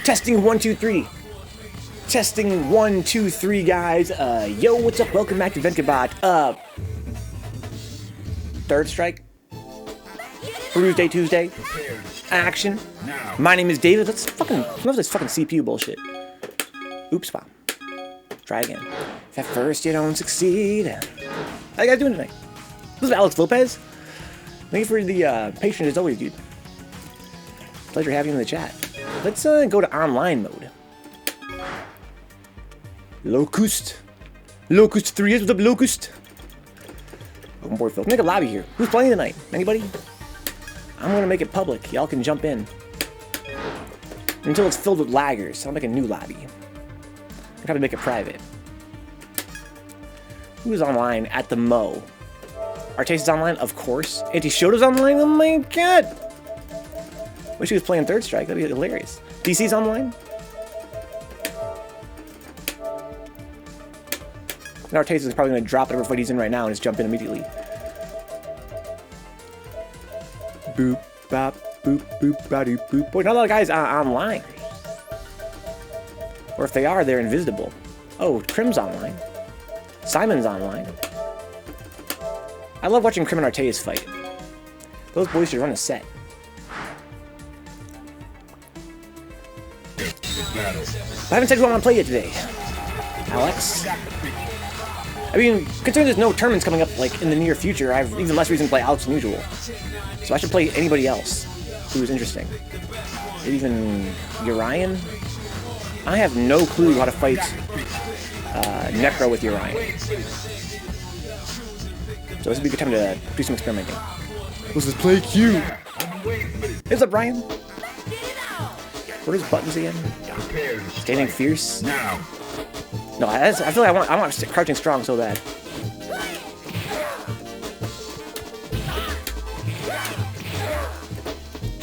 Testing 1, 2, 3. Testing 1, 2, 3, guys. Yo, what's up? Welcome back to Vencabot. Third strike. Tuesday. Action. My name is David. Let's fucking love this fucking CPU bullshit. Oops, wow. Try again. If at first you don't succeed. How you guys doing tonight? This is Alex Lopez. Thank you for the patronage as always, dude. Pleasure having you in the chat. Let's go to online mode. Locust 3 is with the Locust. Welcome aboard, Phil. Make a lobby here. Who's playing tonight? Anybody? I'm gonna make it public. Y'all can jump in. Until it's filled with laggers. I'll make a new lobby. I'll probably make it private. Who's online at the Mo? Artayes is online, of course. Anti-Shoto's online? Oh my god! Wish he was playing Third Strike. That'd be hilarious. DC's online? And Artayes is probably going to drop whatever fight he's in right now and just jump in immediately. Boop, bop, boop, boop, ba doop, boop. Boy, not a lot of guys online. Or if they are, they're invisible. Oh, Crim's online. Simon's online. I love watching Crim and Artayes fight. Those boys should run a set. I haven't said who I want to play yet today. Alex? I mean, considering there's no tournaments coming up like in the near future, I have even less reason to play Alex than usual. So I should play anybody else who's interesting. Maybe even Urian? I have no clue how to fight Necro with Urian. So this would be a good time to do some experimenting. Let's just play Q. What's up, Brian? What are his buttons again? Standing fierce? No, I feel like I want crouching strong so bad.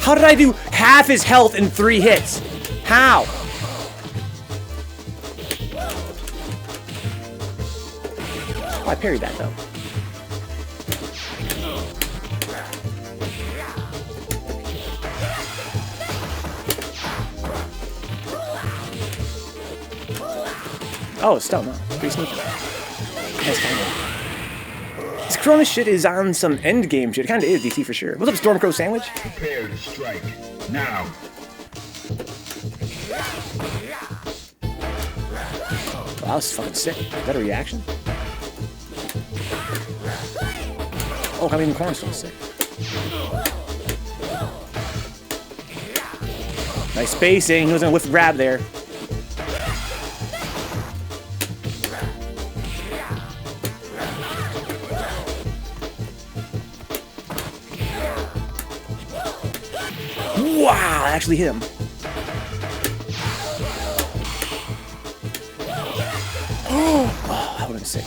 How did I do half his health in 3 hits? How? Oh, I parried that though. Oh, still no. Pretty sneaky. Nice timing. This Corona shit is on some end game shit. It kinda is DC for sure. What's up, Stormcrow Sandwich? Prepare to strike. Now. Wow, that was fucking sick. Is that a reaction? Oh, I'm even cornerstone sick. Nice spacing. He was gonna whiff grab there. Wow, I actually hit him. Oh, that would have been sick.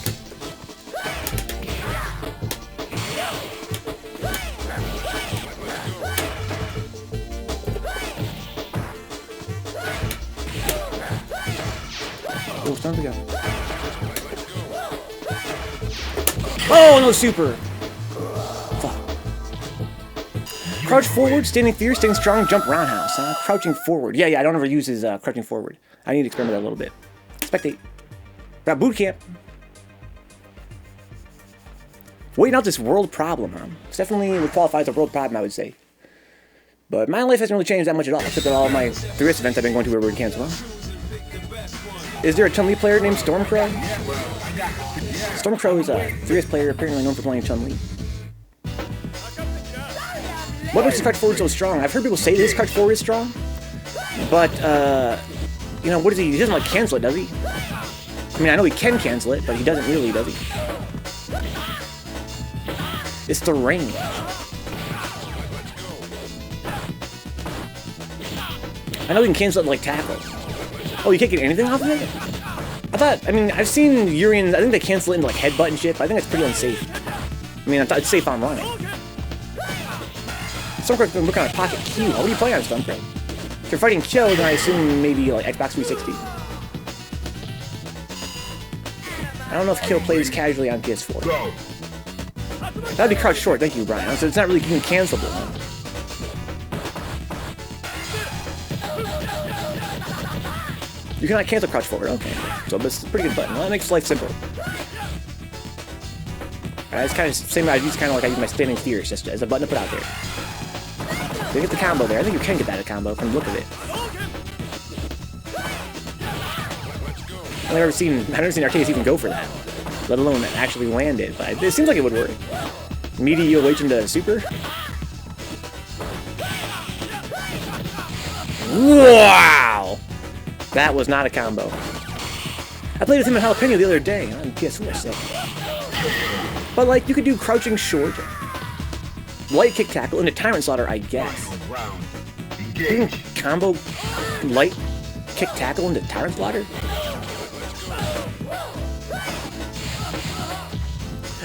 Oh, it's time to go. Oh, no super. Crouch forward, standing fierce, staying strong, jump roundhouse. Crouching forward. Yeah, I don't ever use his crouching forward. I need to experiment that a little bit. Spectate. Got boot camp. Waiting out this world problem, huh? It's definitely would qualify as a world problem, I would say. But my life hasn't really changed that much at all, except that all of my 3S events I've been going to were canceled. Is there a Chun-Li player named Stormcrow? Stormcrow is a 3S player apparently known for playing Chun-Li. What makes his crouch forward so strong? I've heard people say this crouch forward is strong, but, you know, what does he doesn't like cancel it, does he? I mean, I know he can cancel it, but he doesn't really, does he? It's the range. I know he can cancel it like tackle. Oh, you can't get anything off of it? I thought, I mean, I've seen Urian, I think they cancel it into like headbutt and shit, but I think that's pretty unsafe. I mean, it's safe online. Stormcrow's been looking on a pocket Q. What do you play on Stormcrow? If you're fighting Kyo, then I assume maybe like Xbox 360. I don't know if Kyo plays casually on PS4. That'd be crouch short, thank you, Brian. So it's not really even cancelable. You cannot cancel crouch forward. Okay. So this is a pretty good button. Well, that makes life simple. It's kind of the same. I use kind of like I use my standing steers just as a button to put out there. You get the combo there. I think you can get that a combo from the look of it. I've never seen Artayes even go for that, let alone actually land it. But it seems like it would work. Medial into super. Wow! That was not a combo. I played with him in Jalapeno the other day on PS4. So. But like, you could do crouching short, light kick tackle into Tyrant Slaughter, I guess. You can combo light kick tackle into Tyrant Slaughter?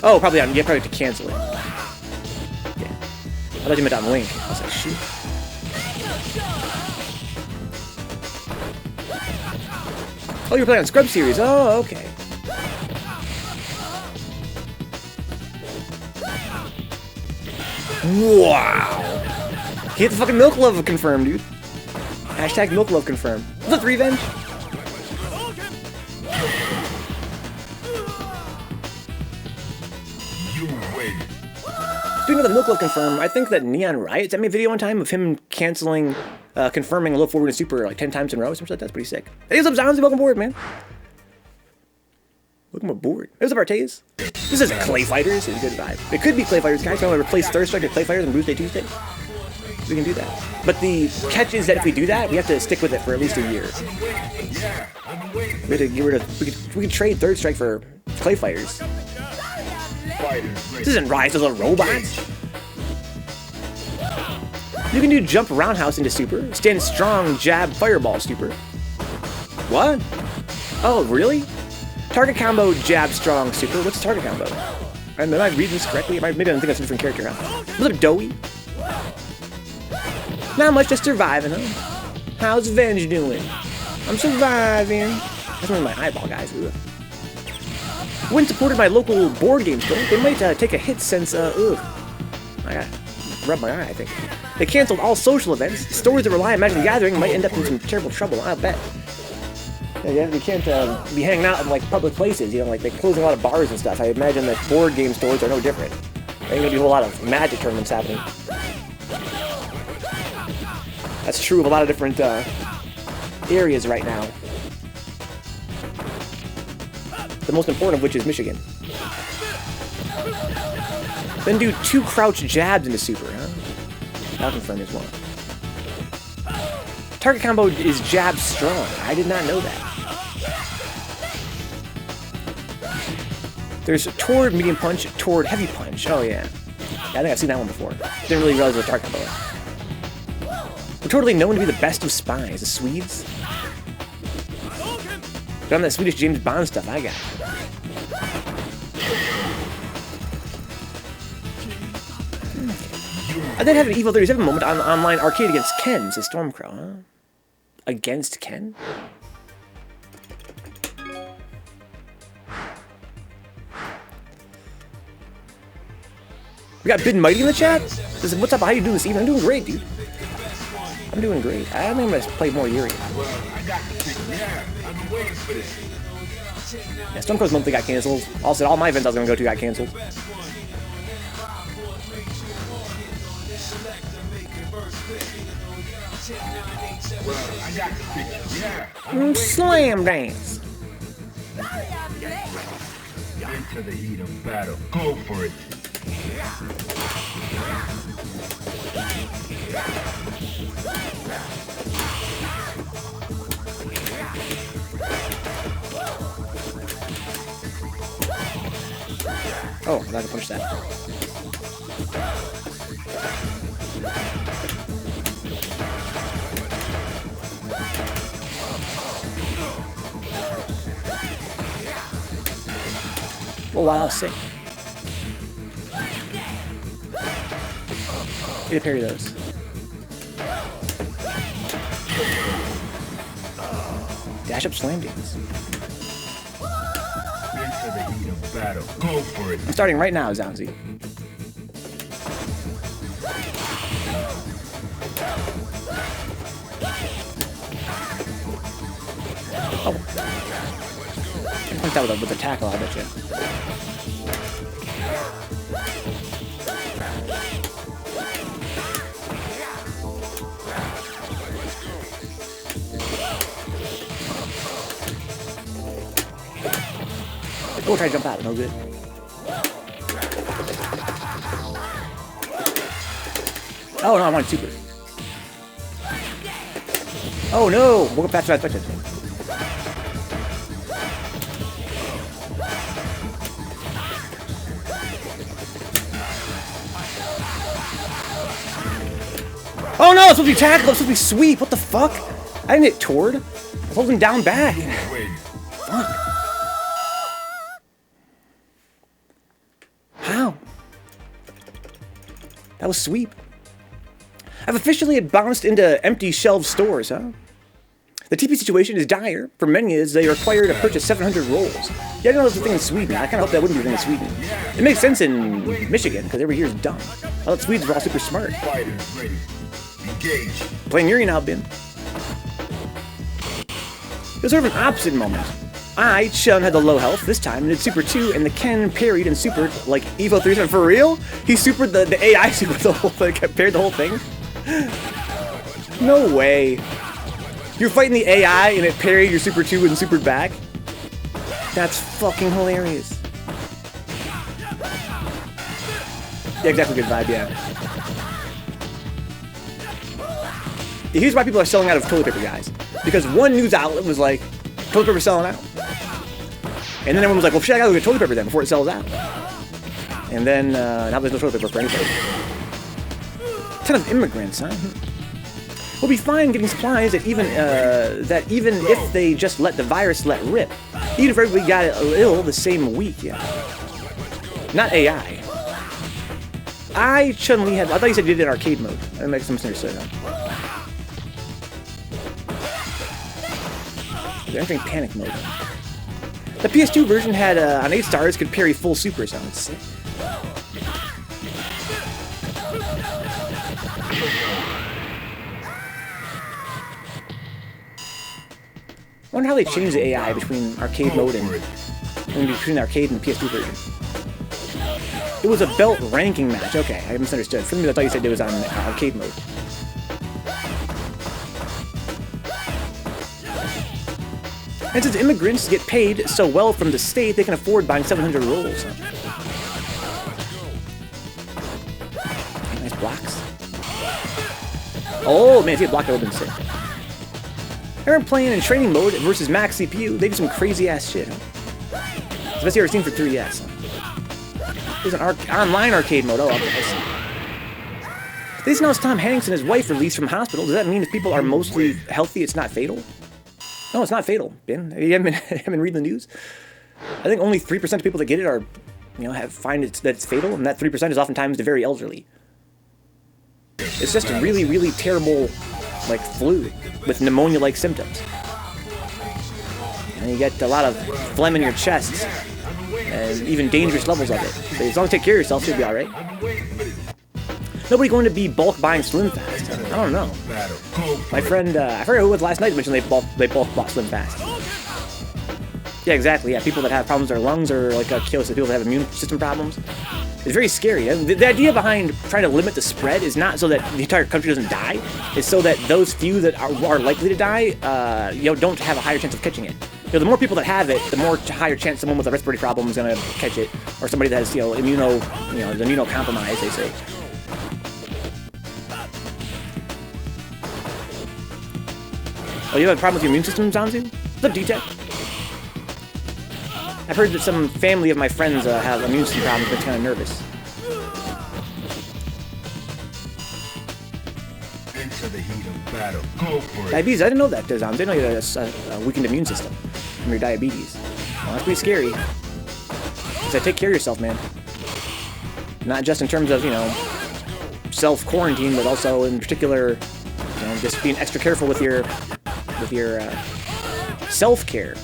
Oh, probably on. Yeah, probably to cancel it. Yeah. I thought you meant on Link. I was like, shoot. Oh, you're playing on Scrub Series. Oh, okay. Wow. He hit the fucking Milk Love confirm, dude. Hashtag Milk Love confirm. What's up, Revenge? Speaking of the Milk Love confirm, I think that Neon Riot sent me a video one time of him canceling, confirming a low forward and super like 10 times in a row or something like that. That's pretty sick. Hey, what's up, Zonzi? Welcome aboard, man. Welcome aboard. Hey, what's up, Artayes? This is Clay Fighters. It's a good vibe. It could be Clay Fighters, guys. So I'm going to replace Third Strike to Clay Fighters on Bruce Day Tuesday. We can do that. But the catch is that if we do that, we have to stick with it for at least a year. We have to get rid of. We could trade Third Strike for Clay Fighters. This isn't Rise of the Robots. You can do jump roundhouse into super. Stand strong jab fireball super. What? Oh, really? Target combo jab strong super. What's the target combo? Am I reading this correctly? Maybe I don't think that's a different character. Huh? What's up, Doey? Not much, just surviving, huh? How's Venge doing? I'm surviving. That's only my eyeball, guys. Ugh. When supported by local board game store, they might take a hit since, I gotta rub my eye, I think. They canceled all social events. Stores that rely on Magic the Gathering might end up in some terrible trouble, I'll bet. Yeah, you can't be hanging out in, like, public places, you know, like, they're closing a lot of bars and stuff. I imagine that board game stores are no different. There ain't gonna be a whole lot of Magic tournaments happening. That's true of a lot of different, areas right now. The most important of which is Michigan. Then do 2 crouch jabs into super, huh? That'll confirm as well. Target combo is jab strong. I did not know that. There's toward medium punch, toward heavy punch. Oh yeah. I think I've seen that one before. Didn't really realize what target combo was. We're totally known to be the best of spies, the Swedes. But on that Swedish James Bond stuff I got. I did have an Evil 37 moment on online arcade against Ken, says Stormcrow, huh? Against Ken? We got Bid Mighty in the chat? Says, what's up? How you doing this evening? I'm doing great, dude. I'm doing great. I think I'm gonna play more Yuri. Yeah, Stormcrow's monthly got canceled. Also, all my events I was gonna go to got canceled. Slam dance. Into the heat of battle. Go for it. Oh, I'm not gonna punch that. Oh wow, sick. Get a parry those. Dash up slam dance. Into the heat of battle. Go for it. I'm starting right now, Zanzi. Oh. Can't punch that with a tackle, I bet you. Go try to jump out, no good. Oh no, I want super. Oh no! Woke up faster than I expected. Oh no! It's supposed to be tackle, it's supposed to be sweep. What the fuck? I didn't hit toward. I was holding down back. Fuck. How? That was sweep. I've officially bounced into empty shelf stores, huh? The TP situation is dire. For many, as they require to purchase 700 rolls. Yeah, I didn't know that was a thing in Sweden. I kind of hope that wouldn't be a thing in Sweden. It makes sense in Michigan, because every year is dumb. I thought Swedes were all super smart. Playing Yuri now, Ben. It was sort of an opposite moment. Chun had the low health this time, and did Super 2, and the Ken parried and supered like Evo 37. For real? He supered the AI supered the whole thing, parried the whole thing? No way. You're fighting the AI and it parried your Super 2 and supered back? That's fucking hilarious. Yeah, exactly, good vibe, yeah. Here's why people are selling out of toilet paper, guys. Because one news outlet was like, toilet paper selling out. And then everyone was like, well, shit, I gotta go get toilet paper then before it sells out. And then, now there's no toilet paper for anybody. A ton of immigrants, huh? We'll be fine getting supplies that even if they just let the virus let rip. Even if everybody got ill the same week, yeah. Not AI. Chun-Li had, I thought you said you did it in arcade mode. That makes some sense. They're entering panic mode. The PS2 version had, on 8 stars, could parry full super, so it's sick. I wonder how they changed the AI between arcade mode and between the arcade and the PS2 version. It was a belt ranking match. Okay, I misunderstood. For me, I thought you said it was on arcade mode. And since immigrants get paid so well from the state, they can afford buying 700 rolls. Nice blocks. Oh man, if he had blocked, that would have been sick. I remember playing in training mode versus max CPU. They do some crazy ass shit. It's the best you ever seen for 3DS. There's an online arcade mode. Oh, okay. They announced Tom Hanks and his wife released from hospital. Does that mean if people are mostly healthy, it's not fatal? No, it's not fatal, Ben. You haven't been reading the news? I think only 3% of people that get it are, find that it's fatal, and that 3% is oftentimes the very elderly. It's just a really, really terrible, like, flu with pneumonia-like symptoms. And you get a lot of phlegm in your chest, and even dangerous levels of it. But as long as you take care of yourself, you'll be alright. Nobody going to be bulk buying Slim Fast. I don't know. My friend, I forgot who it was last night, mentioned they bulk bought Slim Fast. Yeah, exactly. Yeah, people that have problems with their lungs or like kills people that have immune system problems. It's very scary. The idea behind trying to limit the spread is not so that the entire country doesn't die. It's so that those few that are likely to die, don't have a higher chance of catching it. The more people that have it, the more higher chance someone with a respiratory problem is going to catch it, or somebody that has immunocompromised, they say. Oh, you have a problem with your immune system, Zanzu? What's up, D-Tech? I've heard that some family of my friends have immune system problems, but it's kind of nervous. Into the heat of battle. Go for it. Diabetes, I didn't know that, Zanzu. I didn't know you had a weakened immune system from your diabetes. Well, that's pretty scary. So take care of yourself, man. Not just in terms of, self-quarantine, but also in particular, just being extra careful with your self-care.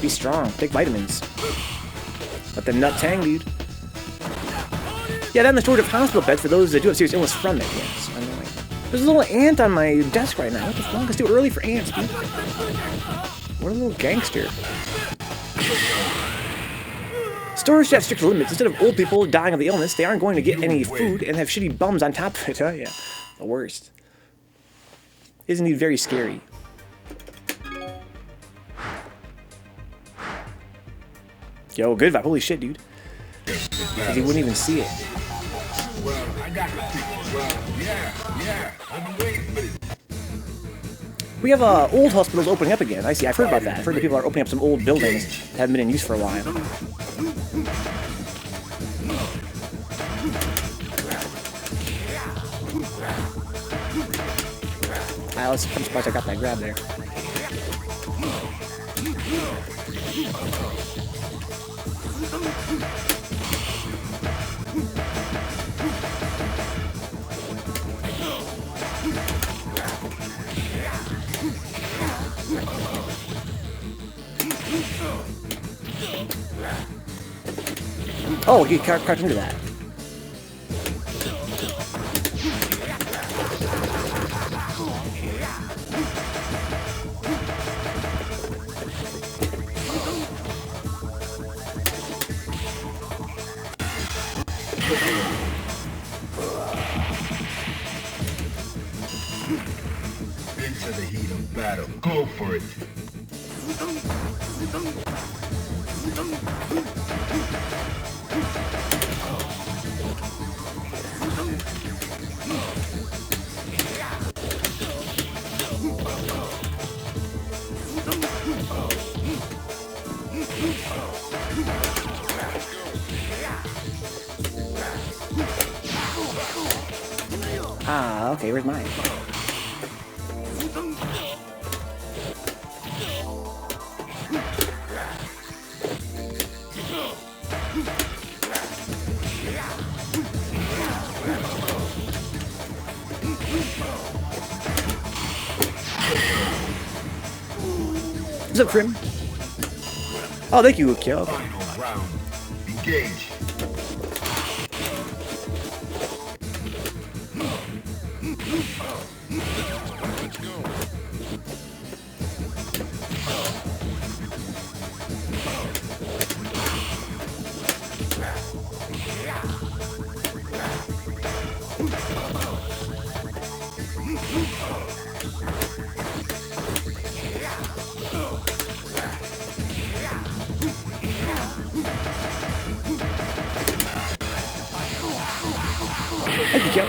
Be strong. Take vitamins. Let the nuts hang, dude. Yeah, then the shortage of hospital beds for those that do have serious illness from it. Yes, annoying. There's a little ant on my desk right now. What the fuck? It's too early for ants, dude. What a little gangster. Stores should have strict limits. Instead of old people dying of the illness, they aren't going to get any food and have shitty bums on top of it. Yeah, the worst. Isn't he very scary? Yo, good vibe. Holy shit, dude. Because he wouldn't even see it. Well, I got the picture. Well, yeah. I've been waiting for this. We have old hospitals opening up again. I see. I've heard about that. I've heard that people are opening up some old buildings that haven't been in use for a while. I'm surprised I got that grab there. Oh, he cracked into that. Into the heat of battle. Go for it. Ah, okay, where's mine? What's up, Trim? Oh, thank you, Kyo. Final round. Engage. Thank you, Kyo.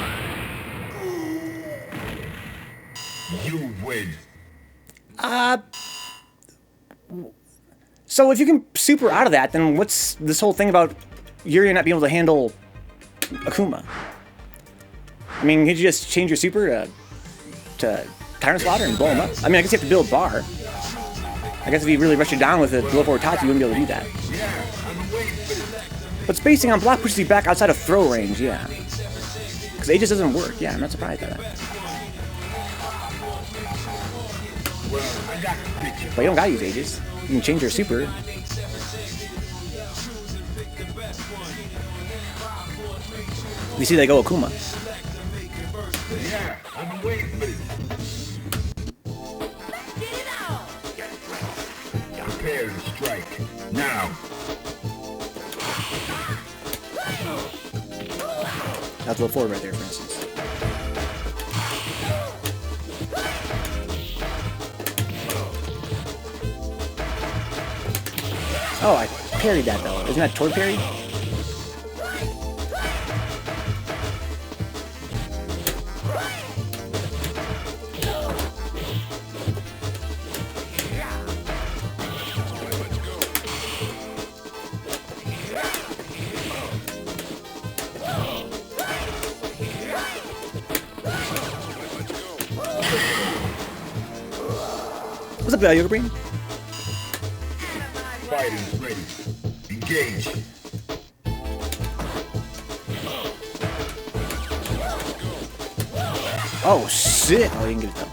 You win. So if you can super out of that, then what's this whole thing about Yuri not being able to handle Akuma? I mean, could you just change your super to Tyrant Slaughter and blow him up? I mean, I guess you have to build bar. I guess if you really rush it down with a low forward Tatsu, you wouldn't be able to do that. But spacing on block pushes you back outside of throw range, yeah. Because Aegis doesn't work, yeah, I'm not surprised by that. But you don't gotta use Aegis. You can change your super. You see they go Akuma. Yeah, I've been waiting for this. Prepare to strike. Now. That's low forward right there, for instance. Oh, I parried that though. Isn't that toward parry? What's up, Yoga Brain? Fighters ready. Engage. Oh shit! Oh, you can get it though.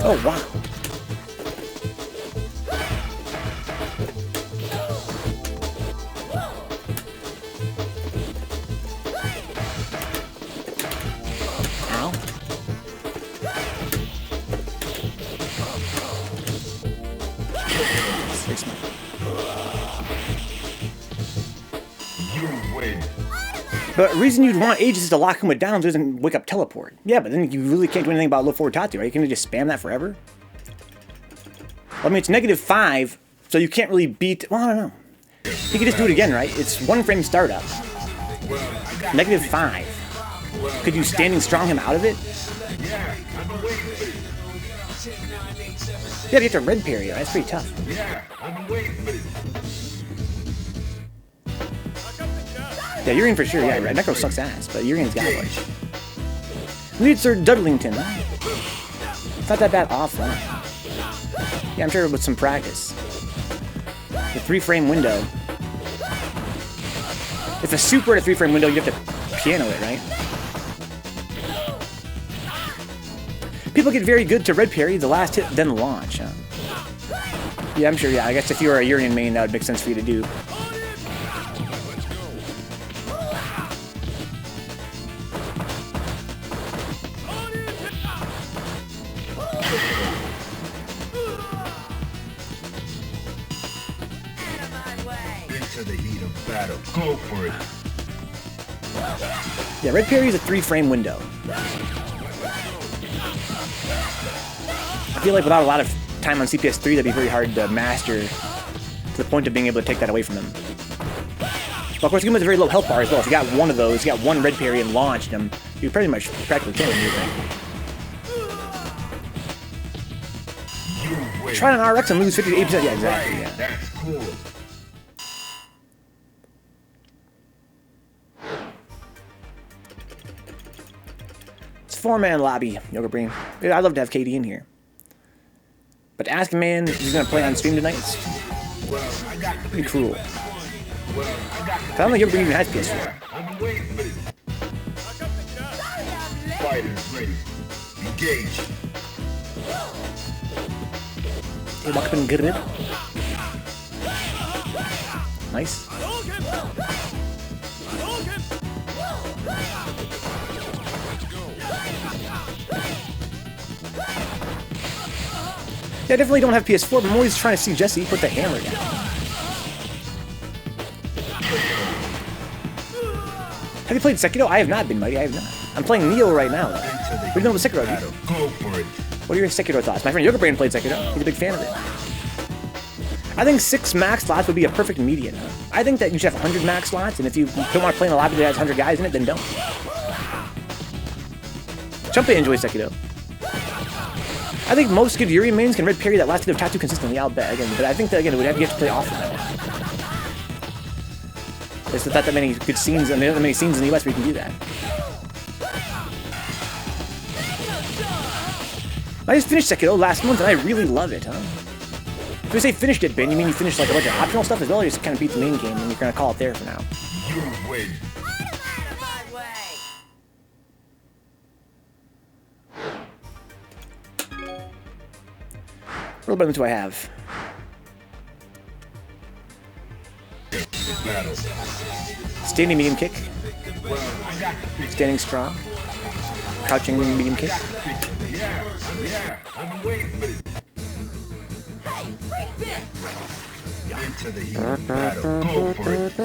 Oh, wow. Ow. You win. But the reason you'd want Aegis is to lock him with downs so he doesn't wake up teleport. Yeah, but then you really can't do anything about low forward Tatu, right? Can you just spam that forever? Well, I mean, it's -5, so you can't really beat... Well, I don't know. He could just do it again, right? It's 1 frame startup. -5. Could you standing strong him out of it? Yeah, I've been waiting for this. Yeah, you have to red parry. That's pretty tough. Yeah, I've been waiting for this. Yeah, Urian for sure. Yeah, Necro sucks ass, but Urian's got one. Lead Sir Dudlington. Huh? It's not that bad offline. Yeah, I'm sure with some practice. The 3-frame window. If a super at a 3-frame window, you have to piano it, right? People get very good to red parry, the last hit, then launch, huh? Yeah, I'm sure, yeah. I guess if you were a Urian main, that would make sense for you to do. Into the heat of battle. Go for it. Yeah, red parry is a 3-frame window. I feel like without a lot of time on CPS 3, that'd be very hard to master to the point of being able to take that away from him. But of course, give him a very low health bar as well. If you got one of those, you got one red parry and launched him, you pretty much practically kill him, you think. Try an RX and lose 50 to 8%. Yeah, exactly. Yeah. That's cool. It's a 4-man lobby, Yoga Brain. I'd love to have KD in here. But to ask a man if he's going to play on stream tonight, it's pretty cruel. I don't think Yoga Brain even has PS4. I'm waiting for this. Fighters ready. Engage. Hey, walk up and get it. Nice. Yeah, I definitely don't have PS4, but I'm always trying to see Jesse put the hammer down. Have you played Sekiro? I have not been, Mighty. I have not. I'm playing Neo right now. What do you know about Sekiro, dude? Go for it. What are your Sekiro thoughts? My friend Yoga Brain played Sekiro. He's a big fan of it. I think 6 max slots would be a perfect median. I think that you should have 100 max slots, and if you don't want to play in a lobby that has 100 guys in it, then don't. Chumpy enjoys Sekiro. I think most good Urian mains can red parry that last hit of Tattoo consistently, I'll bet. Again, but I think that, again, you have to play often. There's not that many good scenes, and there aren't that many scenes in the US where you can do that. I just finished Sekiro last month, and I really love it, huh? If you say finished it, Ben, you mean you finished like a bunch of optional stuff as well, or you just kind of beat the main game, and you're going to call it there for now? You win. What buttons do I have? Standing medium kick. Standing strong. Crouching medium kick. Yeah, I'm waiting for this. Into the heat of battle. Go for it.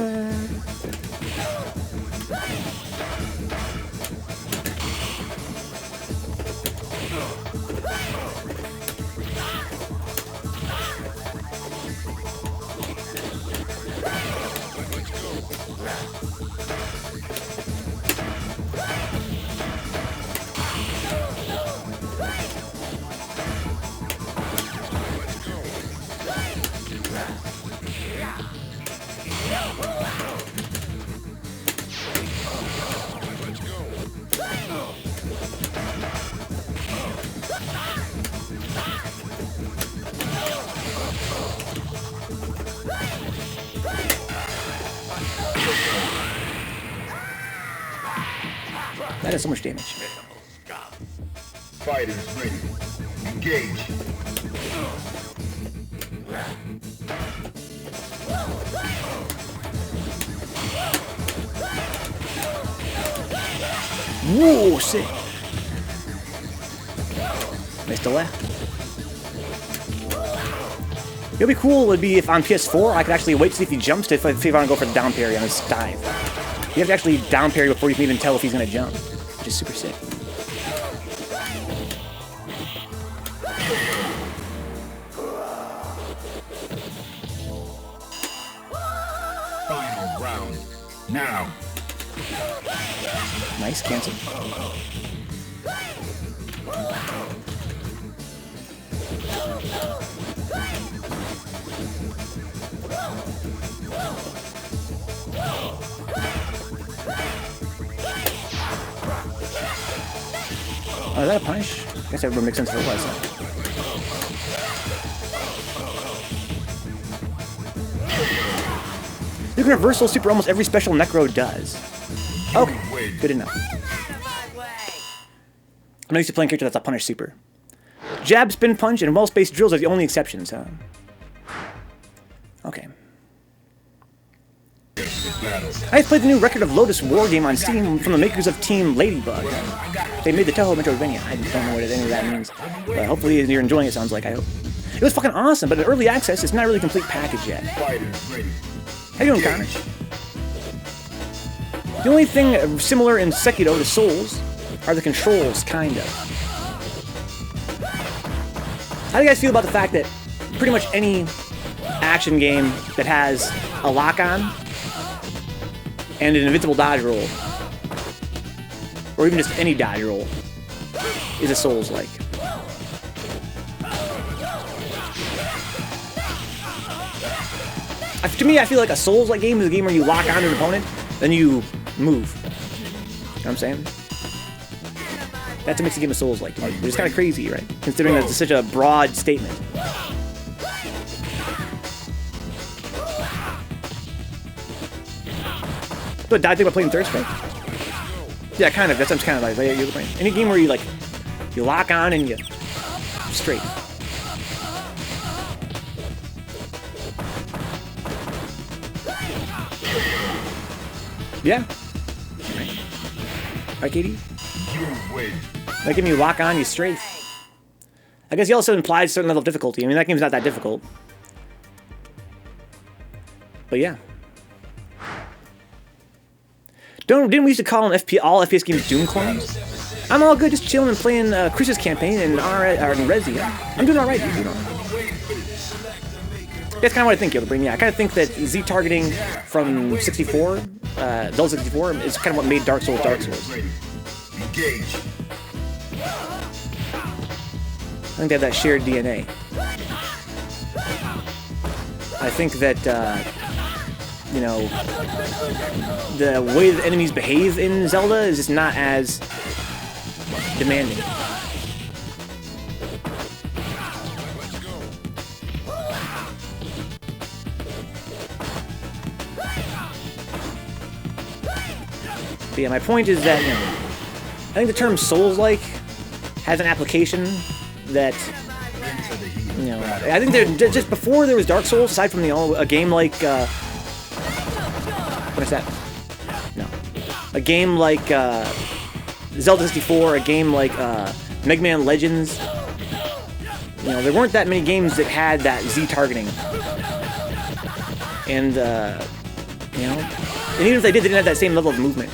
That is so much damage. Fighters ready. Engage. Whoa, sick. Nice delay. It'd be cool would be if on PS4 I could actually wait to see if he jumps to see if I want to go for the down parry on his dive. You have to actually down parry before you can even tell if he's going to jump, which is super sick. Final round. Now. Nice, cancel. Oh, is that a punish? I guess that would make sense for it was. You can reversal super almost every special Necro does. Okay, good enough. I'm not used to playing a character that's a punish super. Jab, spin, punch, and well-spaced drills are the only exceptions, huh? Okay. I've played the new Record of Lotus War game on Steam from the makers of Team Ladybug. They made the Toho Metroidvania. I don't know what any of that means, but hopefully you're enjoying it, sounds like, I hope. It was fucking awesome, but in early access, it's not really a complete package yet. How you doing, Connor? The only thing similar in Sekiro to Souls are the controls, kind of. How do you guys feel about the fact that pretty much any action game that has a lock-on and an invincible dodge roll, or even just any dodge roll, is a Souls-like? To me, I feel like a Souls-like game is a game where you lock on to an opponent, then you move. You know what I'm saying? That's what makes the game of Souls-like to me, which is kind of crazy, right? Considering that it's such a broad statement. But did I think about playing third strike? Yeah, kind of. That's what I'm kind of like. Any game where you like, you lock on and you straight. Yeah. Right, Katie? That game you lock on, you strafe. I guess he also implies a certain level of difficulty. I mean, that game's not that difficult. But yeah. Didn't we used to call them all FPS games Doom clones? I'm all good, just chilling and playing Chris's campaign and Resi. I'm doing alright, dude. That's kind of what I think, Yoda. Yeah, I kind of think that Z targeting from 64, Zelda 64, is kind of what made Dark Souls Dark Souls. Engage. I think they have that shared DNA. I think that, you know, the way the enemies behave in Zelda is just not as demanding. But yeah, my point is that, you know, I think the term Souls-like has an application that, you know, I think there, just before there was Dark Souls, aside from a game like, what is that? No. A game like Zelda 64, a game like Mega Man Legends. You know, there weren't that many games that had that Z targeting. And, you know, and even if they did, they didn't have that same level of movement.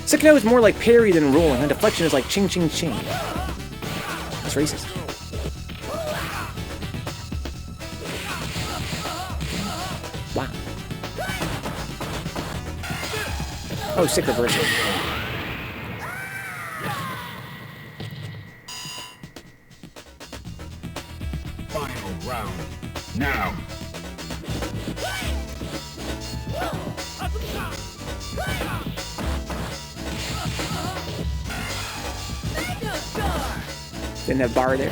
Sekiro is more like parry than rolling, and deflection is like ching ching ching. That's racist. Wow. Oh, sick reversal. Final round. Now. Didn't have bar there.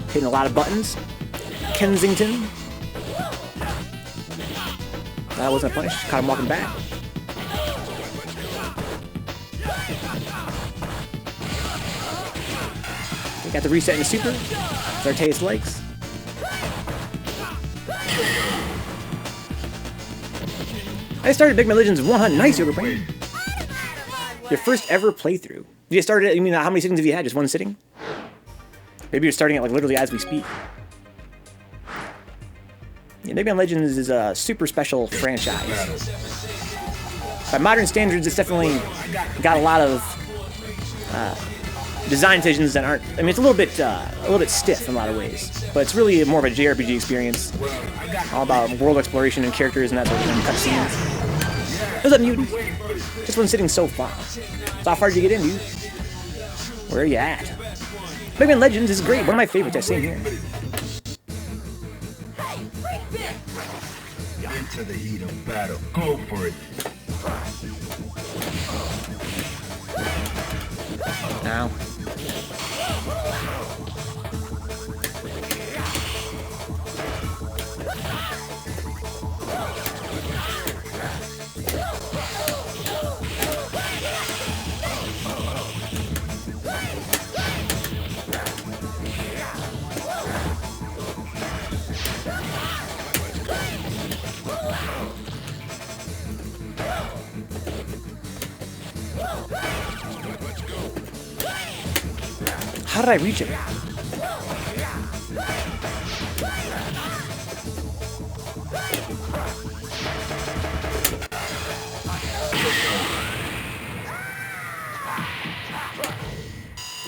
Hitting a lot of buttons. Kensington. That wasn't a punish. Caught him walking back. We got the reset in the super. It's Artayes legs. I started Big Man Legends 100. Nice, Yoga Brain. Your first ever playthrough. You started it, you mean how many sittings have you had? Just one sitting? Maybe you're starting it like literally as we speak. Yeah, Big Man Legends is a super special franchise. By modern standards, it's definitely got a lot of design decisions that aren't. I mean, it's a little bit stiff in a lot of ways, but it's really more of a JRPG experience, all about world exploration and characters and that sort of thing, cutscenes. What's up, mutant? Just one sitting so far. So how far did you get in, dude? Where are you at? Big Man Legends is great. One of my favorites. I've seen here. Into the heat of battle. Go for it. Now. How did I reach it?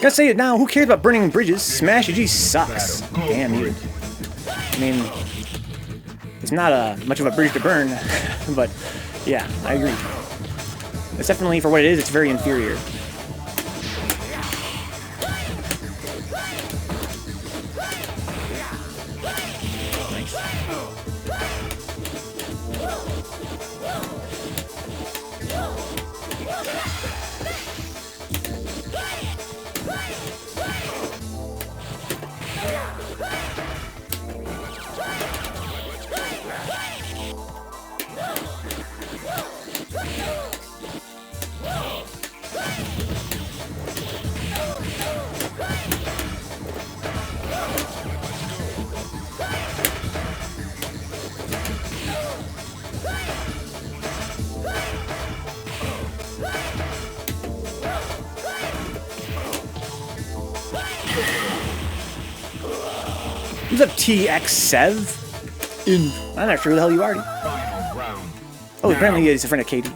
Gotta say it now, who cares about burning bridges? Smash G sucks. Damn you. I mean, it's not much of a bridge to burn, but yeah, I agree. It's definitely, for what it is, it's very inferior. Who's up, TX Sev? I'm not sure who the hell you are. Oh, apparently he's a friend of Katie.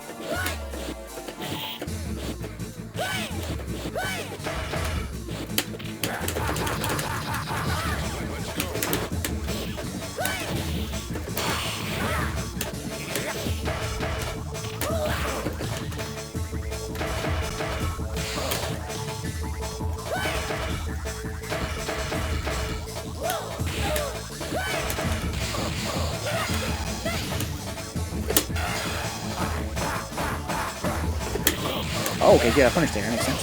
Oh, okay, yeah, punish there, that makes sense.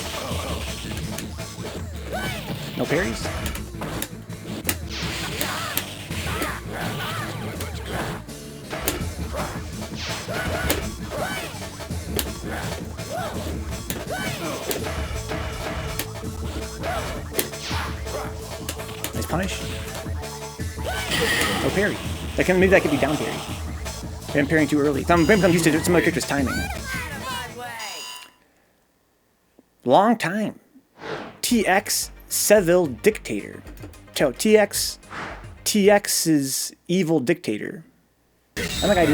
No parries? Nice punish. No parry. Maybe that could be down parry. I'm parrying too early. I'm used to some other character's timing. Long time. TX Seville Dictator. So TX's evil dictator. I don't think I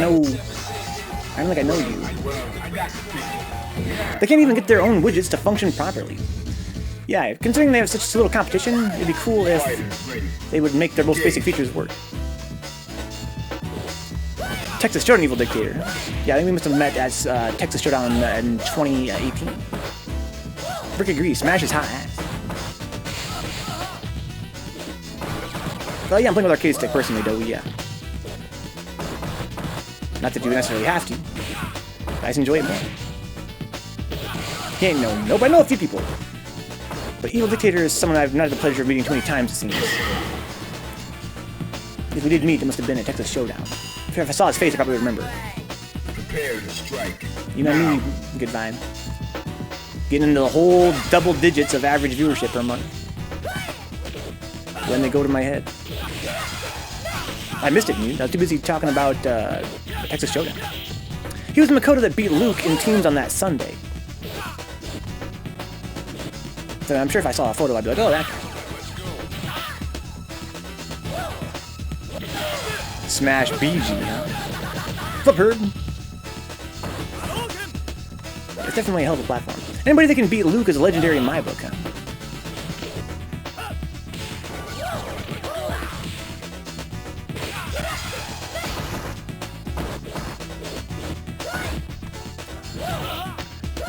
know you. They can't even get their own widgets to function properly. Yeah, considering they have such little competition, it'd be cool if they would make their most basic features work. Texas Showdown Evil Dictator. Yeah, I think we must have met as Texas Showdown in 2018. Brick agrees, Smash is hot ass. Well, yeah, I'm playing with arcade stick personally, though, yeah. Not that you necessarily have to. I just enjoy it more. Can't know, nope, I know a few people. But Evil Dictator is someone I've not had the pleasure of meeting too many times, it seems. If we did meet, it must have been at Texas Showdown. If I saw his face, I probably would remember. Prepare to strike. You know me, good vibe. Getting into the whole double digits of average viewership per month. when they go to my head. I missed it, dude. I was too busy talking about Texas Showdown. He was the Makoto that beat Luke in teams on that Sunday. So I'm sure if I saw a photo, I'd be like, oh, that guy. Smash BG, huh? Flip herd. It's definitely a hell of a platform. Anybody that can beat Luke is a legendary in my book, huh?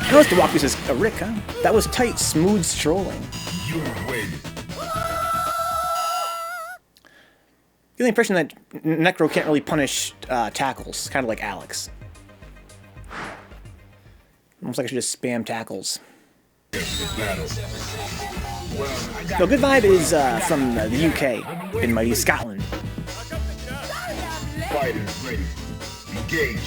How else to walk this as a Rick, huh? That was tight, smooth strolling. You win. The impression that Necro can't really punish tackles, kind of like Alex. Almost like I should just spam tackles. No, Good Vibe is from the UK, in mighty Scotland. Fighters ready. Engage.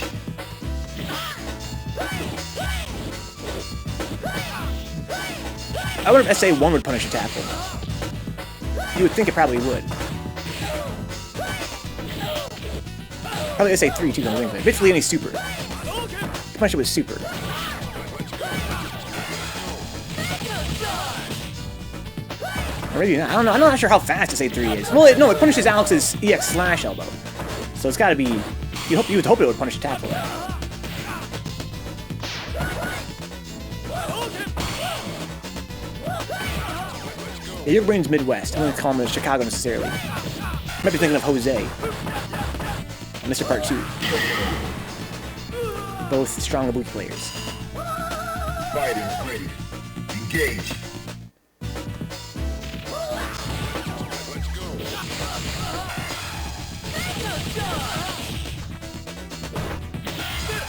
I wonder if SA1 would punish a tackle. You would think it probably would. Probably SA3 too, don't think. Basically any super. Punish it with super. Or maybe not. I don't know. I'm not sure how fast SA3 is. Well, no, it punishes Alex's EX slash elbow. So it's got to be. You would hope it would punish a tackle. Yeah, your brain's Midwest. I wouldn't call him Chicago necessarily. Might be thinking of Jose. Mr. Part 2. Both strong Ibuki players. Fighters ready. Engage.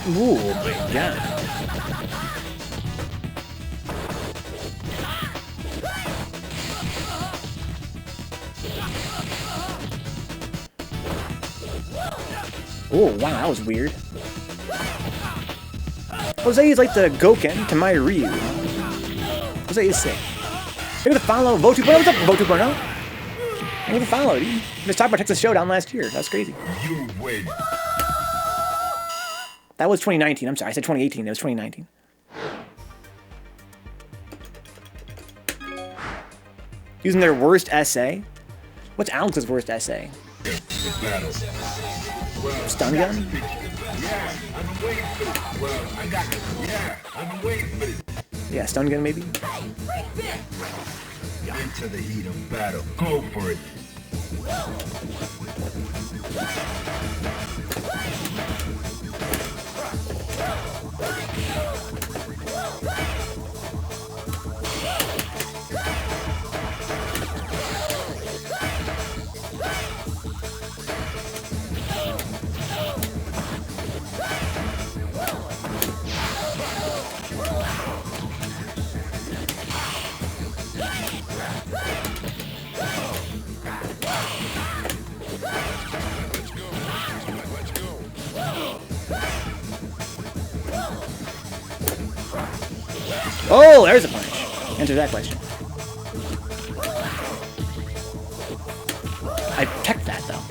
Ooh, my God. Oh, wow, that was weird. Jose is like the Goken to my Ryu. Jose is sick. Maybe the follow, Votu Bono. What's up, Votu Bono? Maybe the follow, dude. Just talked about Texas Showdown last year. That's crazy. You win. That was 2019. I'm sorry, I said 2018. That was 2019. Using their worst essay? What's Alex's worst essay? Stun gun? Yeah, stun gun maybe? Into the heat of battle. Go for it. Oh, there's a punch. Answer that question. I checked that though.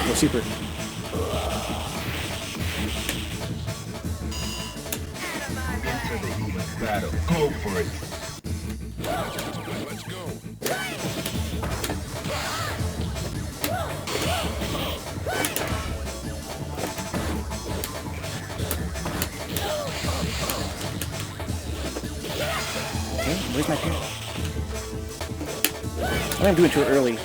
Go super. Into the heat of battle. Go for it. Let's go. Where's my parent? I think I'm doing it too early.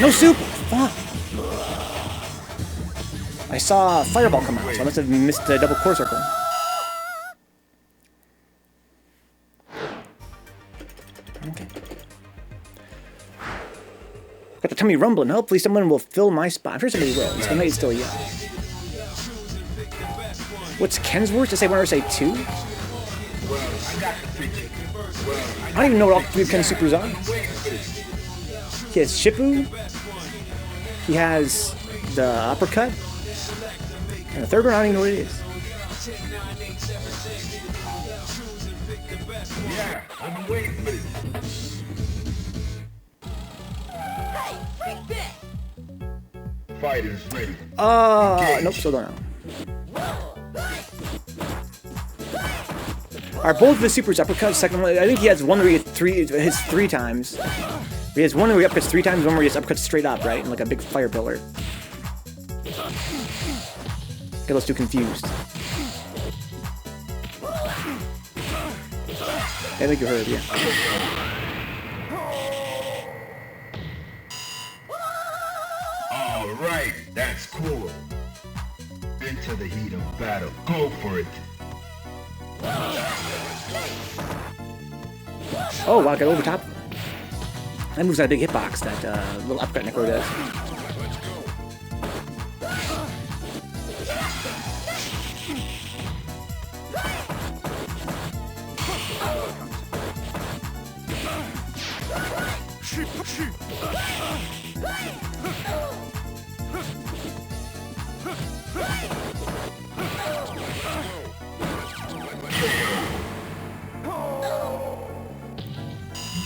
No soup! Fuck! I saw a fireball come out, so I must have missed a double core circle. Okay. Got the tummy rumbling. Hopefully someone will fill my spot. I'm sure somebody will. They might still yell. What's Kensworth to say 1 or say 2? Well, I got the picture. Well, I don't even know what all 3 of Ken's supers are. He has Shippu. He has the uppercut. And the third one, I don't even know what it is. yeah, I've been waiting for this. Fighters ready. Nope, still don't know. Are both of his supers uppercuts? Second one, I think he has one where he hits 3 times. He has one where he upcuts 3 times, one where he just upcuts straight up, right? And like a big fire pillar. Get those 2 confused. I think you heard, yeah. All right, that's cool. Into the heat of battle. Go for it. Oh, wow, got over top. That moves out a big hitbox, that little upcut Necro does.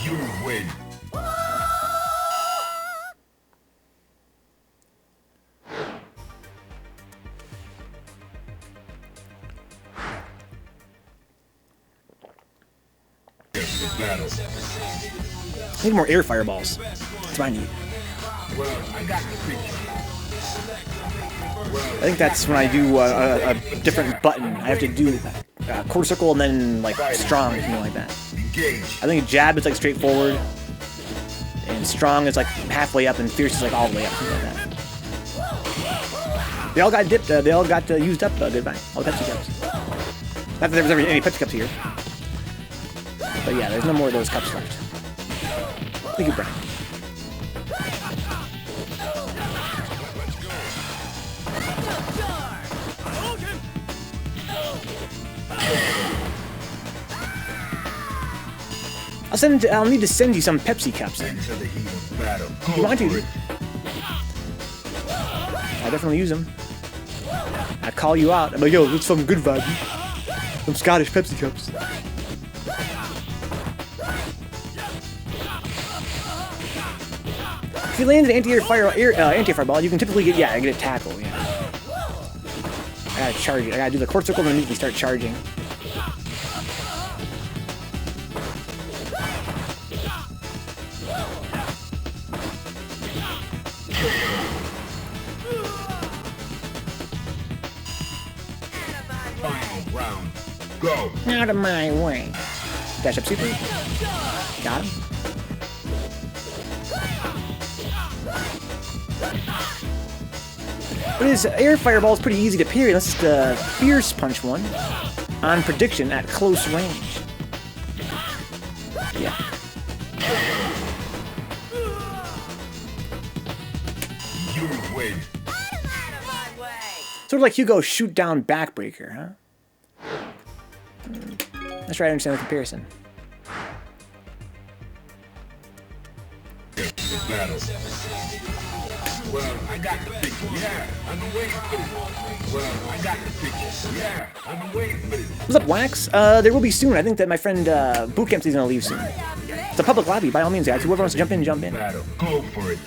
You win. Battle. I need more air fireballs. That's what I need. Well, I got the picture. I think that's when I do a different button. I have to do quarter circle and then like strong, something like that. Engage. I think jab is like straightforward, and strong is like halfway up, and fierce is like all the way up, something like that. They all got dipped. They all got used up. Goodbye. All the Pepsi cups. Not that there was ever any Pepsi cups here, but yeah, there's no more of those cups left. Thank you, Brian. I'll need to send you some Pepsi cups. Into the heat of battle. You want to? for it. I definitely use them. I call you out. I'm like, yo, that's some good vibe. Some Scottish Pepsi cups. If you land an anti-fireball, you can typically get a tackle. Yeah. I gotta charge it. I gotta do the quarter circle and immediately start charging. Final round. Go. Out of my way. Dash up super. Got him. But his air fireball is pretty easy to parry unless it's the fierce punch one on prediction at close range. Yeah. You win. Sort of like Hugo shoot down backbreaker, huh? Let's try to understand the comparison. Battle. Well, I got the picture. Yeah, I've been waiting for this. Well, I got the picture. Yeah, I've been waiting for this. What's up, Wax? There will be soon. I think that my friend Bootcamp's gonna leave soon. It's a public lobby, by all means, guys. Whoever wants to jump in, jump in. Battle. Go for it.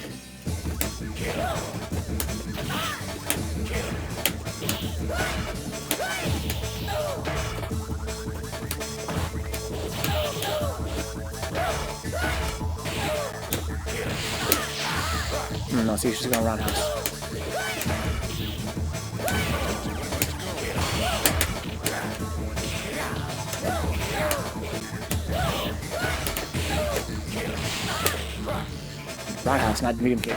No, see, she's gonna roundhouse. Roundhouse, not medium kick.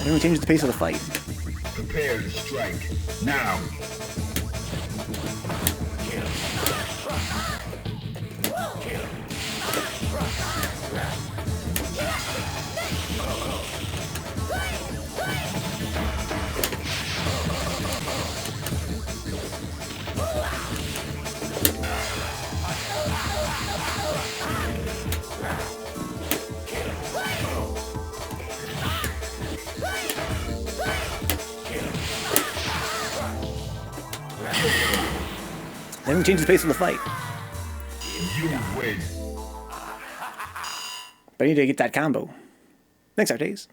Everyone changes the pace of the fight. Prepare to strike. Now. Then we change the pace of the fight. You win. But I need to get that combo. Thanks, Artayes.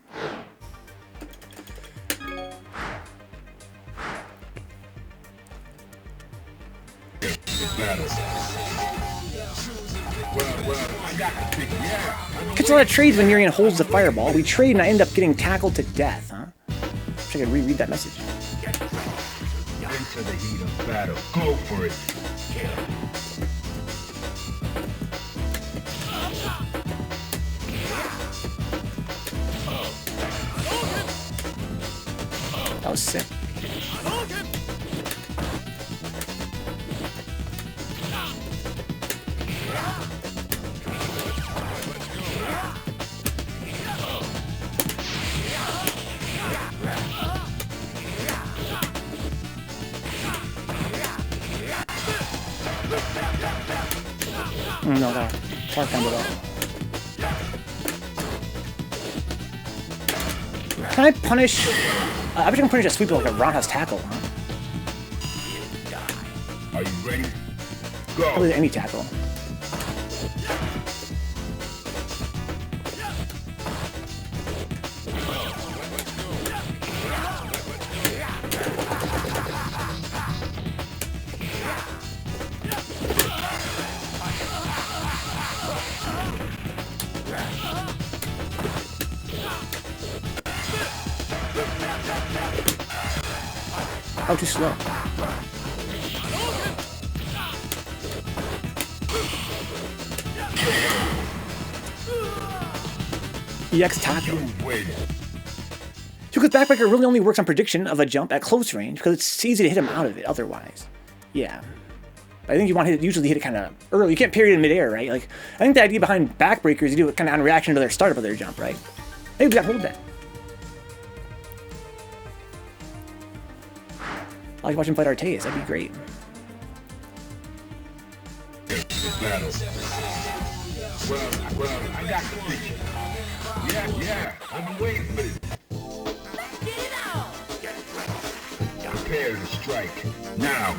Gets a lot of trades when Urian holds the fireball. We trade and I end up getting tackled to death, huh? Wish I could reread that message. Into the heat of battle. Go for it. That was sick. No, that far combo though. Can I punish? I bet you can punish a sweeper like a roundhouse tackle, huh? Are you ready? Go. Probably any tackle. Oh, too slow. EX tackle. Because Backbreaker really only works on prediction of a jump at close range because it's easy to hit him out of it otherwise. Yeah. But I think you want to usually hit it kind of early. You can't parry it in midair, right? Like, I think the idea behind Backbreaker is you do it kind of on reaction to their startup of their jump, right? Maybe we got HoldDat. I like watching fight Artayes. That'd be great. Well, I got the picture. Yeah, I've been waiting for this. Prepare to strike. Now.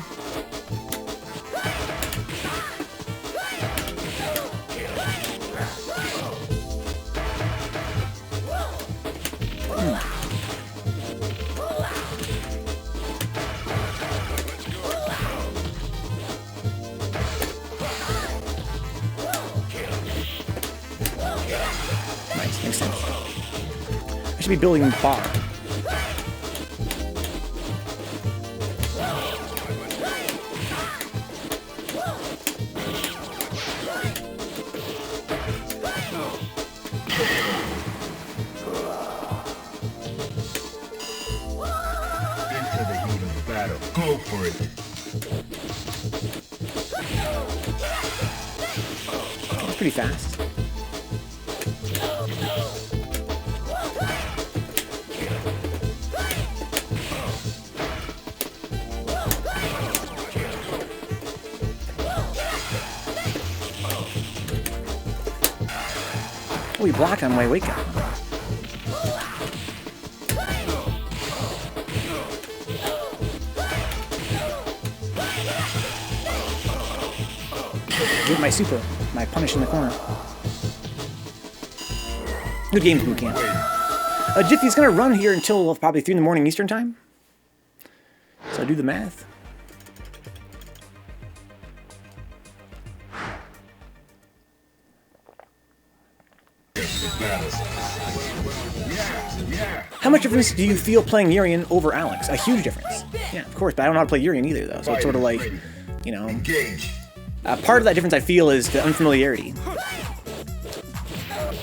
Nice, makes sense. I should be building bar. Go for it. It's pretty fast. Oh, he blocked on my wake up. Get my super, my punish in the corner. Good game, boot camp. Jiffy's gonna run here until probably 3 in the morning Eastern time. So do the math. How much difference do you feel playing Urian over Alex? A huge difference. Yeah, of course, but I don't know how to play Urian either, though. So it's sort of like, you know, part of that difference I feel is the unfamiliarity.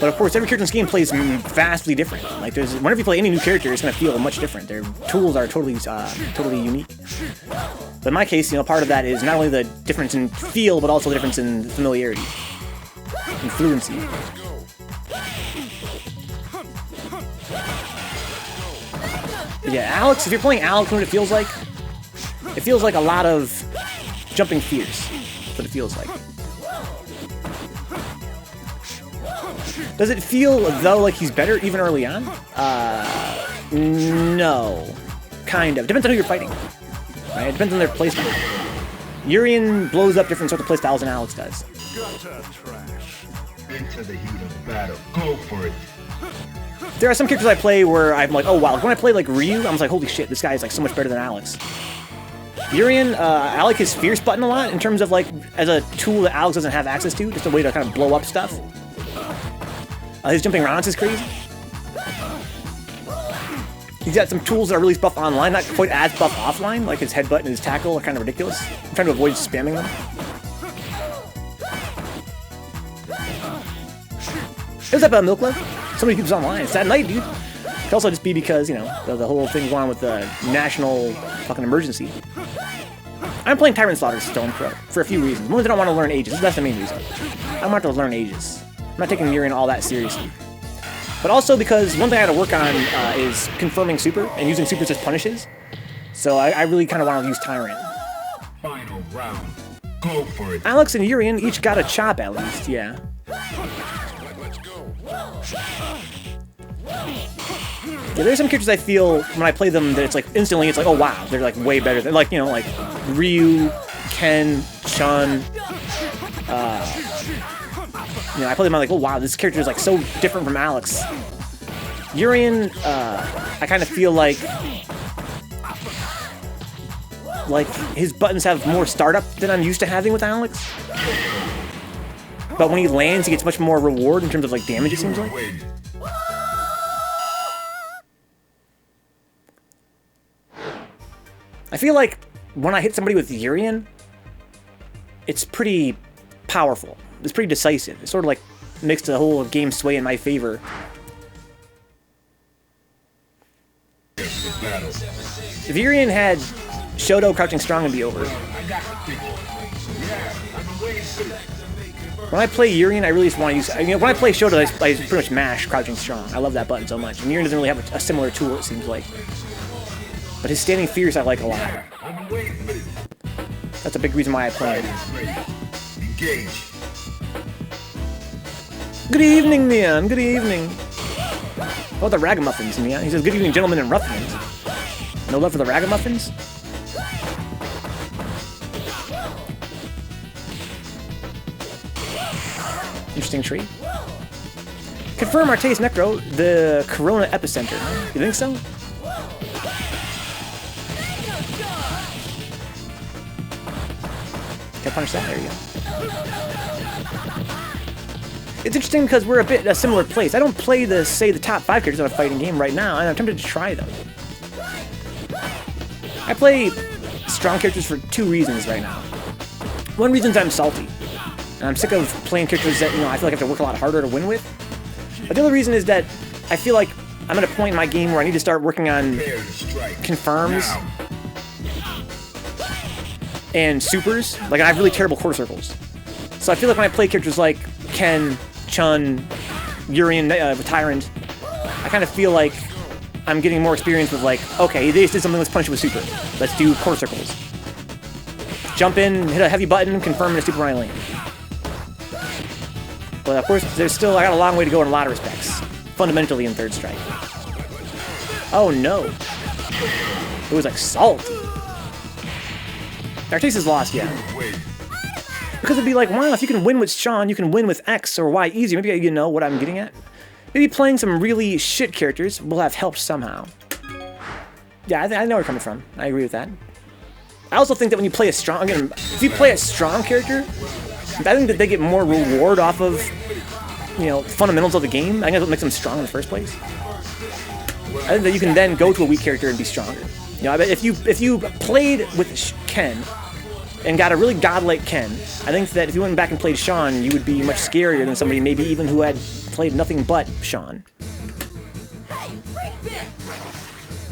But of course, every character in this game plays vastly different. Like, whenever you play any new character, it's going to feel much different. Their tools are totally unique. But in my case, part of that is not only the difference in feel, but also the difference in familiarity and fluency. But yeah, Alex, if you're playing Alex, what it feels like? It feels like a lot of jumping fears. That's what it feels like. Does it feel, though, like he's better even early on? No. Kind of. Depends on who you're fighting. Right? It depends on their playstyle. Urien blows up different sorts of playstyles than Alex does. Into the heat of battle. Go for it. There are some characters I play where I'm like, oh wow, when I play like Ryu, I was like, holy shit, this guy is like so much better than Alex. Urien, I like his Fierce button a lot in terms of like, as a tool that Alex doesn't have access to, just a way to kind of blow up stuff. His jumping around is crazy. He's got some tools that are really buff online, not quite as buff offline, like his headbutt and his tackle are kind of ridiculous. I'm trying to avoid spamming them. What's up, Milk Love? Somebody keeps online. It's that night, dude. It could also just be because, the whole thing going on with the national fucking emergency. I'm playing Tyrant Slaughter Stone Pro for a few reasons. One is I don't want to learn Aegis. That's the main reason. I don't want to learn Aegis. I'm not taking Urien all that seriously. But also because one thing I had to work on is confirming super and using supers as punishes. So I really kind of want to use Tyrant. Final round. Go for it. Alex and Urien each got a chop at least, yeah. Yeah, there's some characters I feel when I play them that it's like instantly it's like, oh wow, they're like way better than like like Ryu, Ken, Chun. I play them I'm like, oh wow, this character is like so different from Alex. Urien, I kind of feel like his buttons have more startup than I'm used to having with Alex. But when he lands, he gets much more reward in terms of like damage, it seems like. I feel like when I hit somebody with Urien, it's pretty powerful. It's pretty decisive. It sort of like makes the whole game sway in my favor. If Urien had Shoto crouching strong, it'd be over. When I play Urien, I really just want to use... when I play Shoto, I pretty much mash crouching strong. I love that button so much. And Urien doesn't really have a similar tool, it seems like. But his standing fierce I like a lot. That's a big reason why I play him. Good evening, Neon. Good evening. Oh, the ragamuffins, Neon. He says, good evening, gentlemen and ruffians. No love for the ragamuffins? Interesting tree. Confirm Artayes Necro, the Corona epicenter. You think so? Can I punish that? There you go. It's interesting because we're a similar place. I don't play the top 5 characters in a fighting game right now, and I'm tempted to try them. I play strong characters for 2 reasons right now. One reason is I'm salty. And I'm sick of playing characters that, I feel like I have to work a lot harder to win with. But the other reason is that I feel like I'm at a point in my game where I need to start working on confirms and supers. Like, I have really terrible quarter circles. So I feel like when I play characters like Ken, Chun, Urien, Tyrant, I kind of feel like I'm getting more experience with like, okay, they just did something, let's punish it with super. Let's do quarter circles. Jump in, hit a heavy button, confirm in a super when I land. But of course, I got a long way to go in a lot of respects. Fundamentally in Third Strike. Oh no. It was like salty. Artayes is lost, yeah. Because it'd be like, wow, if you can win with Sean, you can win with X or Y easier. Maybe you know what I'm getting at. Maybe playing some really shit characters will have helped somehow. Yeah, I know where you're coming from. I agree with that. I also think that when you play a strong... Again, if you play a strong character, I think that they get more reward off of, fundamentals of the game. I think that's what makes them strong in the first place. I think that you can then go to a weak character and be stronger. I bet if you played with Ken and got a really godlike Ken, I think that if you went back and played Sean, you would be much scarier than somebody maybe even who had played nothing but Sean.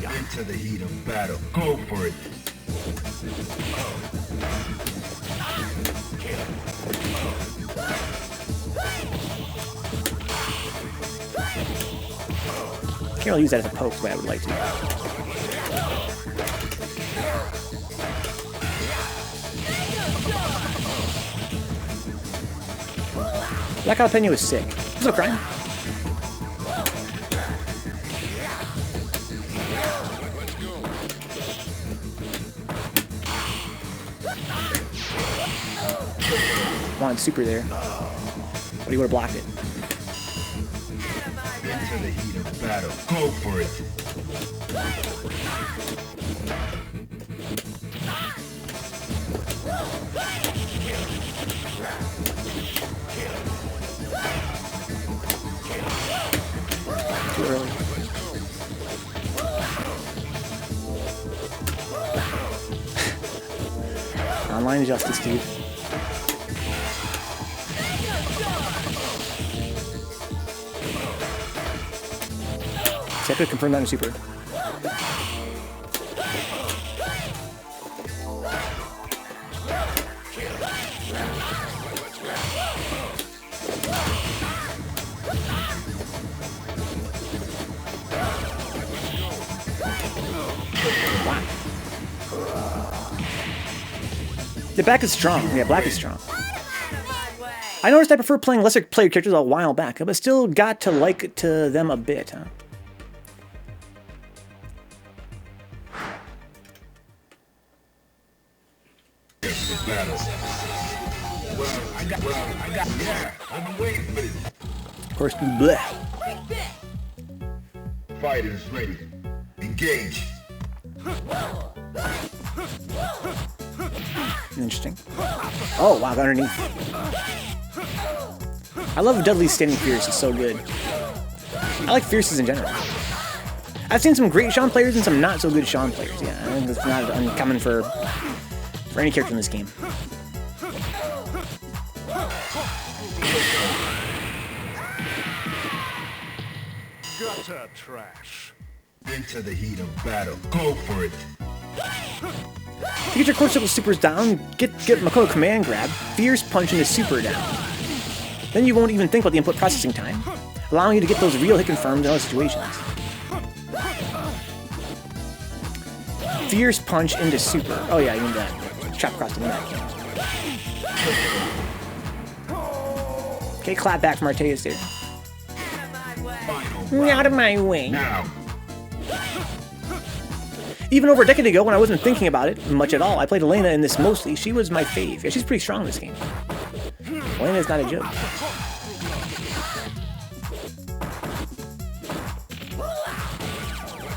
Into the heat of battle. Go for it. Can't really use that as a poke the way I would like to. Black Jalapeno is sick. What's up, Crime? Wanted super there, but he would have blocked it. Into the heat of battle. Go for it. Too early. Online justice, dude. I could confirm that in super. Wow. The back is strong. Yeah, black is strong. I noticed I prefer playing lesser player characters a while back, but still got to like to them a bit, huh? Of course, bleh. Fighters ready. Engage. Interesting. Oh, wow, got underneath. I love Dudley's standing Fierce, it's so good. I like Fierces in general. I've seen some great Sean players and some not so good Sean players. Yeah, I think it's not uncommon for any character in this game. Gutter trash. Into the heat of battle. Go for it. To get your core circle supers down, get Makoto command grab, Fierce punch into super down. Then you won't even think about the input processing time, allowing you to get those real hit confirmed in other situations. Fierce punch into super. Oh yeah, you need that. Chop across the neck. Okay, clap back from Artayes there. Out of my way. Now. Even over a decade ago, when I wasn't thinking about it much at all, I played Elena in this mostly. She was my fave. Yeah, she's pretty strong in this game. Elena's not a joke.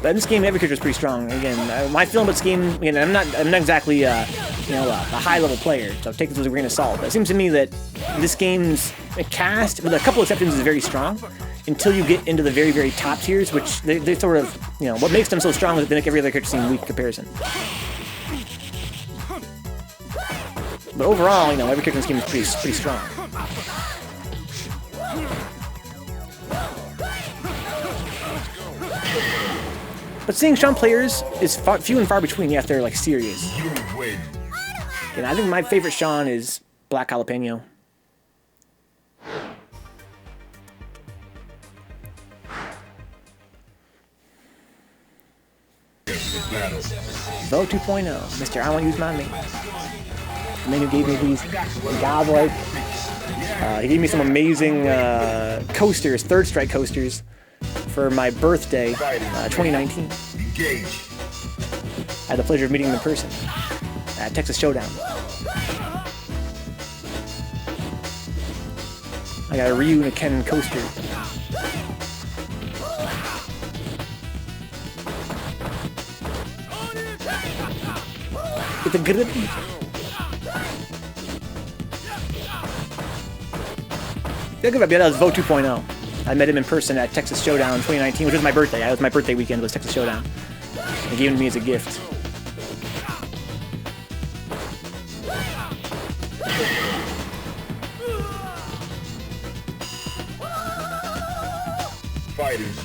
But in this game, every character is pretty strong. Again, my feeling about this game, again, I'm not exactly a high-level player, so take this with a grain of salt. But it seems to me that this game's cast, with a couple exceptions, is very strong. Until you get into the very, very top tiers, which they sort of, what makes them so strong is that they make every other character seem weak in comparison. But overall, every character in this game is pretty strong. But seeing Sean players is few and far between, if they're, serious. And I think my favorite Sean is Black Jalapeno. Vote 2.0, Mr. I want to use my name. The man who gave me these godlike. He gave me some amazing coasters, Third Strike coasters, for my birthday, 2019. I had the pleasure of meeting him in person at Texas Showdown. I got a Ryu and a Ken coaster. With a grip. That was Vote 2.0. I met him in person at Texas Showdown 2019, which was my birthday. It was my birthday weekend, was Texas Showdown. He gave it to me as a gift.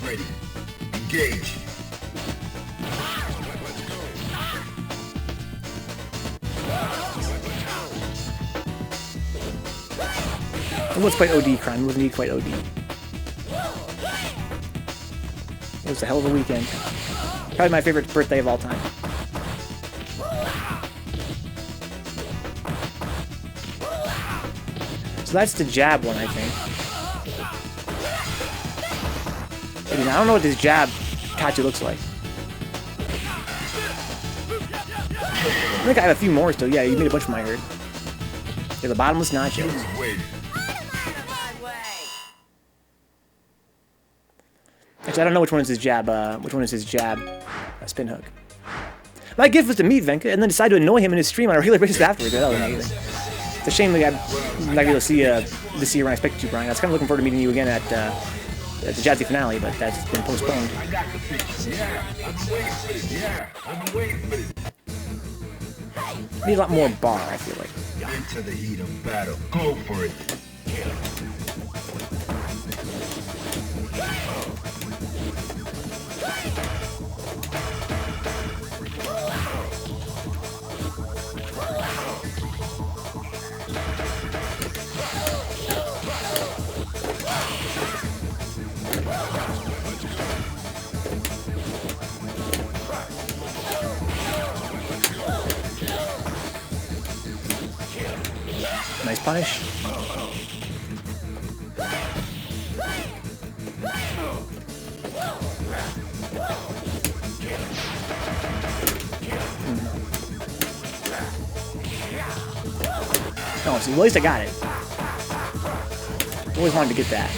ready. Engage. It was quite OD, Crime. It wasn't quite OD. It was a hell of a weekend. Probably my favorite birthday of all time. So that's the jab one, I think. I mean, I don't know what this jab Kachu looks like. I think I have a few more still. Yeah, you made a bunch of them, I heard. They're the bottomless nachos. Actually, I don't know which one is his jab. Spin hook. My gift was to meet Venka and then decide to annoy him in his stream on a regular basis afterwards. That was amazing. It's a shame that I'm not going to be able to see this year when I expected to, Brian. I was kind of looking forward to meeting you again at the Jazzy finale, but that's been postponed. Need a lot more bar, I feel like. Into the heat of battle. Go for it. Nice punish. Oh, see, at least I got it. Always wanted to get that.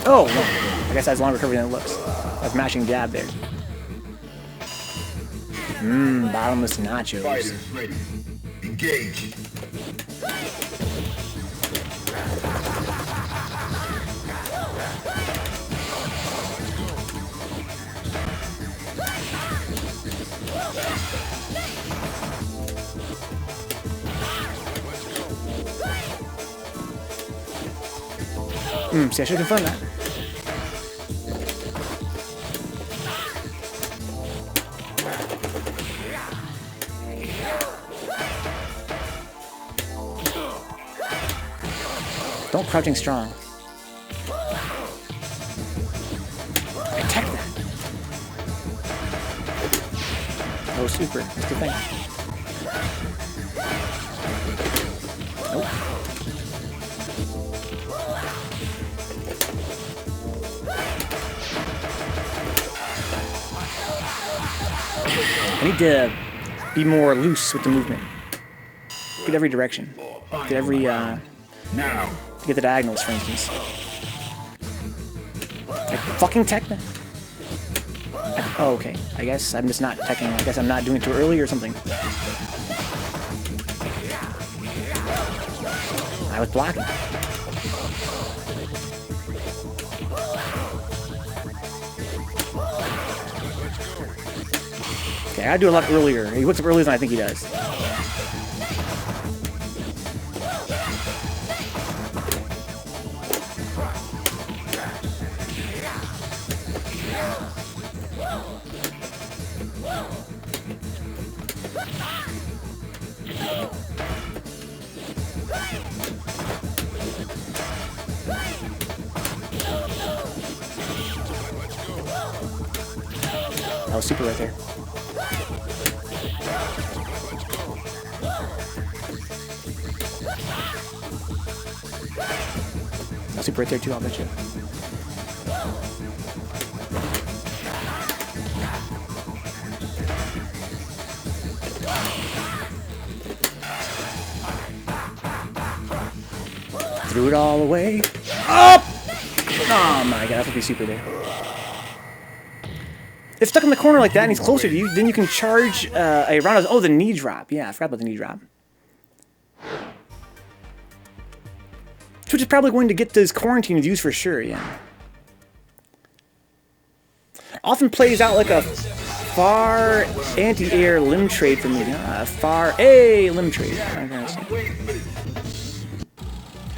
Oh, no. I guess that's longer recovery than it looks. I was mashing jab there. Bottomless nachos. Fighters ready. Engage. See, I should confirm that. Don't crouching strong. Attack that. Oh, super. That's the thing. Nope. I need to be more loose with the movement. Get every direction. Get every, Now. to get the diagonals, for instance. Like, fucking tech that. Oh, okay. I guess I'm just not teching. I guess I'm not doing it too early or something. I was blocking. Okay, I gotta do a lot earlier. He wakes up earlier than I think he does. That was super right there. That was super right there too, I'll bet you. Threw it all away. Up! Oh my god, that would be super there. If stuck in the corner like that and he's closer to you, then you can charge a round of... Oh, the knee drop. Yeah, I forgot about the knee drop. Which is probably going to get those quarantine views for sure, yeah. Often plays out like a Far anti-air limb trade for me. Far A limb trade.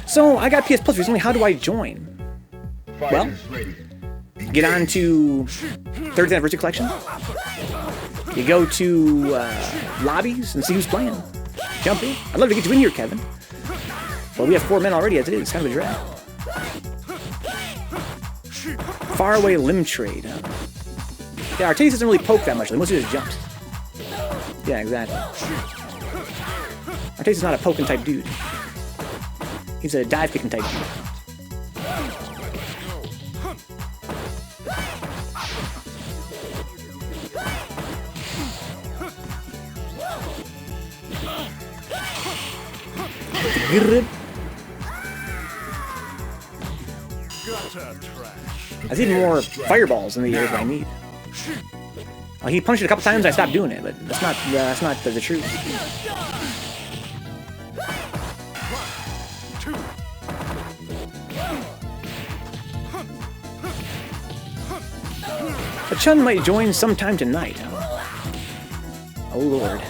So I got PS Plus recently. How do I join? Well, get on to 30th Anniversary Collection. You go to lobbies and see who's playing. Jump in. I'd love to get you in here, Kevin. Well, we have 4 men already as it is. It's kind of a drag. Faraway limb trade. Yeah, Artayes doesn't really poke that much. They mostly just jumps. Yeah, exactly. Artayes is not a poking type dude. He's a dive kicking type dude. I need more fireballs in the air than I need. He punched it a couple times. I stopped doing it, but that's not the truth. A Chun might join sometime tonight. Oh lord.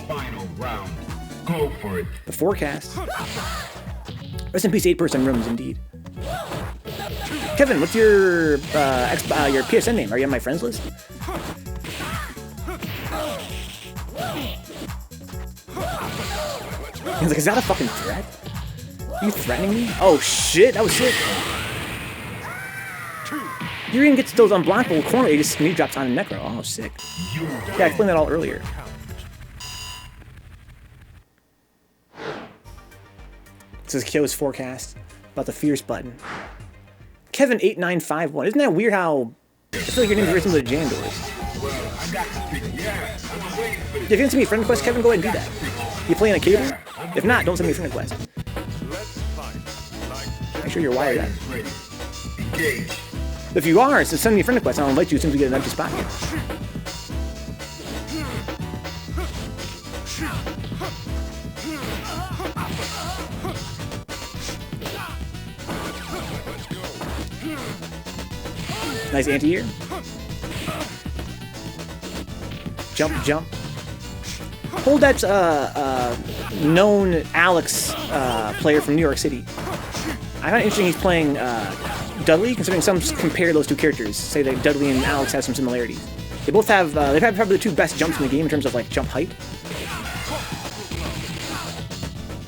Final round. Go for it. The forecast. Rest in peace, 8-person rooms, indeed. Kevin, what's your PSN name? Are you on my friends list? He's like, is that a fucking threat? Are you threatening me? Oh shit, that was sick. Urian gets those unblockable corner ages and he drops on a Necro. Oh, sick. Yeah, I explained that all earlier. This is Kyo's forecast about the Fierce button. Kevin8951. Isn't that weird how I feel like your name's very similar to Jandor's? If you can send me a friend request, Kevin, go ahead and do that. You playing a cable? If not, don't send me a friend request. Make sure you're wired up. If you are, so send me a friend request. I'll invite you as soon as we get an empty spot here. Nice anti-air. Jump, jump. HoldDat's known Alex player from New York City. I find it interesting he's playing Dudley, considering some compare those two characters. Say that Dudley and Alex have some similarities. They both have, they've had probably the 2 best jumps in the game in terms of like jump height.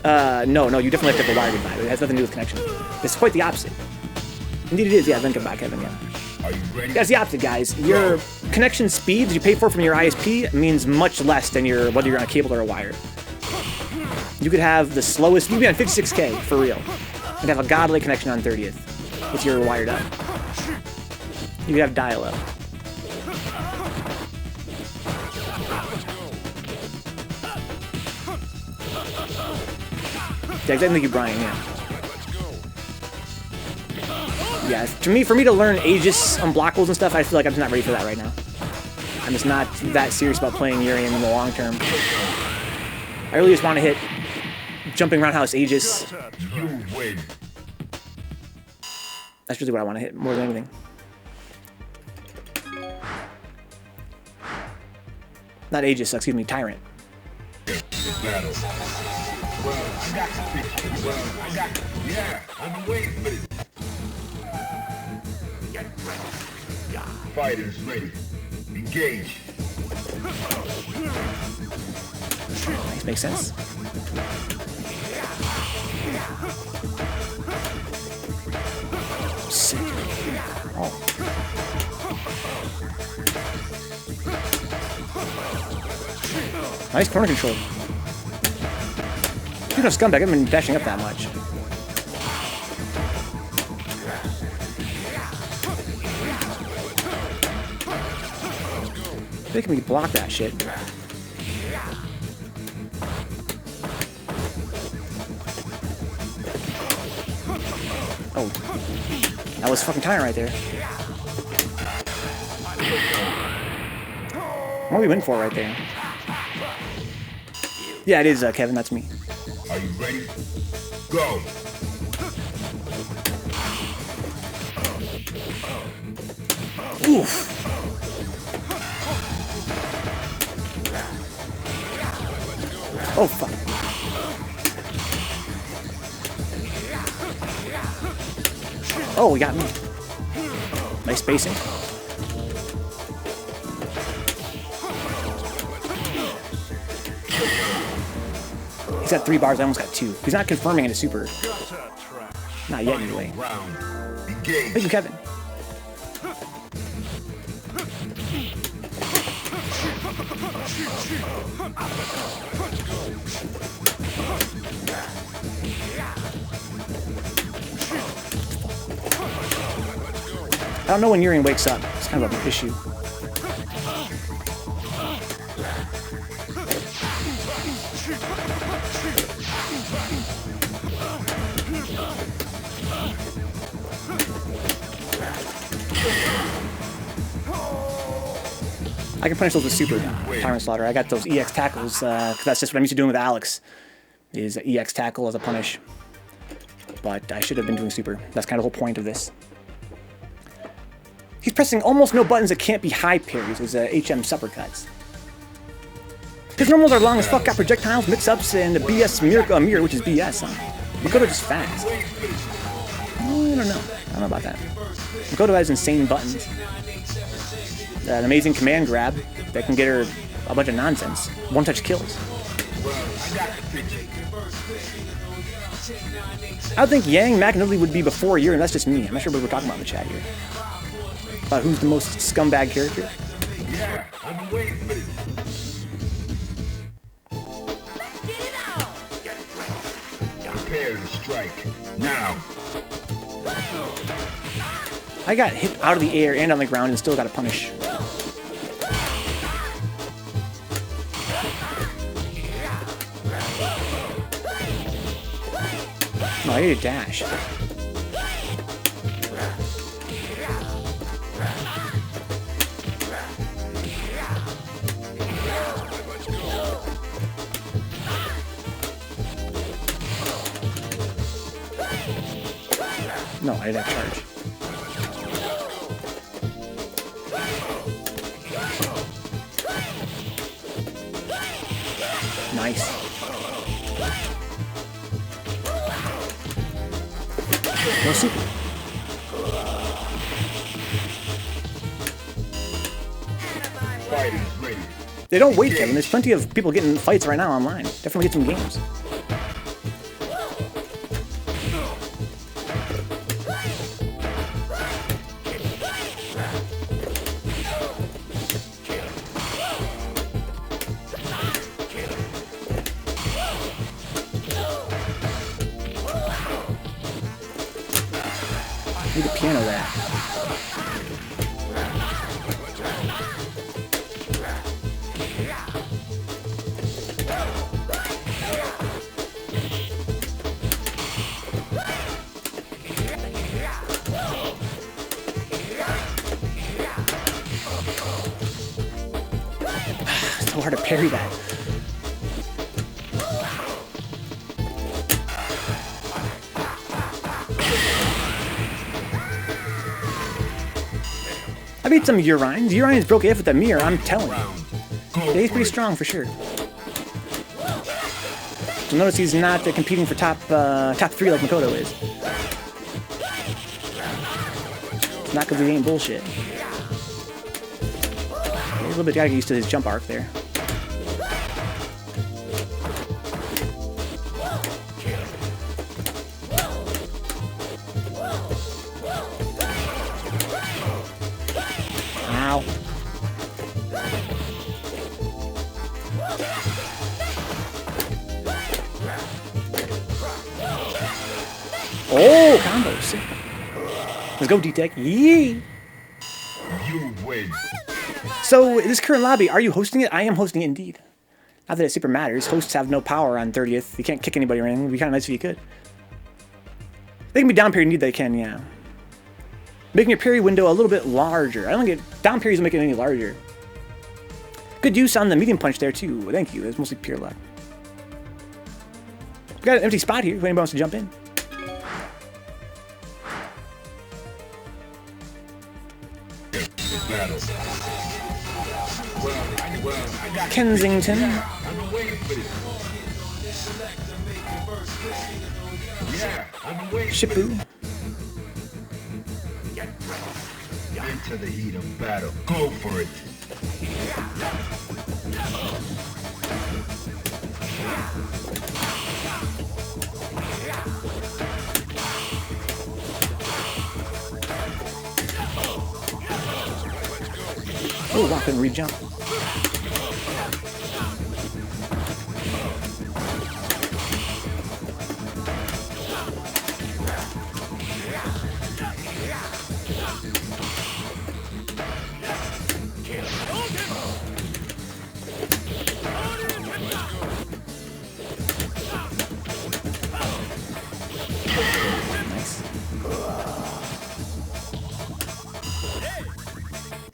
No, you definitely have to have a wire goodbye. It has nothing to do with connection. It's quite the opposite. Indeed it is, yeah, Vencabot, Kevin, yeah. Are you ready? That's the opposite, guys. Your connection speeds you pay for from your ISP means much less than your whether you're on a cable or a wire. You could have the slowest, you'd be on 56K, for real, and have a godly connection on 30th if you're wired up. You could have dial-up. Yeah, exactly like Brian, yeah. Yeah, for me to learn Aegis unblockables and stuff, I feel like I'm just not ready for that right now. I'm just not that serious about playing Urian in the long term. I really just want to hit jumping roundhouse Aegis. You win. That's really what I want to hit more than anything. Not Aegis, excuse me, Tyrant. Battle. Well, I got the picture. Well, I got the, yeah, I'm waiting for it. Fighters ready. Engage. Nice, makes sense. Sick. Oh. Nice corner control. You're no scumbag, I haven't been dashing up that much. Making me block that shit. Oh. That was fucking Tonren right there. What are we win for right there? Yeah, it is, Kevin, that's me. Are you ready? Go. Oof. Oh, fuck. Oh, he got me. Nice spacing. He's got 3 bars, I almost got 2. He's not confirming it a super. Not yet, anyway. Thank you, Kevin. I don't know when Urian wakes up. It's kind of an issue. I can punish those with super Tyrant Slaughter. I got those EX tackles, because that's just what I'm used to doing with Alex, is EX tackle as a punish. But I should have been doing super. That's kind of the whole point of this. He's pressing almost no buttons that can't be high parries, as HM uppercuts. His normals are long as fuck, got projectiles, mix-ups, and a BS mirror, which is BS. Makoto just fast. I don't know. I don't know about that. Makoto has insane buttons. An amazing command grab that can get her a bunch of nonsense. One-touch kills. I would think Yang Magnolia would be before Urian, and that's just me. I'm not sure what we're talking about in the chat here. About who's the most scumbag character? Yeah, I'm waiting for this. Prepare to strike. Now. I got hit out of the air and on the ground and still got a punish. Oh, I hit a dash. No, I didn't have charge. Nice. No super. They don't wait, Kevin. There's plenty of people getting fights right now online. Definitely get some games. Need to piano that. So hard to parry that. I beat some Urians. Urians broke AF with the mirror, I'm telling you. Yeah, he's pretty strong for sure. So notice he's not competing for top 3 like Makoto is. It's not because he ain't bullshit. Yeah, a little bit gotta get used to his jump arc there. Ow. Oh, combo. Sick. Let's go, D-Tech. Yee! You win. So, this current lobby, are you hosting it? I am hosting it indeed. Not that it super matters. Hosts have no power on 30th. You can't kick anybody or anything. It'd be kind of nice if you could. They can be down parry indeed, they can, yeah. Making your parry window a little bit larger. I don't get down parries don't make it any larger. Good use on the medium punch there too. Thank you. It's mostly pure luck. We got an empty spot here if anybody wants to jump in. Kensington. Shipu. Into the heat of battle. Go for it. Oh, I couldn't re-jump.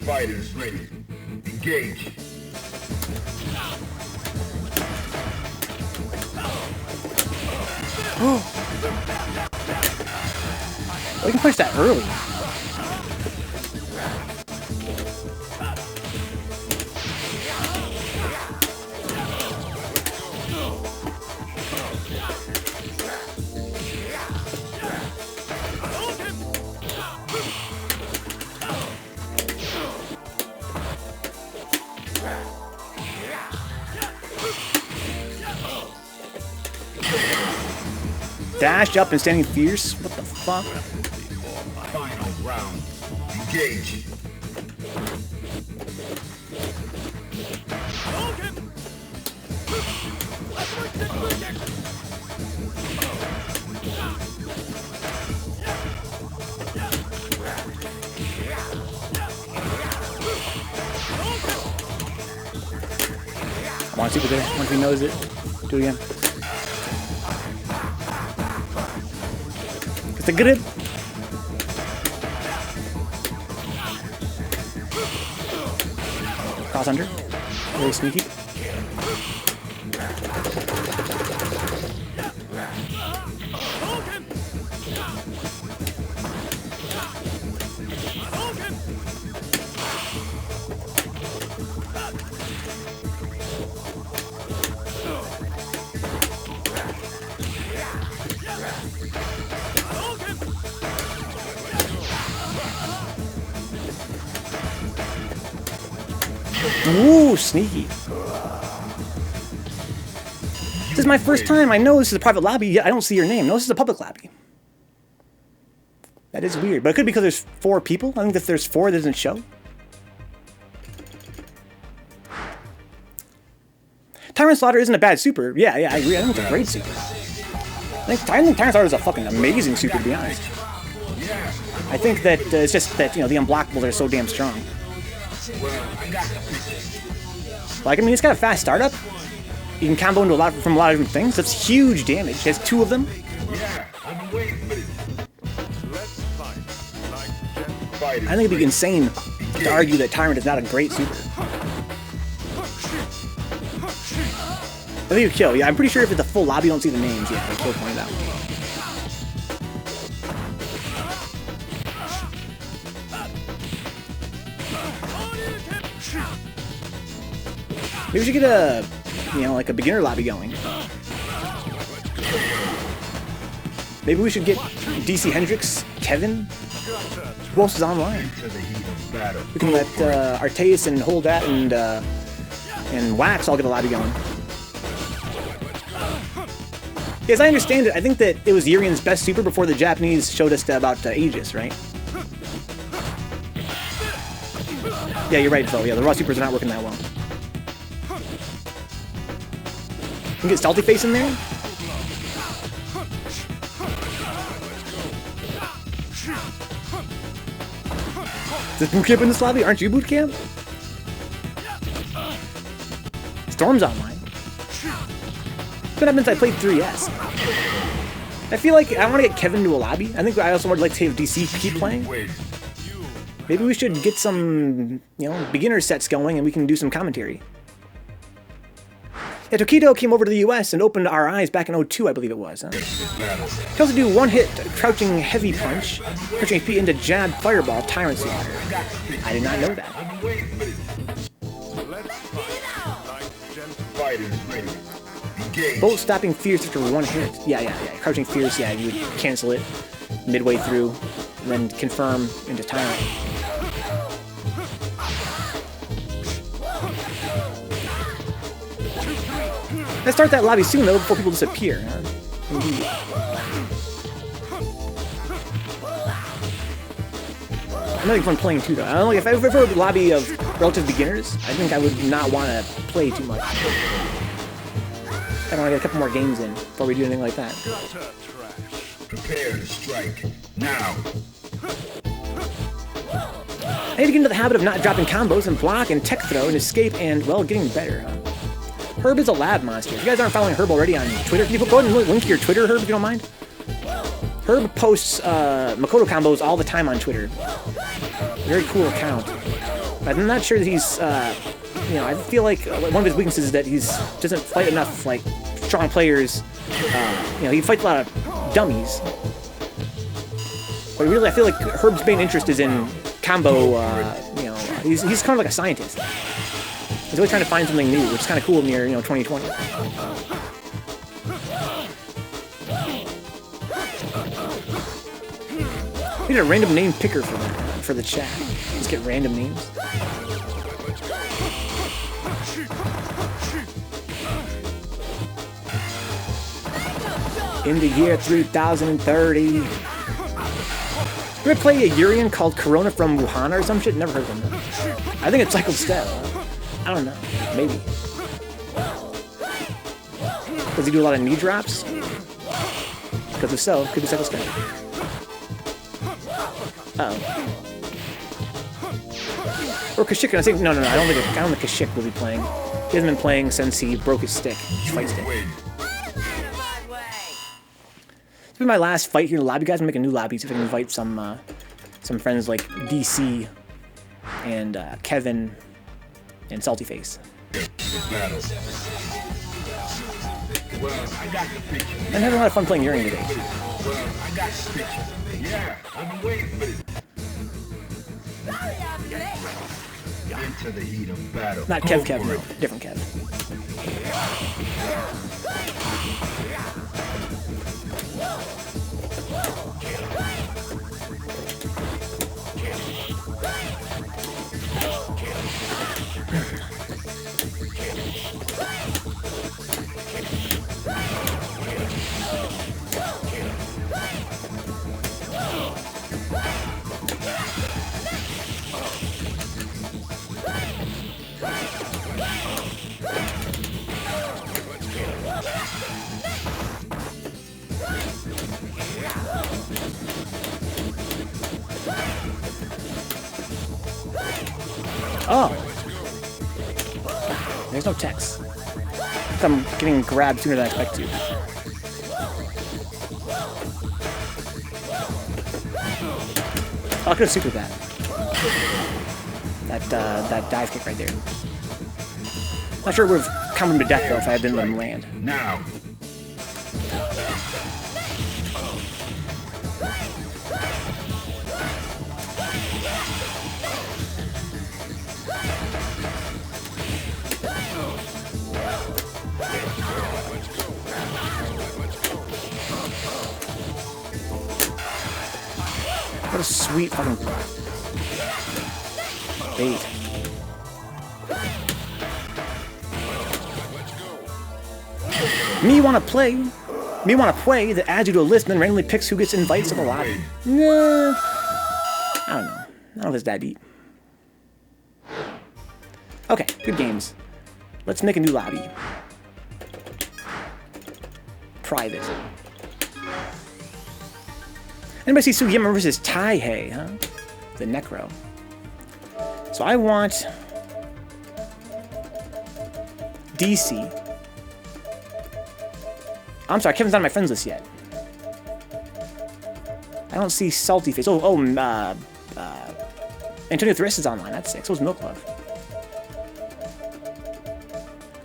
Fighters ready. Engage. Oh, we can push that early. Dashed up and standing fierce? What the fuck? Final round. Engage. I want to see it there. Once he knows it, do it again. It's a good hit. Cross under. Very sneaky. Ooh, sneaky. This is my first time. I know this is a private lobby, yet I don't see your name. No, this is a public lobby. That is weird, but it could be because there's 4 people. I think if there's 4, it doesn't show. Tyrant Slaughter isn't a bad super. Yeah, I agree. I think it's a great super. I think Tyrant Slaughter is a fucking amazing super, to be honest. I think that it's just that, you know, the unblockables are so damn strong. Like, I mean, it's got a fast startup. You can combo into from a lot of different things. That's huge damage. It has 2 of them. I think it'd be insane to argue that Tyrant is not a great super. I think it'd kill. Yeah, I'm pretty sure if it's a full lobby, you don't see the names. Yeah, like Phil pointed out. Maybe we should get a, you know, like a beginner lobby going. Maybe we should get DC Hendrix, Kevin. Who else is online? We can let Artayes and HoldDat and Wax all get a lobby going. As I understand it, I think that it was Urian's best super before the Japanese showed us about Aegis, right? Yeah, you're right, Phil. Yeah, the raw supers are not working that well. Can we get SaltyFace in there? Is this boot camp in this lobby? Aren't you boot camp? Storm's online. What happens if I played 3S? I feel like I want to get Kevin to a lobby. I think I also would like to have DC keep playing. Maybe we should get some, you know, beginner sets going and we can do some commentary. Yeah, Tokido came over to the US and opened our eyes back in 02, I believe it was. Huh? Can also do one-hit crouching heavy punch, crouching HP into jab fireball tyrant slaughter. I did not know that. Bolt stopping fierce after one hit. Yeah. Crouching fierce, yeah, you would cancel it midway through, and then confirm into tyrant. Let's start that lobby soon, though, before people disappear. Indeed. I'm having fun playing, too, though. I don't know, if I ever were a lobby of relative beginners, I think I would not want to play too much. I want to get a couple more games in before we do anything like that. Prepare to strike. Now. I need to get into the habit of not dropping combos and block and tech throw and escape and, well, getting better. Herb is a lab monster. If you guys aren't following Herb already on Twitter, can you go ahead and link to your Twitter, Herb, if you don't mind? Herb posts Makoto combos all the time on Twitter. Very cool account. But I'm not sure that he's, you know, I feel like one of his weaknesses is that he doesn't fight enough, like, strong players. You know, he fights a lot of dummies. But really, I feel like Herb's main interest is in combo, you know, he's kind of like a scientist. He's always trying to find something new, which is kind of cool in the year, you know, 2020. We need a random name picker for the chat. Let's get random names. In the year 3030. You ever play a Urian called Corona from Wuhan or some shit? Never heard of him. I think it's Cycle Step. I don't know. Maybe. Does he do a lot of knee drops? Because if so, could be Cycle Step. Uh-oh. Or Kashyyyk. I think no. I don't think Kashyyyk will be playing. He hasn't been playing since he broke his stick, his fight stick. This will be my last fight here in the lobby, guys. I'm making a new lobby, see if I can invite some friends like DC and Kevin and SaltyFace. I'm having a lot of fun playing Urian today. Into the heat of battle. Not Kev, no. Different Kev. Oh! There's no text. I'm getting grabbed sooner than I expect to. Oh, I could have supered that. That dive kick right there. Not sure it would have come him to death though if I didn't let him land. Now. What a sweet fucking bait. Me wanna play that adds you to a list and then randomly picks who gets invites to the lobby. Nah. I don't know. I don't know if it's that deep. Okay, good games. Let's make a new lobby. Private. Anybody see Sugiyama versus Taihei, huh? The Necro. So I want DC. I'm sorry, Kevin's not on my friends list yet. I don't see SaltyFace. Antonio Thriss is online. That's sick. So is Milk Love.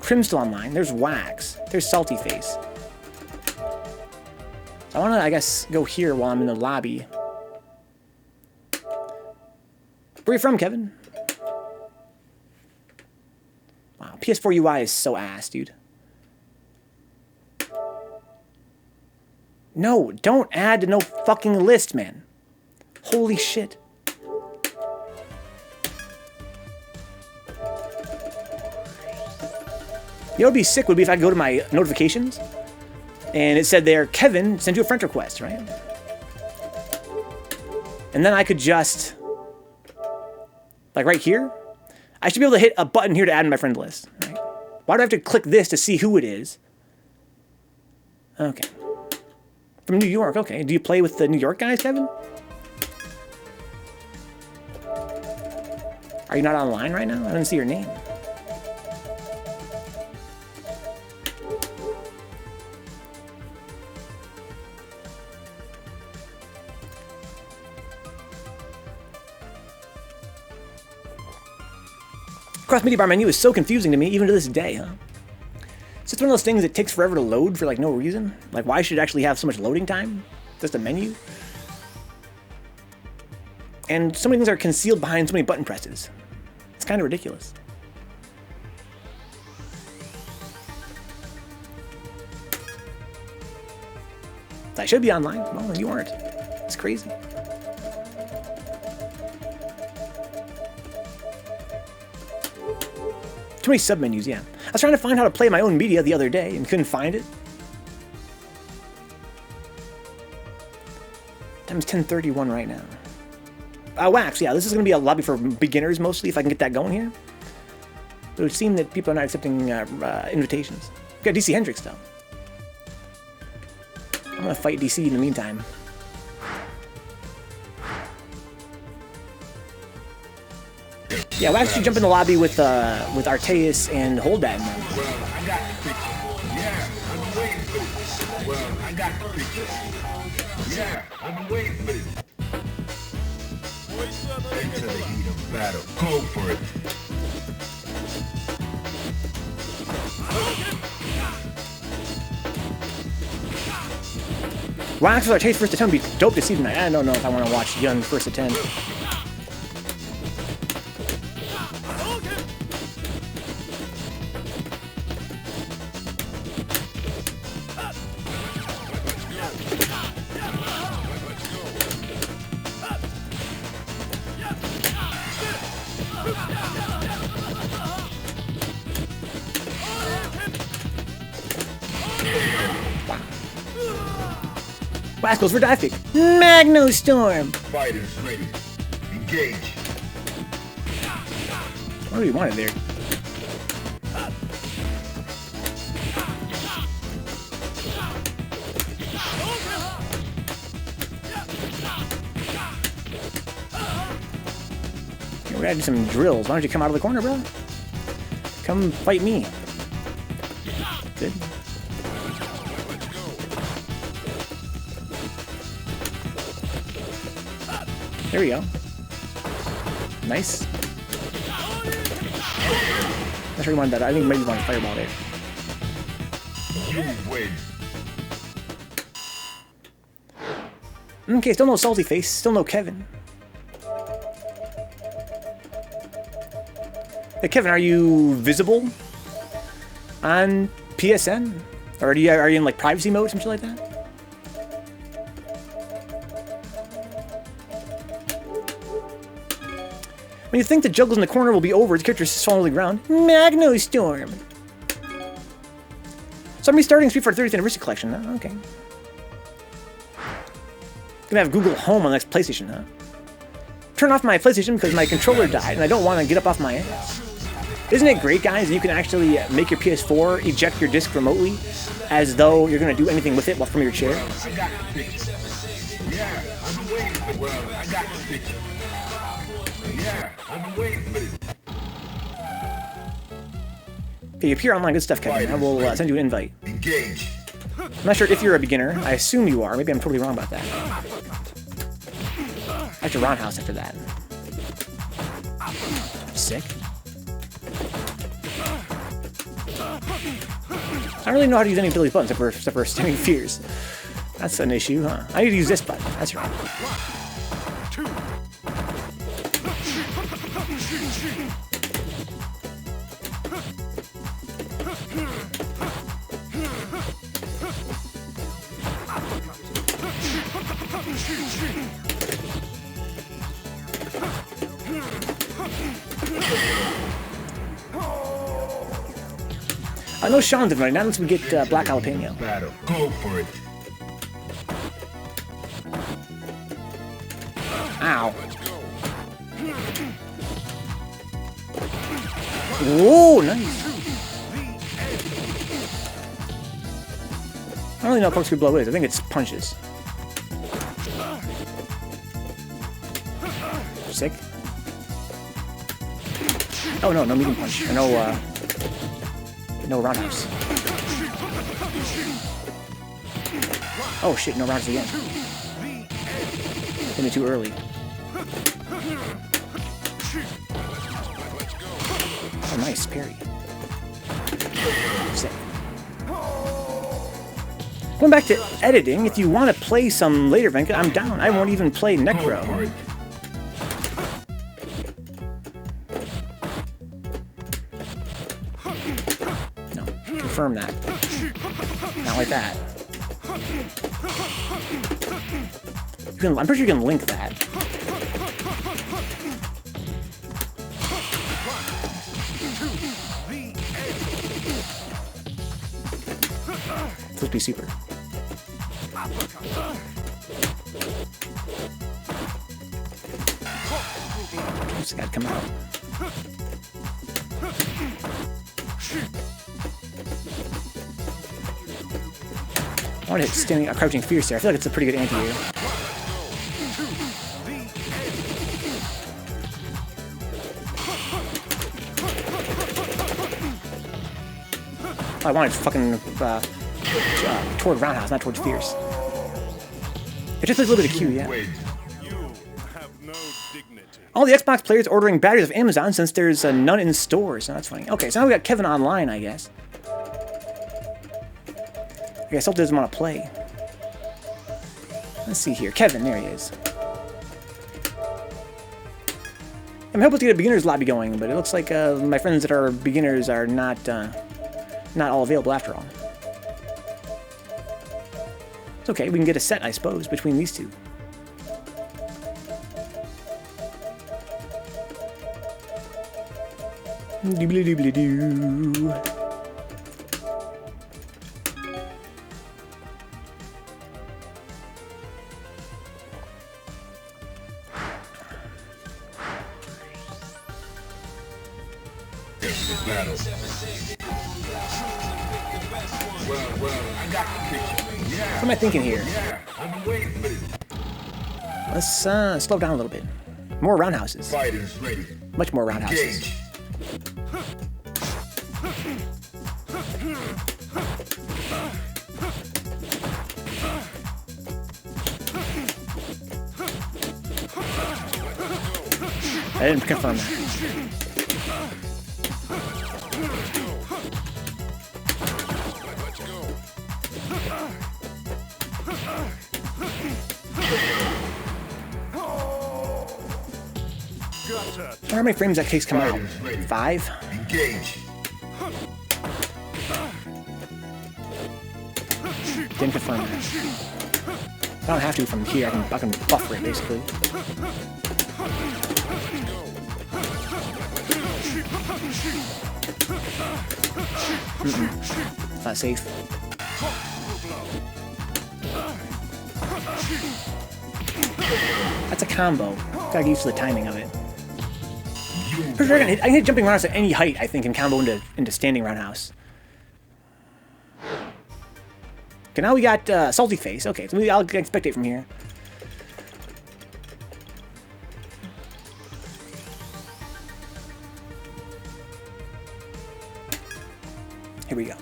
Crim's still online. There's Wax. There's SaltyFace. So I want to, I guess, go here while I'm in the lobby. Where are you from, Kevin? Wow, PS4 UI is so ass, dude. No, don't add to no fucking list, man. Holy shit. You know what would be sick would be if I go to my notifications and it said there, Kevin, send you a friend request, right? And then I could just, like right here, I should be able to hit a button here to add in my friend list, right? Why do I have to click this to see who it is? Okay. From New York, okay. Do you play with the New York guys, Kevin? Are you not online right now? I didn't see your name. Cross-media bar menu is so confusing to me, even to this day, huh? It's just one of those things that takes forever to load for, like, no reason. Like, why should it actually have so much loading time? Just a menu? And so many things are concealed behind so many button presses. It's kind of ridiculous. I should be online. Well, you aren't. It's crazy. Too many submenus, yeah. I was trying to find how to play my own media the other day and couldn't find it. Time's 10:31 right now. Wax, yeah, this is going to be a lobby for beginners mostly, if I can get that going here. But it would seem that people are not accepting invitations. We got DC Hendrix, though. I'm going to fight DC in the meantime. Yeah, Wax should jump in the lobby with Artayes and HoldDat. Well, I got the picture. Yeah, I've been waiting for this. Well, I got the picture. Yeah, I've been waiting for this. Into the heat of battle. Go for it. Wax with Artayes first attempt would be dope to see tonight. I don't know if I want to watch Young first attempt. Wax goes for dive kick. Magno Storm. Fighters ready. Engage. What do you want there? We're gonna do some drills. Why don't you come out of the corner, bro? Come fight me. Good. There we go. Nice. Not sure you wanted that. I think maybe you want a fireball there. You win. Okay, still no SaltyFace. Still no Kevin. Hey, Kevin, are you visible on PSN? Or are you in like privacy mode, something like that? When you think the juggles in the corner will be over, the character is falling to the ground. Magno Storm. So I'm restarting Street Fighter 30th Anniversary Collection, huh? Okay. Gonna have Google Home on the next PlayStation, huh? Turn off my PlayStation because my controller died and I don't want to get up off my ass. Isn't it great, guys, that you can actually make your PS4 eject your disc remotely as though you're going to do anything with it while from your chair? I got the picture. Yeah, I've been waiting for this. Well, I got the picture. Yeah, I've been waiting for this. Okay, you appear online, good stuff, Kevin. I will send you an invite. Engage. I'm not sure if you're a beginner. I assume you are. Maybe I'm totally wrong about that. I have to roundhouse after that. Sick. don't really know how to use any of Billy's buttons except for stemming fears. That's an issue, huh? I need to use this button. That's right. No Sean's invited, not unless we get Black Jalapeno. Battle. Go for it. Ow. Whoa, nice. I don't really know what corkscrew blow is. I think it's punches. Sick. Oh no, no medium punch. Or no roundhouse. Oh shit, no roundhouse again. Hit me too early. Oh nice, parry. Sick. Going back to editing, if you want to play some later, Venka, I'm down. I won't even play Necro. Confirm that. Not like that. I'm pretty sure you can link that. This would be super. Just gotta come out. I want to hit standing, crouching fierce there. I feel like it's a pretty good anti-air. I wanted fucking toward roundhouse, not towards fierce. It just plays a little bit of Q, yeah. All the Xbox players ordering batteries of Amazon since there's none in stores. So that's funny. Okay, so now we got Kevin online, I guess. I guess Salty doesn't want to play. Let's see here. Kevin, there he is. I'm hoping to get a beginner's lobby going, but it looks like my friends that are beginners are not all available after all. It's okay, we can get a set, I suppose, between these two. Doobly-doobly-doo. Battle. Well, I got the picture. Yeah. What am I thinking here? Yeah, I've been waiting for this. Let's slow down a little bit. More roundhouses. Fighters ready. Much more roundhouses. Engage. I didn't confirm that. How many frames that case come out? 5? Engage. Didn't confirm that. I don't have to from here. I can buffer it basically. It's not safe. That's a combo. Gotta get used to the timing of it. For sure, I can hit jumping roundhouse at any height, I think, and combo into standing roundhouse. Okay, now we got SaltyFace. Okay, so I'll spectate from here. Here we go.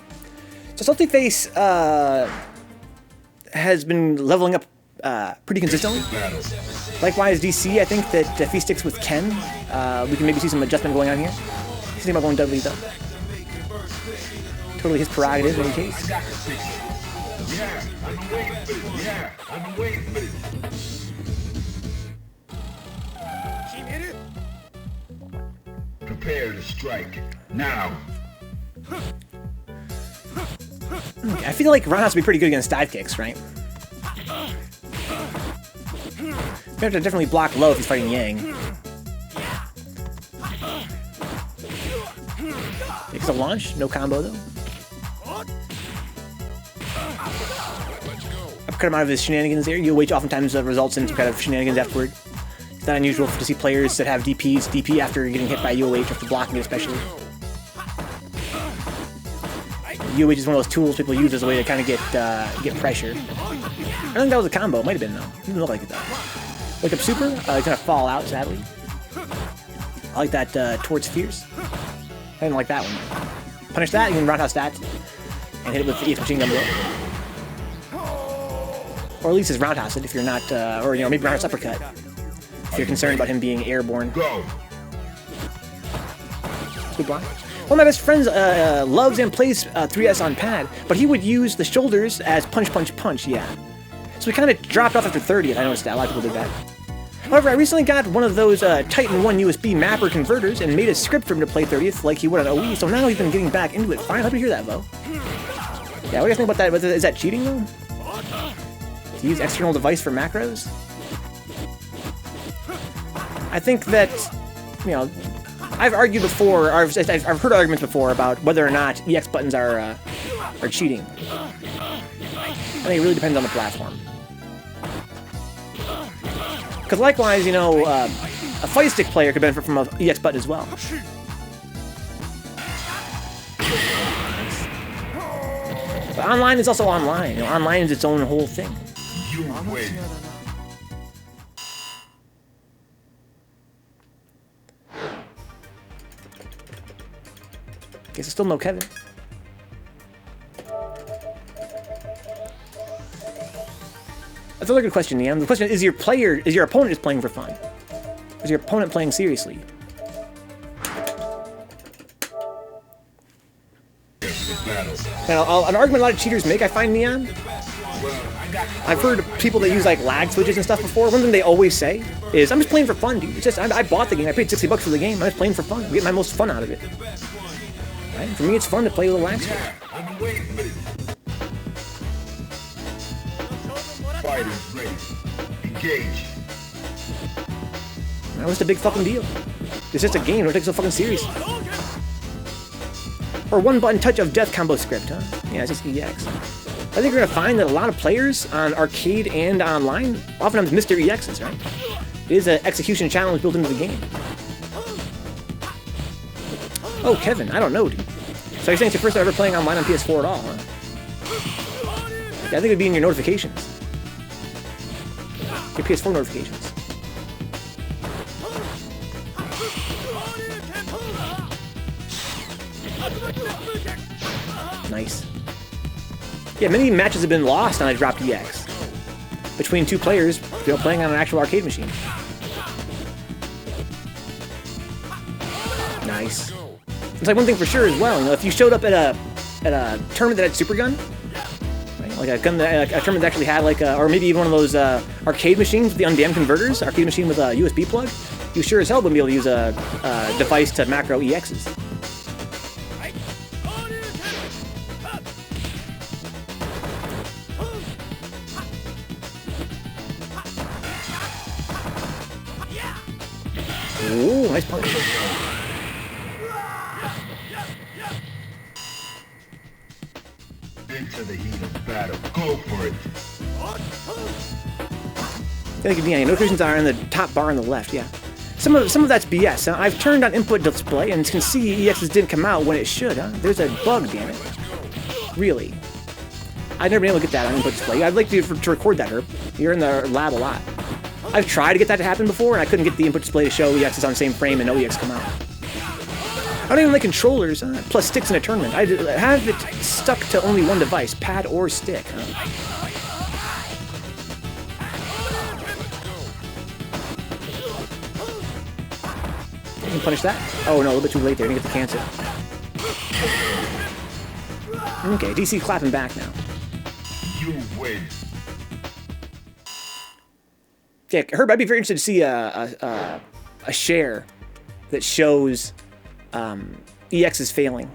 So SaltyFace has been leveling up pretty consistently. Likewise, DC, I think that if he sticks with Ken, we can maybe see some adjustment going on here. He's thinking about going Dudley, though. Totally his prerogative in any case. I got the picture. Yeah, I've been waiting for this. Yeah, I've been waiting for this. Prepare to strike. Now. Okay, I feel like Roundhouse would be pretty good against dive kicks, right? You have to definitely block low if he's fighting Yang. Takes a launch, no combo though. Upcut him out of his shenanigans there. UOH oftentimes results in some kind of shenanigans afterward. It's not unusual to see players that have DPs DP after getting hit by UOH, after blocking it especially. UOH is one of those tools people use as a way to kind of get pressure. I don't think that was a combo. It might have been though. It didn't look like it though. Wake up super. He's gonna fall out sadly. I like that towards fierce. I didn't like that one. Punish that. You can roundhouse that and hit it with the EX machine gun blow. Or at least his roundhouse it if you're not, or maybe roundhouse uppercut if you're concerned about him being airborne. Go. Good block. One of my best friends loves and plays 3S on pad, but he would use the shoulders as punch, punch, punch, yeah. So we kind of dropped off after 30th, I noticed that. A lot of people did that. However, I recently got one of those Titan 1 USB mapper converters and made a script for him to play 30th like he would on OE, so now he's been getting back into it. Fine, let me hear that, Bo. Yeah, what do you think about that? Is that cheating, though? To use external device for macros? I think that, I've argued before, or I've heard arguments before about whether or not EX buttons are cheating. I think it really depends on the platform. Because likewise, a fight stick player could benefit from an EX button as well. But online is also online. Online is its own whole thing. You win. Guess it's still no Kevin. That's another good question, Niam. The question is your opponent is playing for fun? Is your opponent playing seriously? Now, an argument a lot of cheaters make, I find, Niam. I've heard people that use like lag switches and stuff before. One thing they always say is, "I'm just playing for fun, dude. It's just I bought the game. I paid $60 for the game. I'm just playing for fun. I get my most fun out of it." Right? For me, it's fun to play with a lag switch. Fighters ready. Engage. That was the big fucking deal. It's just a game. Don't take it so fucking serious. Or one button touch of death combo script, huh? Yeah, it's just EX. I think you're gonna find that a lot of players on arcade and online oftentimes miss their EXs, right? It is an execution challenge built into the game. Oh, Kevin, I don't know, dude. So you're saying it's your first time ever playing online on PS4 at all, huh? Yeah, I think it'd be in your notifications. Your PS4 notifications. Nice. Yeah, many matches have been lost on a dropped EX. Between two players, playing on an actual arcade machine. Nice. It's like one thing for sure as well. If you showed up at a tournament that had super gun, right? Like a gun that a tournament that actually had or maybe even one of those arcade machines with the undammed converters, arcade machine with a USB plug, you sure as hell wouldn't be able to use a device to macro EXs. Ooh, nice punch. Into the heat of battle. Go for it. I think notifications are in the top bar on the left, yeah. Some of that's BS. I've turned on input display and can see EXs didn't come out when it should, huh? There's a bug, damn it. Really. I've never been able to get that on input display. I'd like to record that, Herb. You're in the lab a lot. I've tried to get that to happen before, and I couldn't get the input display to show EXs on the same frame and no EX come out. I don't even like controllers, plus sticks in a tournament. I have it stuck to only one device, pad or stick. You can punish that. Oh no, a little bit too late there. I didn't get the cancel. Okay, DC clapping back now. You win. Yeah, Herb, I'd be very interested to see a share that shows EX is failing.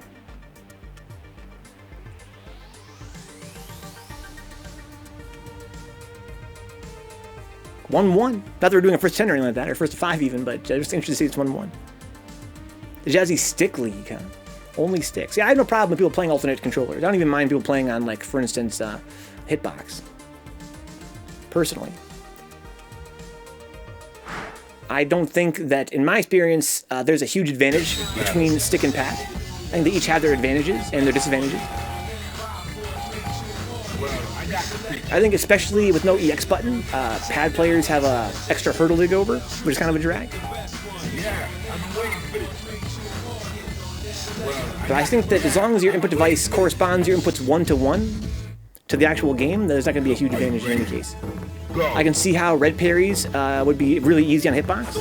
(1-1). Not that we're doing a first 10 or anything like that, or first 5 even, but just interested to see it's 1-1. The Jazzy Stick League, huh? Only sticks. Yeah, I have no problem with people playing alternate controllers. I don't even mind people playing on, like, for instance, Hitbox. Personally. I don't think that, in my experience, there's a huge advantage between stick and pad. I think they each have their advantages and their disadvantages. I think especially with no EX button, pad players have a extra hurdle to go over, which is kind of a drag. But I think that as long as your input device corresponds your inputs 1-to-1 to the actual game, there's not going to be a huge advantage in any case. I can see how red parries would be really easy on hitbox.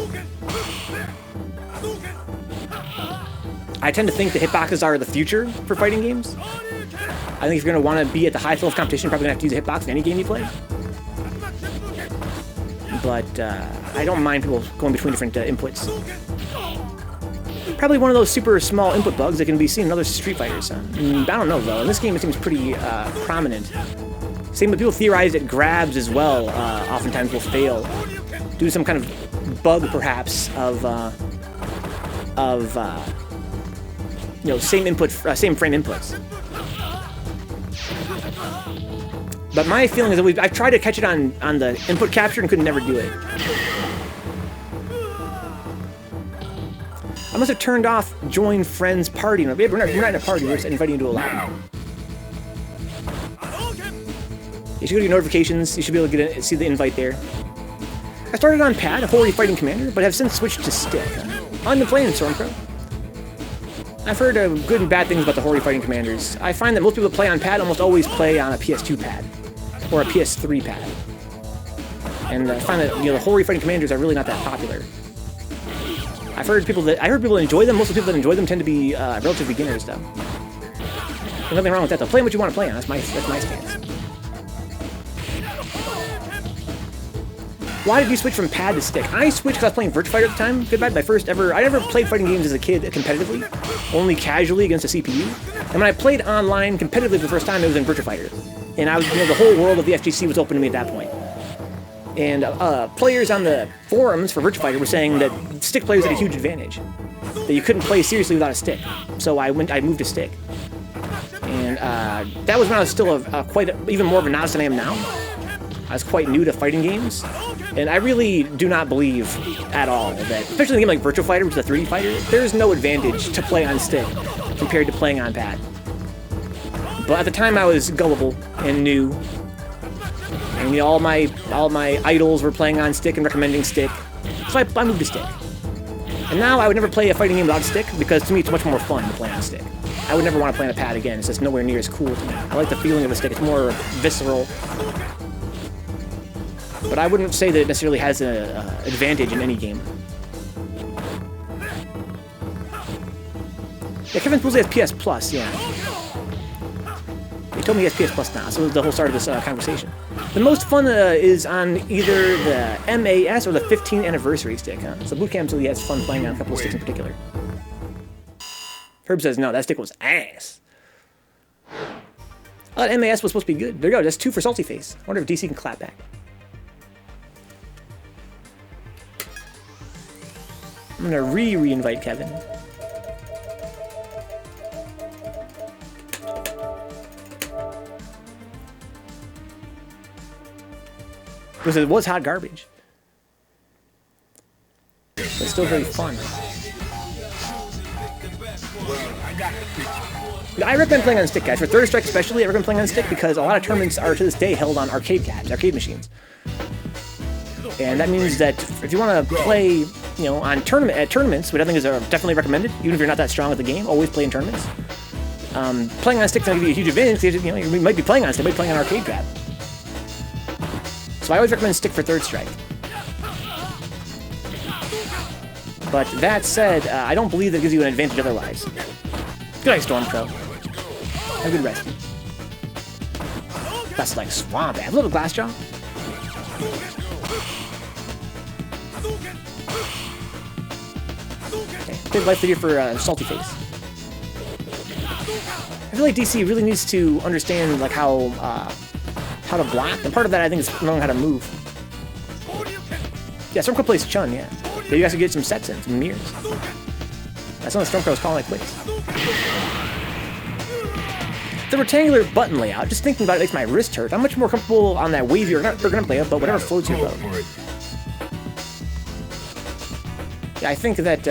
I tend to think that hitboxes are the future for fighting games. I think if you're going to want to be at the highest level of competition, you're probably going to have to use a hitbox in any game you play. But I don't mind people going between different inputs. Probably one of those super small input bugs that can be seen in other Street Fighters. I don't know, though. In this game, it seems pretty prominent. Same with people theorize that grabs as well oftentimes will fail due to some kind of bug, perhaps, of you know, same input, same frame inputs. But my feeling is that I've tried to catch it on the input capture and could never do it. I must have turned off join friends party. We're not in a party, we're just inviting you to a lobby. You should go to your notifications, you should be able to see the invite there. I started on pad, a Hori Fighting Commander, but have since switched to stick. I'm playing Stormcrow. I've heard good and bad things about the Hori Fighting Commanders. I find that most people that play on pad almost always play on a PS2 pad, or a PS3 pad. And I find that, you know, the Hori Fighting Commanders are really not that popular. I heard people enjoy them. Most of the people that enjoy them tend to be relative beginners, though. There's nothing wrong with that, though. Play what you want to play on. That's my stance. Why did you switch from pad to stick? I switched because I was playing Virtua Fighter at the time. Goodbye, my first ever. I never played fighting games as a kid competitively, only casually against a CPU. And when I played online competitively for the first time, it was in Virtua Fighter. And I was, you know, the whole world of the FGC was open to me at that point. And players on the forums for Virtua Fighter were saying that stick players had a huge advantage, that you couldn't play seriously without a stick. So I moved to stick. And that was when I was still even more of a novice than I am now. I was quite new to fighting games, and I really do not believe at all that, especially in a game like Virtua Fighter, which is a 3D fighter, there's no advantage to play on stick compared to playing on pad. But at the time I was gullible and new, and you know, all my idols were playing on stick and recommending stick, so I moved to stick. And now I would never play a fighting game without stick, because to me it's much more fun to play on stick. I would never want to play on a pad again, it's just nowhere near as cool to me. I like the feeling of a stick, it's more visceral. But I wouldn't say that it necessarily has an advantage in any game. Yeah, Kevin supposedly has PS Plus, yeah. He told me he has PS Plus now, so it was the whole start of this conversation. The most fun is on either the MAS or the 15th anniversary stick, huh? So Bootcamp really has fun playing on a couple of sticks in particular. Herb says no, that stick was ass. Oh, that MAS was supposed to be good. There you go, that's 2 for SaltyFace. I wonder if DC can clap back. I'm gonna re-invite Kevin. Because it was hot garbage. But it's still very fun. I recommend playing on stick, guys. For Third Strike especially, I recommend playing on stick because a lot of tournaments are to this day held on arcade machines. And that means that if you want to play, you know, on tournaments, which I think is definitely recommended, even if you're not that strong at the game, always play in tournaments. Playing on stick is going to give you a huge advantage because, you know, you might be playing on stick, you might be playing on arcade pad. So I always recommend stick for Third Strike. But that said, I don't believe that gives you an advantage otherwise. Good night, Stormcrow. Have a good rest. That's like swamp. I have a little glass jaw. Okay, big life leader for SaltyFace. I feel like DC really needs to understand like how to block, and part of that I think is knowing how to move. Yeah, Stormcrow plays Chun, yeah. Yeah, you guys could get some sets in, some mirrors. That's one of the Stormcrow's calling like plays. The rectangular button layout, just thinking about it makes my wrist hurt. I'm much more comfortable on that wavy or ergonomic layout, but whatever floats your boat. Yeah, I think that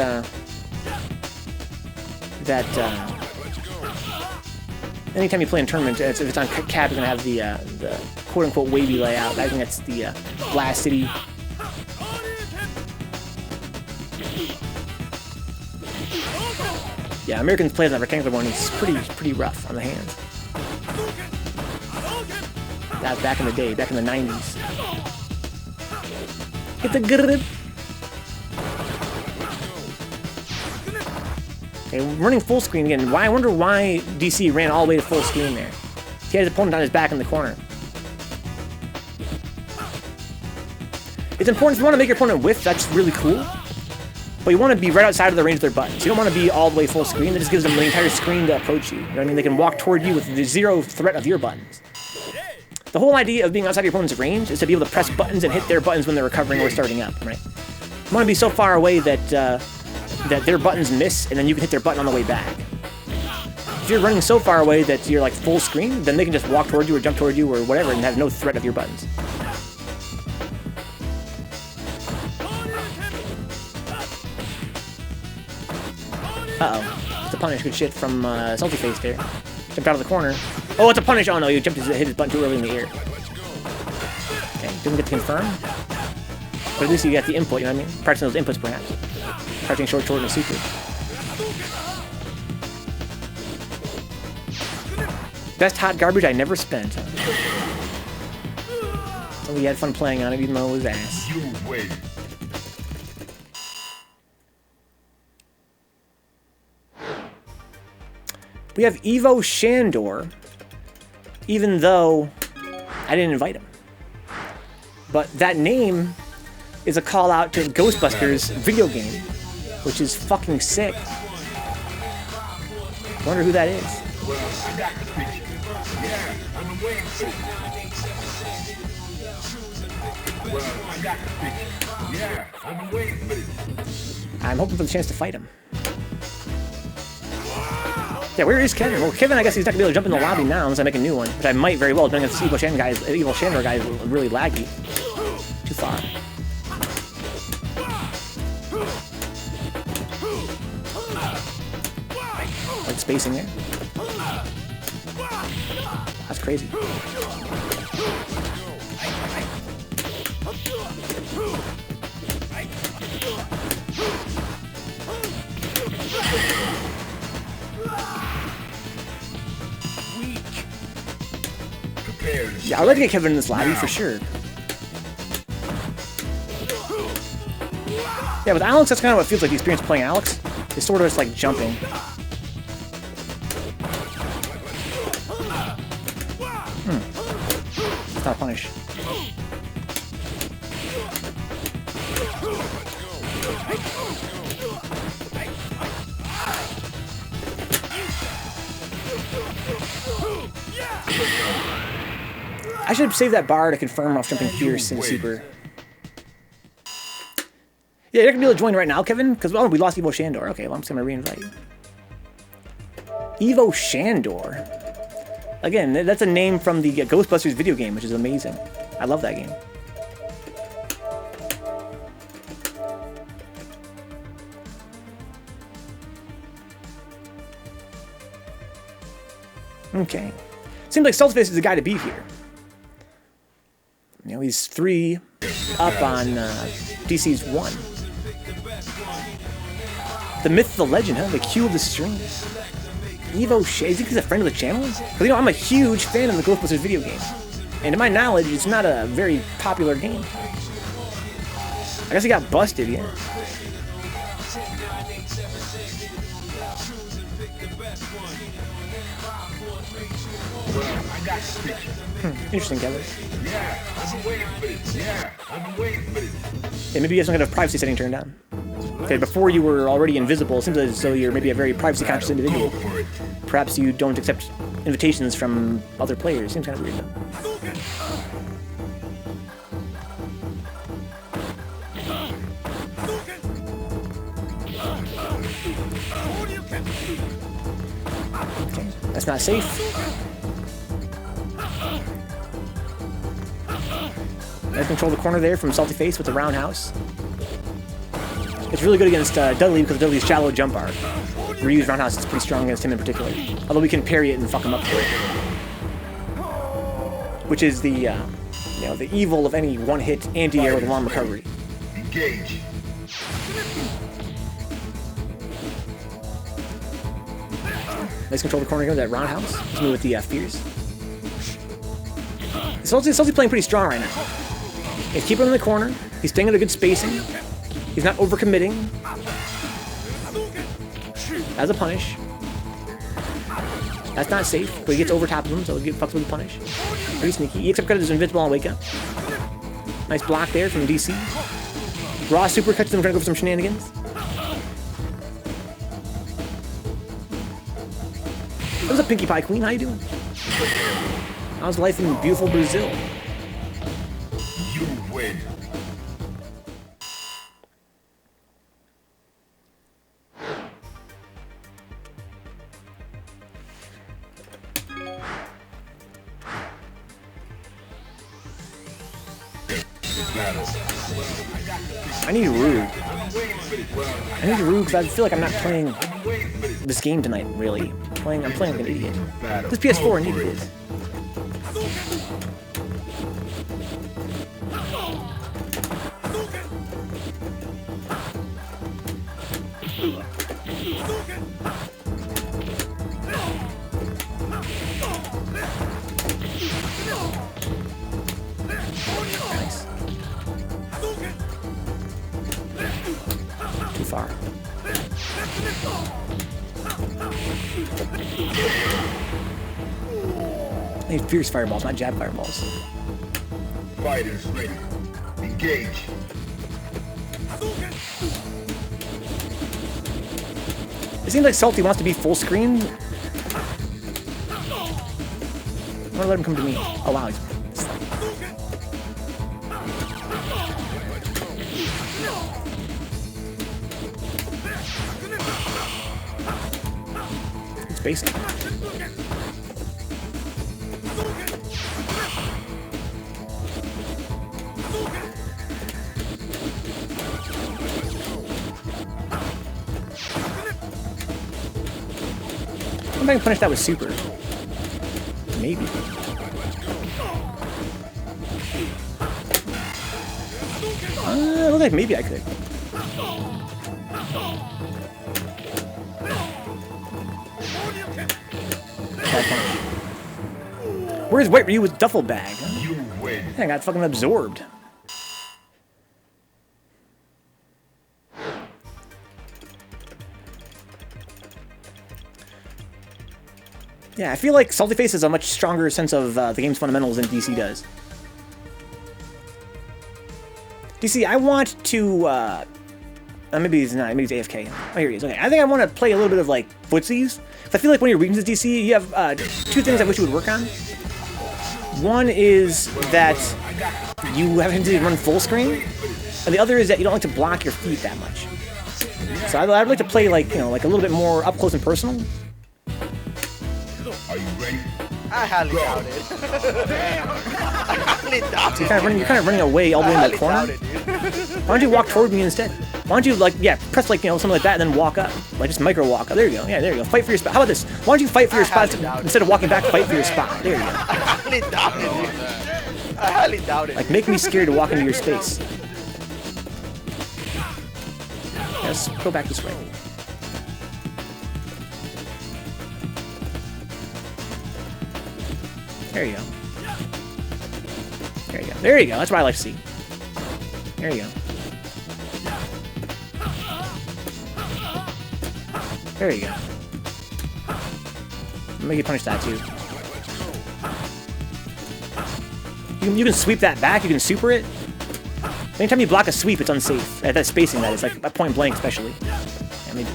anytime you play in tournament, if it's on cap, you're gonna have the quote-unquote wavy layout. I think that's the Blast City. Yeah, Americans play on that rectangular one. It's pretty rough on the hands. That was back in the day, back in the 90s. Get the grip. Okay, running full screen again. I wonder why DC ran all the way to full screen there. He had his opponent on his back in the corner. It's important if you want to make your opponent whiff, that's really cool. But you want to be right outside of the range of their buttons. You don't want to be all the way full screen. That just gives them the entire screen to approach you. You know what I mean? They can walk toward you with the zero threat of your buttons. The whole idea of being outside your opponent's range is to be able to press buttons and hit their buttons when they're recovering or starting up, right? You want to be so far away that that their buttons miss, and then you can hit their button on the way back. If you're running so far away that you're like full screen, then they can just walk toward you or jump toward you or whatever and have no threat of your buttons. Uh-oh. It's a punish. Good shit from SaltyFace there. Jumped out of the corner. Oh, it's a punish! Oh no, you jumped hit his button too early in the air. Okay, didn't get to confirm. But at least you got the input, you know what I mean? Practicing those inputs, perhaps. Crouching short, and secret. Best hot garbage I never spent. So we had fun playing on it, even though it was ass. You wait. We have Evo Jandor, even though I didn't invite him. But that name is a call out to Ghostbusters video game, which is fucking sick. Wonder who that is. Well, I got the picture. Yeah, I'm waiting for it. Well, I got the picture. Yeah, I'm waiting for it. I'm hoping for the chance to fight him. Yeah, where is Kevin? Well, Kevin, I guess he's not gonna be able to jump in the lobby now unless I make a new one, which I might very well, depending if this Evo Jandor guy is really laggy. Too far. Like spacing there. That's crazy. Yeah, I'd like to get Kevin in this lobby for sure. Yeah, with Alex, that's kind of what it feels like the experience playing Alex. It's sort of just like jumping. It's not a punish. I should save that bar to confirm off jumping fierce in super. Yeah, you're not gonna be able to join right now, Kevin, because well, we lost Evo Jandor. Okay, well, I'm just gonna reinvite you. Evo Jandor. Again, that's a name from the Ghostbusters video game, which is amazing. I love that game. Okay. Seems like SaltyFace is the guy to beat here. You know, he's 3 up on DC's 1. The myth, the legend, huh? The Q of the stream. Evo Jandor, is he a friend of the channel? Because, you know, I'm a huge fan of the Ghostbusters video game. And to my knowledge, it's not a very popular game. I guess he got busted, yeah. Well, I got the picture. Interesting, Kevin. Yeah, I've been waiting for this. Yeah, I've been waiting for this. Yeah, maybe you have some kind of privacy setting turned on. Okay, before you were already invisible, it seems as though you're maybe a very privacy-conscious individual. Go for it. Perhaps you don't accept invitations from other players. Seems kind of weird, though. Okay, that's not safe. Let's control the corner there from SaltyFace with the roundhouse. It's really good against Dudley because of Dudley's shallow jump arc. Ryu's roundhouse is pretty strong against him in particular. Although we can parry it and fuck him up for it. Which is the, you know, the evil of any one-hit anti-air with long recovery. Engage. Let's control the corner here with that roundhouse. Let's move with the Fierce. Salty's playing pretty strong right now. He's keeping him in the corner. He's staying at a good spacing. He's not overcommitting. As a punish. That's not safe, but he gets over top of him, so he'll get fucked with the punish. Pretty sneaky. EX upgrade is invincible on wake up. Nice block there from DC. Raw super cuts them, trying to go for some shenanigans. What's up, Pinkie Pie Queen? How you doing? How's life in beautiful Brazil? You win. I need Rue. I need Rue because I feel like I'm not playing this game tonight, really. I'm playing like an idiot. This PS4 an idiot. Nice. Too far. I need fierce fireballs, not jab fireballs. Fighters ready. Engage. It seems like Salty wants to be full screen. I'm gonna let him come to me. Oh wow, he's... It's basic. I can punish that with super. Maybe. Looks like maybe I could. Where's White Ryu with duffel bag? You win. I got fucking absorbed. Yeah, I feel like SaltyFace has a much stronger sense of the game's fundamentals than DC does. DC, I want to, maybe he's not, maybe he's AFK. Oh, here he is. Okay, I think I want to play a little bit of, like, footsies. I feel like one of your weaknesses, DC, you have two things I wish you would work on. One is that you have to run full screen, and the other is that you don't like to block your feet that much. So I'd like to play, like, you know, like a little bit more up close and personal. Are you ready? I highly doubt it. I highly doubt it. So you're kind of running away all the way in the corner. Why don't you walk toward me instead? Why don't you, like, yeah, press, like, you know, something like that and then walk up. Like, just micro walk up. There you go. Yeah, there you go. Fight for your spot. How about this? Why don't you fight for your spot instead of walking back, fight for your spot? There you go. I highly doubt it, dude. I highly doubt it. Like, make me scared to walk into your space. Yes, go back this way. There you go. There you go. There you go. That's what I like to see. There you go. There you go. Make you punish that too. You can sweep that back, you can super it. Anytime you block a sweep, it's unsafe. At that spacing, that is, like at point blank especially. I mean,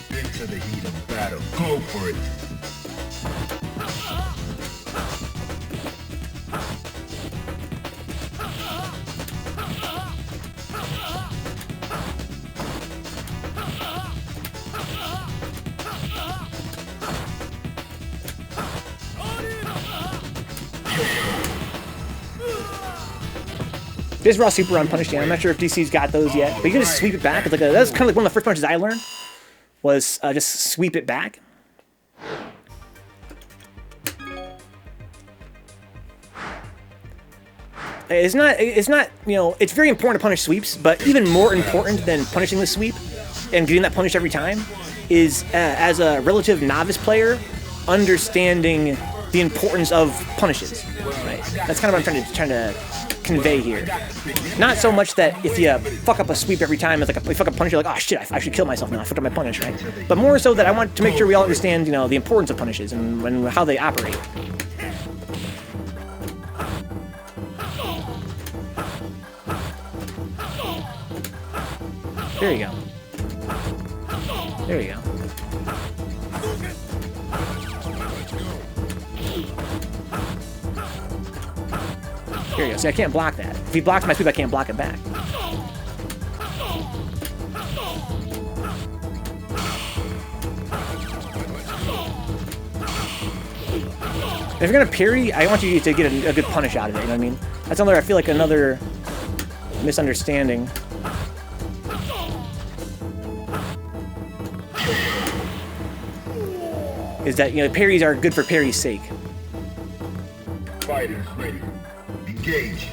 Into the heat of battle. Go for it. there's raw super on punish. Yeah, I'm not sure if DC's got those yet, but you can just sweep it back. It's like that's kind of like one of the first punches I learned was just sweep it back. It's not, you know, it's very important to punish sweeps, but even more important than punishing the sweep and getting that punish every time is, as a relative novice player, understanding the importance of punishes. Right? That's kind of what I'm trying to convey here. Not so much that if you fuck up a sweep every time, it's like you fuck up a punish, you're like, oh shit, I should kill myself now, I fucked up my punish, right? But more so that I want to make sure we all understand, you know, the importance of punishes and how they operate. There you go. There you go. There you go. See, I can't block that. If he blocks my sweep, I can't block it back. If you're gonna parry, I want you to get a good punish out of it, you know what I mean? That's another, I feel like, another misunderstanding. Is that, you know, parries are good for parry's sake. Fighters ready. Engage.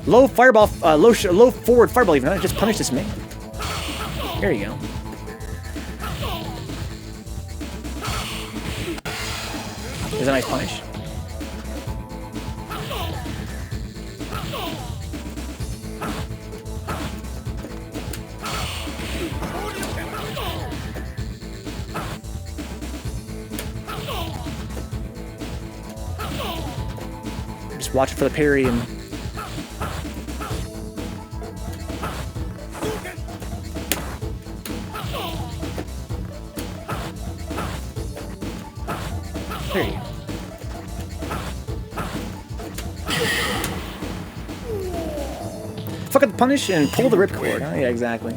Low fireball, low forward fireball even. I just punish this man. There you go. There's a nice punish. Just watch it for the parry and there you go. Fuck up the punish and pull the ripcord. Huh? Yeah, exactly.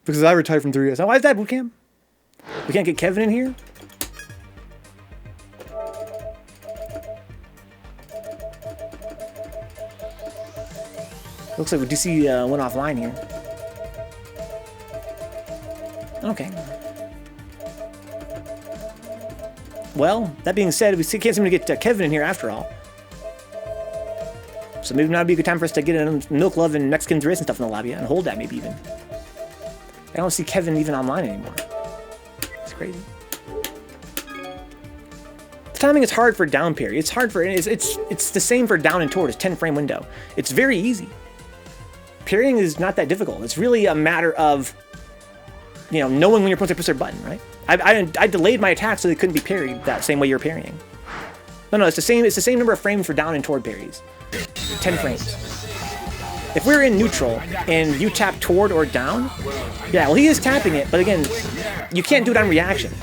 Because I retired from 3S. Oh, why is that bootcamp? We can't get Kevin in here? Looks like DC went offline here. Okay. Well, that being said, we can't seem to get Kevin in here after all. So maybe now would be a good time for us to get in Milk Love and Mexican Race and stuff in the lobby, and HoldDat maybe even. I don't see Kevin even online anymore. It's crazy. The timing is hard for down parry. It's hard for it's the same for down and toward. It's 10-frame window. It's very easy. Parrying is not that difficult. It's really a matter of, you know, knowing when you're supposed to push their button, right? I delayed my attack so they couldn't be parried that same way you're parrying. No, it's the same. It's the same number of frames for down and toward parries. 10 frames. If we're in neutral and you tap toward or down, yeah, well, he is tapping it, but again, you can't do it on reaction.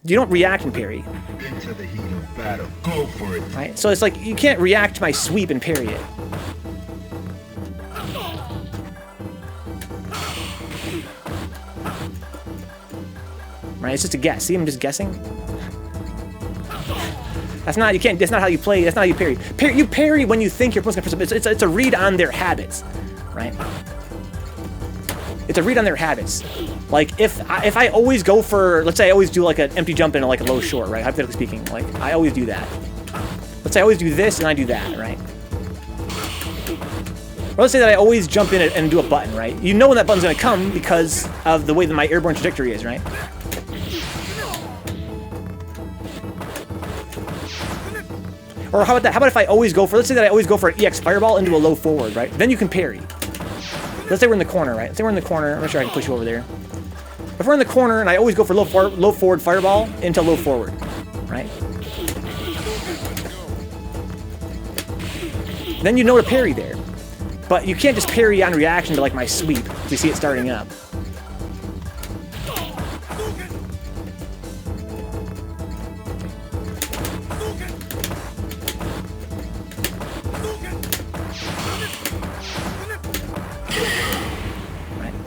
You don't react and parry. Into the heat of battle. Go for it. Right? So it's like you can't react to my sweep and parry it. Right? It's just a guess. See him just guessing? That's not, you can't, that's not how you play, that's not how you parry. You parry when you think you're supposed to press, it's a read on their habits, right? It's a read on their habits. Like, if I always go for, let's say I always do like an empty jump in like a low short, right? Hypothetically speaking, like, I always do that. Let's say I always do this and I do that, right? Or let's say that I always jump in and do a button, right? You know when that button's gonna come because of the way that my airborne trajectory is, right? Or how about that? How about if I always go for, let's say that I always go for an EX fireball into a low forward, right? Then you can parry. Let's say we're in the corner, right? Let's say we're in the corner. I'm not sure I can push you over there. If we're in the corner and I always go for low forward fireball into low forward, right? Then you know to parry there. But you can't just parry on reaction to like my sweep if you see it starting up.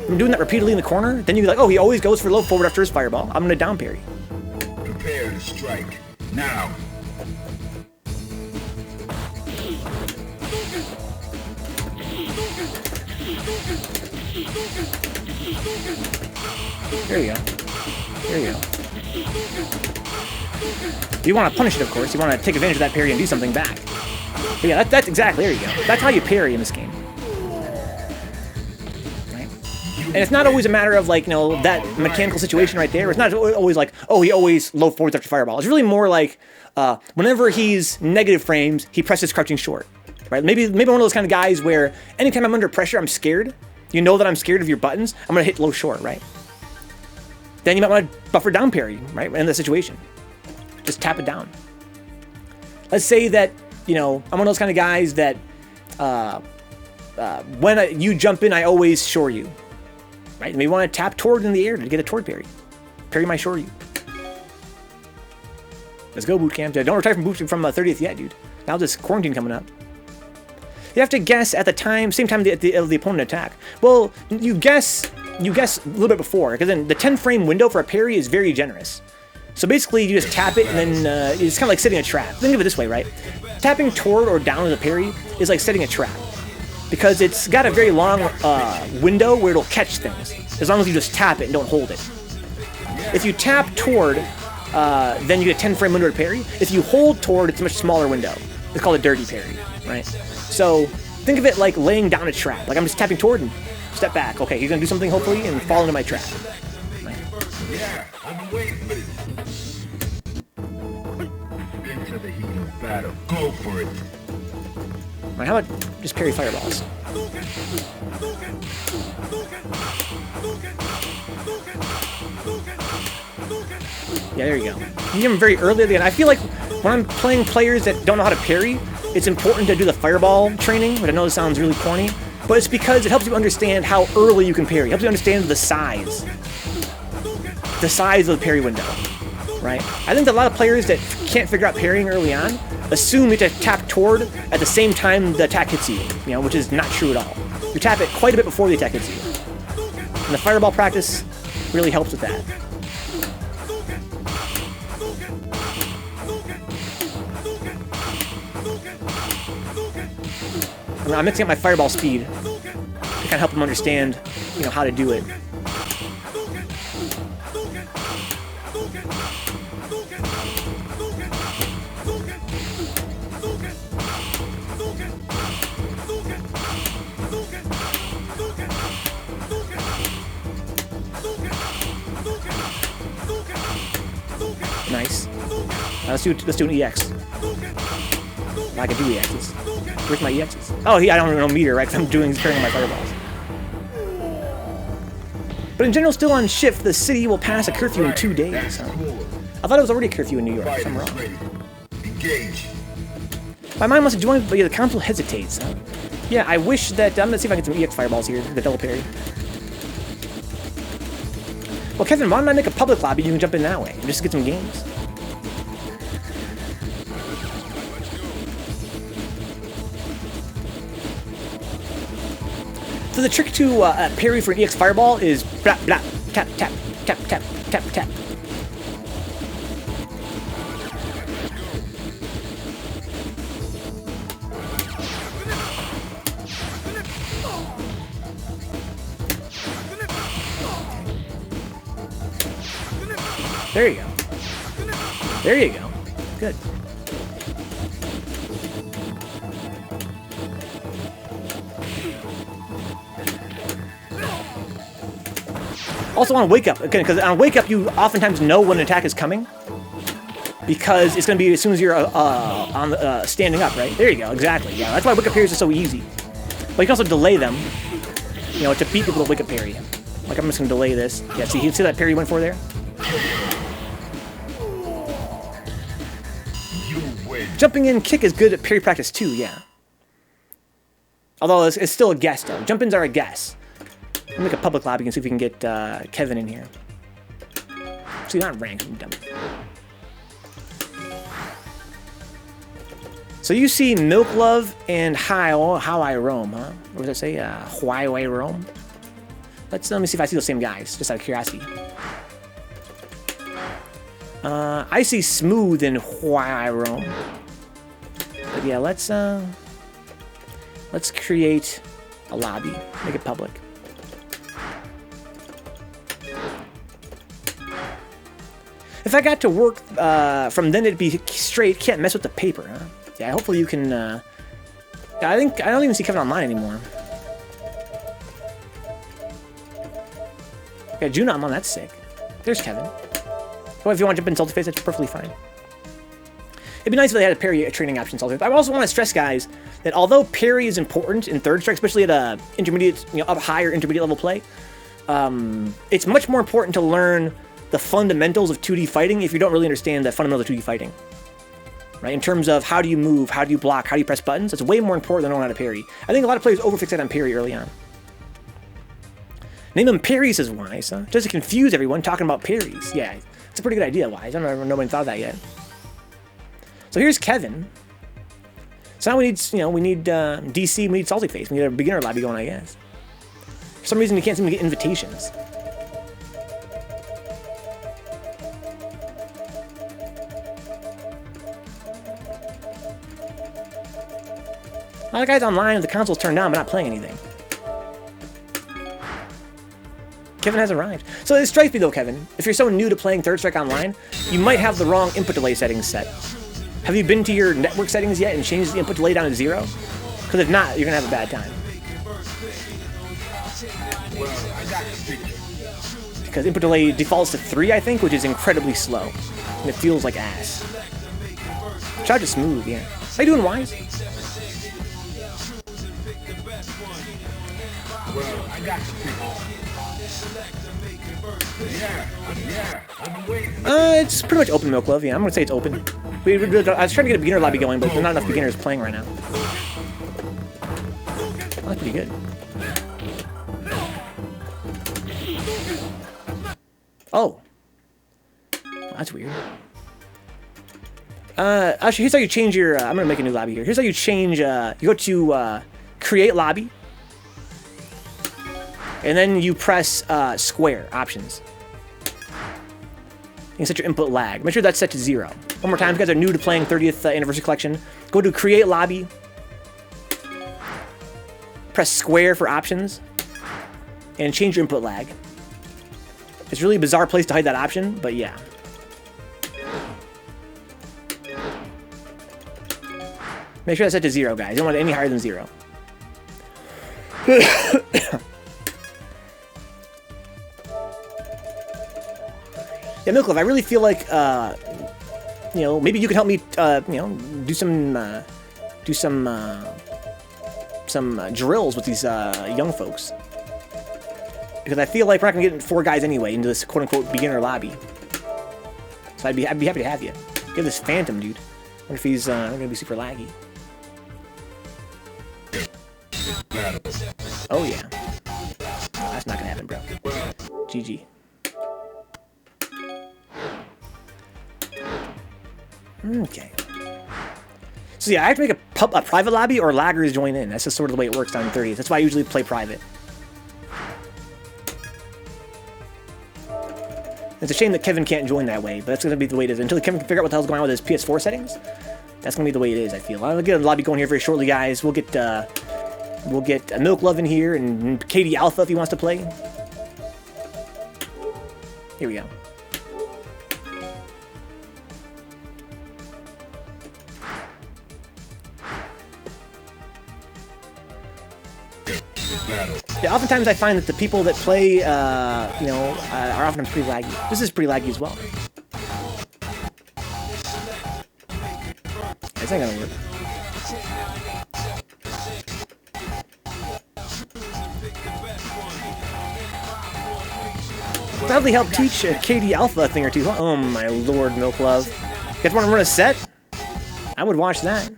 I'm doing that repeatedly in the corner, then you're like, oh, he always goes for low forward after his fireball. I'm gonna down parry. Prepare to strike. Now. There you go. There you go. You want to punish it, of course. You want to take advantage of that parry and do something back. But yeah, that's exactly, there you go. That's how you parry in this game. And it's not always a matter of, like, you know, that mechanical situation right there. It's not always like, oh, he always low forwards after fireball. It's really more like, whenever he's negative frames, he presses crouching short, right? Maybe one of those kind of guys where anytime I'm under pressure, I'm scared. You know that I'm scared of your buttons. I'm going to hit low short, right? Then you might want to buffer down parry, right? In the situation. Just tap it down. Let's say that, you know, I'm one of those kind of guys that when you jump in, I always shore you. Right? And we want to tap toward in the air to get a toward parry. Parry my shore you. Let's go, boot camp. Don't retire from boot from 30th yet, dude. Now this quarantine coming up. You have to guess at the time, same time of the opponent attack. Well, you guess a little bit before, because then the 10-frame window for a parry is very generous. So basically, you just tap it, and then it's kind of like setting a trap. Think of it this way, right? Tapping toward or down as a parry is like setting a trap. Because it's got a very long window where it'll catch things, as long as you just tap it and don't hold it. If you tap toward, then you get a 10-frame window to parry. If you hold toward, it's a much smaller window. It's called a dirty parry, right? So think of it like laying down a trap. Like I'm just tapping toward and step back. Okay, he's gonna do something hopefully and fall into my trap. Right? Yeah, I'm waiting for this. Into the heat of battle. Go for it. Right, how about just parry fireballs? Yeah, there you go. You get them very early at the end. I feel like when I'm playing players that don't know how to parry, it's important to do the fireball training, which I know this sounds really corny, but it's because it helps you understand how early you can parry. It helps you understand the size of the parry window, right? I think that a lot of players that can't figure out parrying early on assume you have to tap toward at the same time the attack hits you, which is not true at all. You tap it quite a bit before the attack hits you. And the fireball practice really helps with that. I'm mixing up my fireball speed to kind of help them understand, how to do it. Nice. Now let's do an EX. I can do EXs. Where's my EXs? Oh, I don't know meter, right? Because I'm carrying my fireballs. But in general, still on shift, the city will pass a curfew in 2 days. Huh? I thought it was already a curfew in New York. If I'm wrong. Engage. My mind wants to join, but yeah, the council hesitates. Huh? Yeah, I wish that. I'm gonna see if I can get some EX fireballs here. The double parry. Well, Kevin, why don't I make a public lobby? You can jump in that way and just get some games. So the trick to parry for an EX fireball is blah blah tap tap tap tap tap tap. There you go. There you go. Good. Also on wake up, again, because on wake up you oftentimes know when an attack is coming. because it's going to be as soon as you're on the, standing up, right? There you go, exactly. Yeah, that's why wake up parries are so easy. But you can also delay them, you know, to beat people with wake up parry. Like I'm just going to delay this. Yeah, see that parry you went for there? Jumping in kick is good at parry practice too, yeah. Although it's still a guess though. Jump-ins are a guess. Let me make a public lobby and see if we can get Kevin in here. See, not ranked, I'm dumb. So you see Milk Love and How I Roam, huh? What does that say? Why I Roam? Let me see if I see those same guys, just out of curiosity. I see Smooth and Why I Roam. But yeah, let's create a lobby. Make it public. If I got to work from then it'd be straight. Can't mess with the paper, huh? Yeah, hopefully you can. I don't even see Kevin online anymore. Yeah, Jewna online. That's sick. There's Kevin. Well, if you want to jump in SaltyFace, that's perfectly fine. It'd be nice if they had a parry training option in SaltyFace. I also want to stress, guys, that although parry is important in third strike, especially at a intermediate, up higher intermediate level play, it's much more important to learn the fundamentals of 2D fighting if you don't really understand the fundamentals of 2D fighting. Right? In terms of how do you move, how do you block, how do you press buttons, it's way more important than knowing how to parry. I think a lot of players overfixate on parry early on. Name them parries, says Wise, huh? Just to confuse everyone talking about parries. Yeah, it's a pretty good idea, Wise. I don't know if nobody thought of that yet. So here's Kevin. So now we need, we need DC, we need SaltyFace. We need a beginner lobby going, I guess. For some reason, you can't seem to get invitations. A lot of guys online, the console's turned on, but not playing anything. Kevin has arrived. So it strikes me though, Kevin, if you're so new to playing Third Strike Online, you might have the wrong input delay settings set. Have you been to your network settings yet and changed the input delay down to 0? Because if not, you're going to have a bad time. Because input delay defaults to 3, I think, which is incredibly slow. And it feels like ass. Shout out to Smooth, yeah. How you doing, Wise? Well, I got the it's pretty much open, Milk Love. Yeah, I'm gonna say it's open. I was trying to get a beginner lobby going, but there's not enough beginners playing right now. Oh, that's pretty good. Oh, that's weird. Actually, here's how you change your. I'm gonna make a new lobby here. Here's how you change. You go to create lobby. And then you press square options. You can set your input lag. Make sure that's set to 0. One more time, if you guys are new to playing 30th Anniversary Collection, go to create lobby. Press square for options. And change your input lag. It's really a bizarre place to hide that option, but yeah. Make sure that's set to 0, guys. You don't want it any higher than 0. Yeah, Milk Love, I really feel like, maybe you could help me, do some drills with these young folks. Because I feel like we're not gonna get 4 guys anyway into this quote-unquote beginner lobby. So I'd be happy to have you. You have this Phantom, dude. I wonder if he's gonna be super laggy. Oh yeah. Oh, that's not gonna happen, bro. GG. Okay. So yeah, I have to make a private lobby or laggers join in. That's just sort of the way it works down in 30s. That's why I usually play private. It's a shame that Kevin can't join that way, but that's going to be the way it is. Until Kevin can figure out what the hell's going on with his PS4 settings, that's going to be the way it is, I feel. I'll get a lobby going here very shortly, guys. We'll get Milk Love in here and Katie Alpha if he wants to play. Here we go. Yeah, oftentimes I find that the people that play, are oftentimes pretty laggy. This is pretty laggy as well. This ain't gonna work. Probably help teach KD Alpha a thing or two. Oh my lord, Milk Love. You guys want to run a set? I would watch that.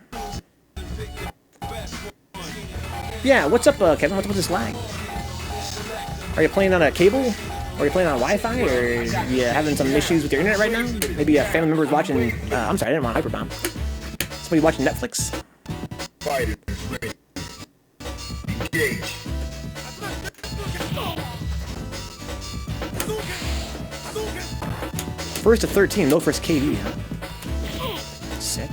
Yeah, what's up, Kevin? What's up with this lag? Are you playing on a cable? Or are you playing on Wi-Fi? Or are you having some issues with your internet right now? Maybe a family member is watching... I'm sorry, I didn't want Hyperbomb. Somebody watching Netflix? Fighters ready. Engage. First to 13, no first KD, huh? Sick.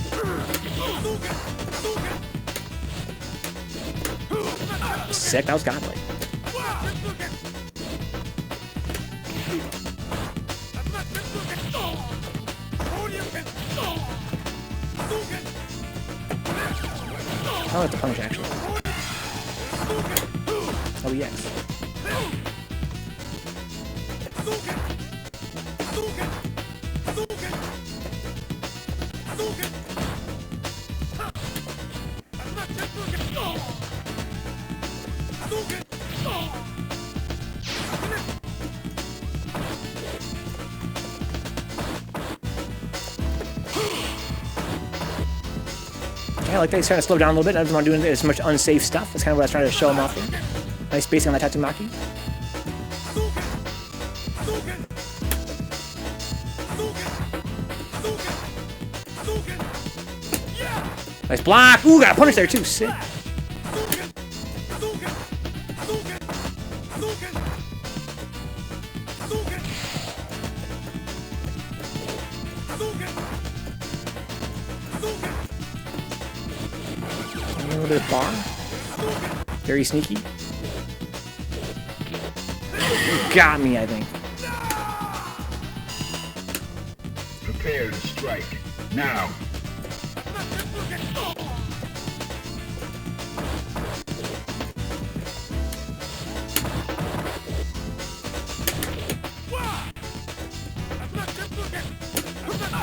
Sick, that was godlike. I like the punish, actually. Oh, yes. Yeah, I like that he's trying to slow down a little bit. I don't want to do as much unsafe stuff. That's kind of what I was trying to show him off here. Nice spacing on that Tatsumaki. Nice block. Ooh, got a punish there too. Sick. A little bit of bar. Very sneaky. Got me, I think. Prepare to strike. Now.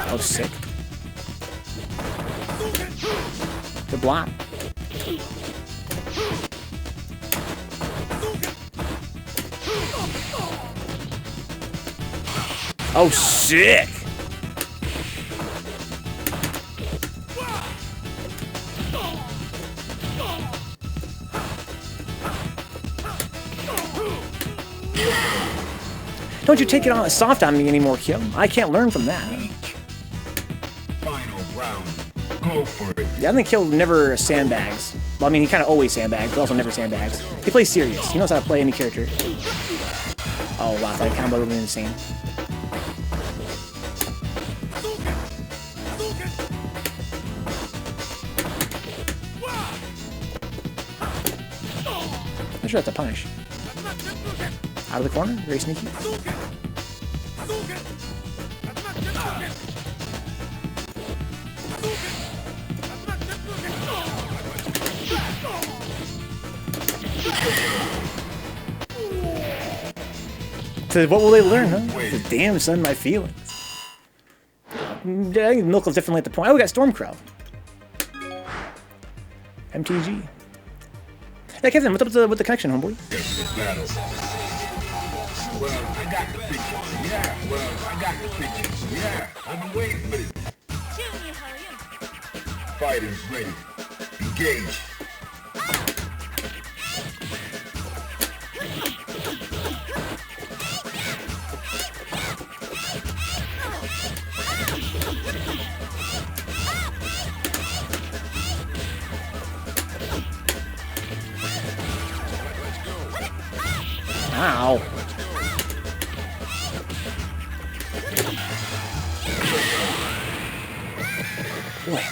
Oh, sick. Good block. Oh, sick! Don't you take it on soft on me anymore, Kim. I can't learn from that. Final round. Go for it. Yeah, I think Kill never sandbags. Well, I mean, he kind of always sandbags, but also never sandbags. He plays serious. He knows how to play any character. Oh, wow, that combo would be insane. I'm sure that's a punish. Out of the corner, very sneaky. So what will they learn, huh? Damn, son, my feelings. I think Milk was definitely at the point. Oh, we got Stormcrow. MTG. Hey, Kevin, what's up with the connection, homeboy? Well, I got the picture. Yeah, well, I got the picture. Yeah, I've been waiting for this. Fighters ready. Engage. Ow. Boy.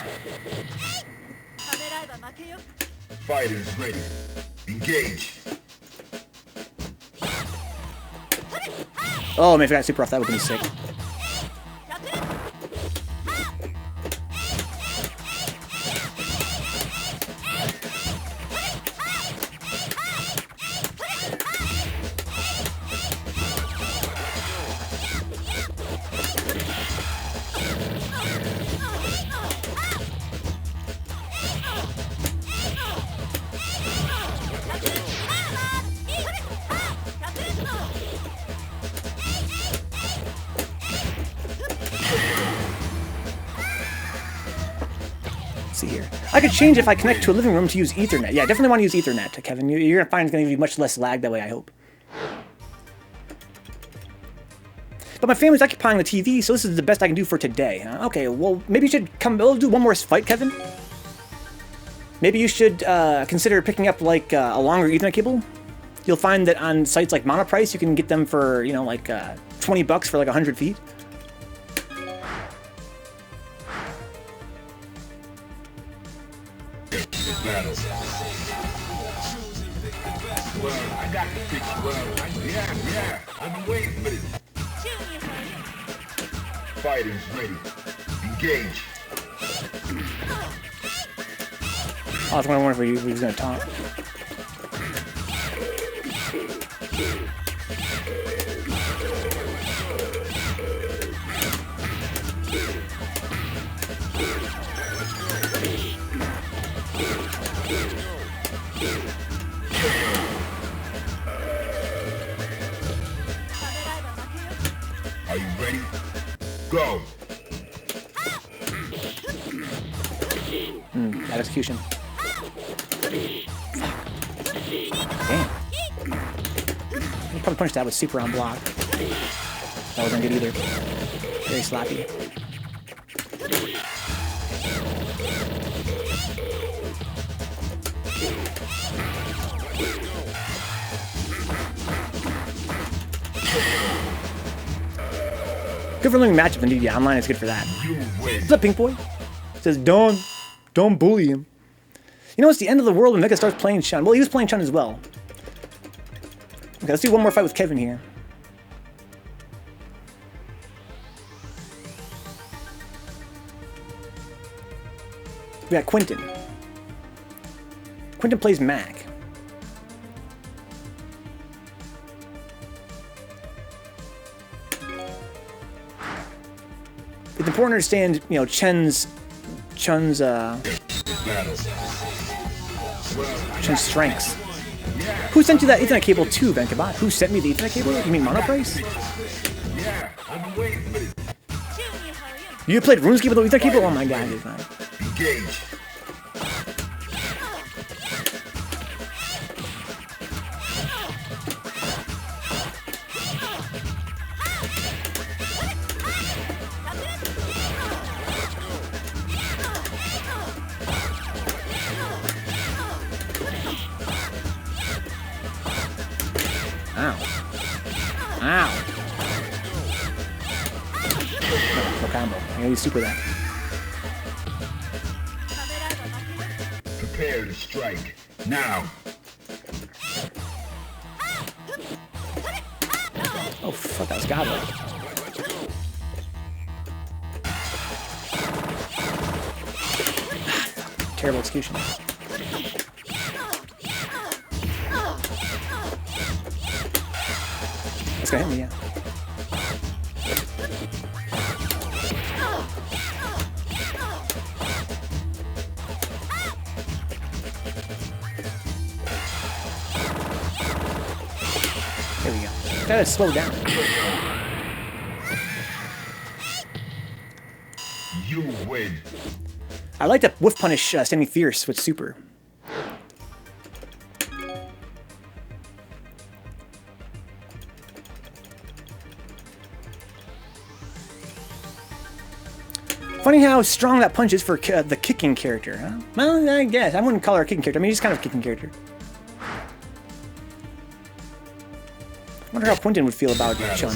Fighters ready. Engage. Oh, man, if I got super off, that would be sick. see here. I could change if I connect to a living room to use Ethernet. Yeah, I definitely want to use Ethernet, Kevin. You're going to find it's going to be much less lag that way, I hope. But my family's occupying the TV, so this is the best I can do for today. Huh? Okay, well, maybe you should come... We'll do one more fight, Kevin. Maybe you should consider picking up, like, a longer Ethernet cable. You'll find that on sites like Monoprice, you can get them for, you know, like, 20 bucks for, like, 100 feet. Well, I got the picture. Well, yeah, I've been waiting for this. Fighters ready. Engage. I was wondering if he was going to talk. Are you ready? Go. That execution. Damn. I'd probably punch that with super on block. That wasn't good either. Very sloppy. Good for learning matchups, indeed. Yeah, online is good for that. What's up, Pink Boy? It says, don't bully him. You know, it's the end of the world when Mega starts playing Chun. Well, he was playing Chun as well. Okay, let's do one more fight with Kevin here. We got Quintin. Quintin plays Mac. It's important to understand, you know, Chun's strengths. Who sent you that Ethernet cable too, Vencabot? Who sent me the Ethernet cable? You mean Monoprice? Yeah, I've been waiting for this. You played RuneScape with the Ethernet cable? Oh my god, dude, man. Engage. Super that. Prepare to strike now. Oh fuck, that was godlike. Terrible execution. That's gonna hit me, yeah. Gotta slow down. You win. I like to whiff punish Standing Fierce with super. Funny how strong that punch is for the kicking character, huh? Well, I guess. I wouldn't call her a kicking character. I mean, he's kind of a kicking character. I wonder how Quintin would feel about Chun.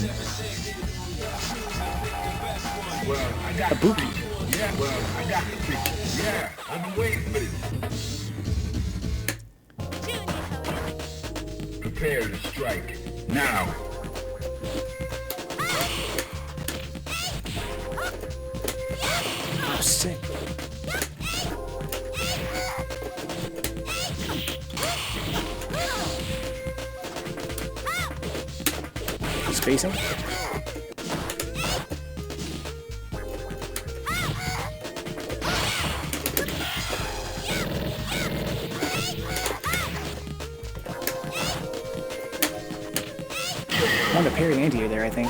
Ibuki. Yeah, well, I got the picture. Yeah, I've been waiting for this. Prepare to strike now. Oh, sick. Spacing. Wanted to parry anti there, I think.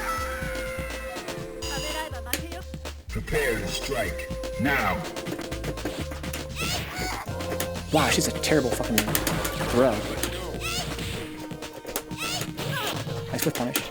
Prepare to strike now. Wow, she's a terrible fucking throw. Nice whiff punish.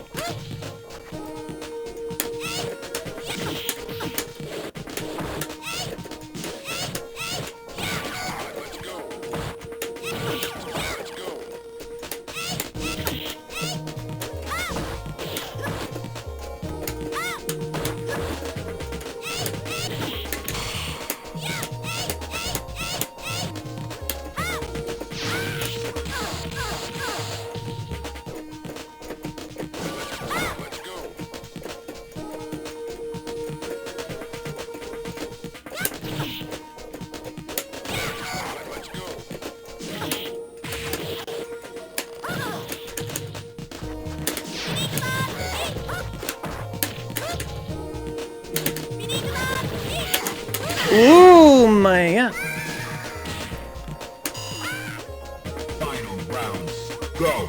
Ooh, my God. Final rounds. Go.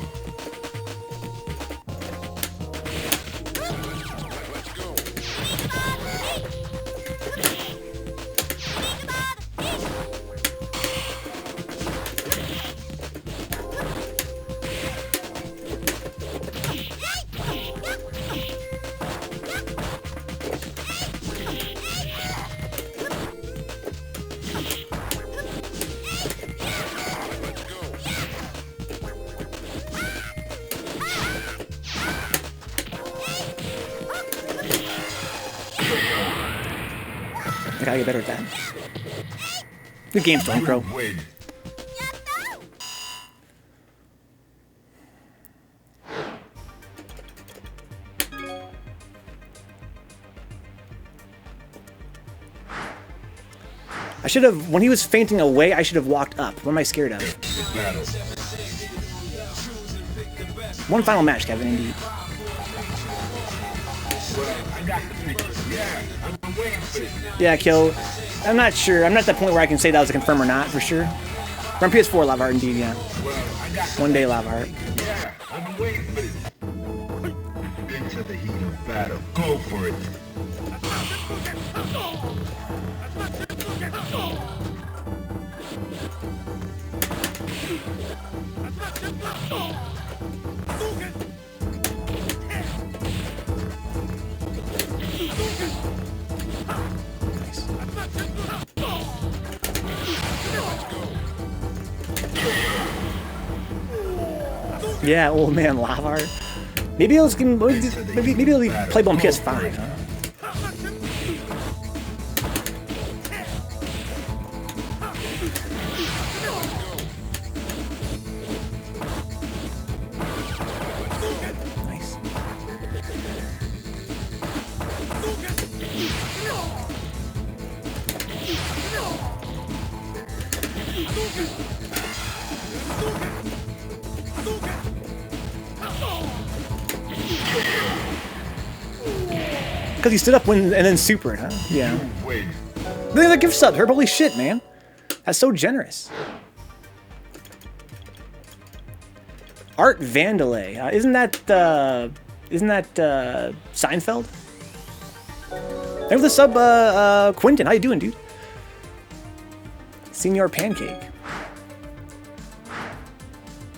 I gotta get better at that. Good game, Stormcrow. Win. I should have, when he was fainting away, I should have walked up. What am I scared of? Battle. One final match, Kevin, indeed. I got the picture. Yeah, I'm waiting for it. Yeah, Kill. I'm not sure. I'm not at the point where I can say that was a confirm or not, for sure. We're on PS4 live art, indeed, yeah. One day live art. Yeah, I'm waiting for it. Into the heat of battle. Go for it. Yeah, old man live art. Maybe it'll maybe it'll be playable on PS5, huh? Nice. Because he stood up when and then supered, huh? Yeah. Wait. Look at that gift sub, Herb. Holy shit, man. That's so generous. Art Vandalay. Isn't that Seinfeld? Thanks for the sub, Quintin. How you doing, dude? Senior Pancake.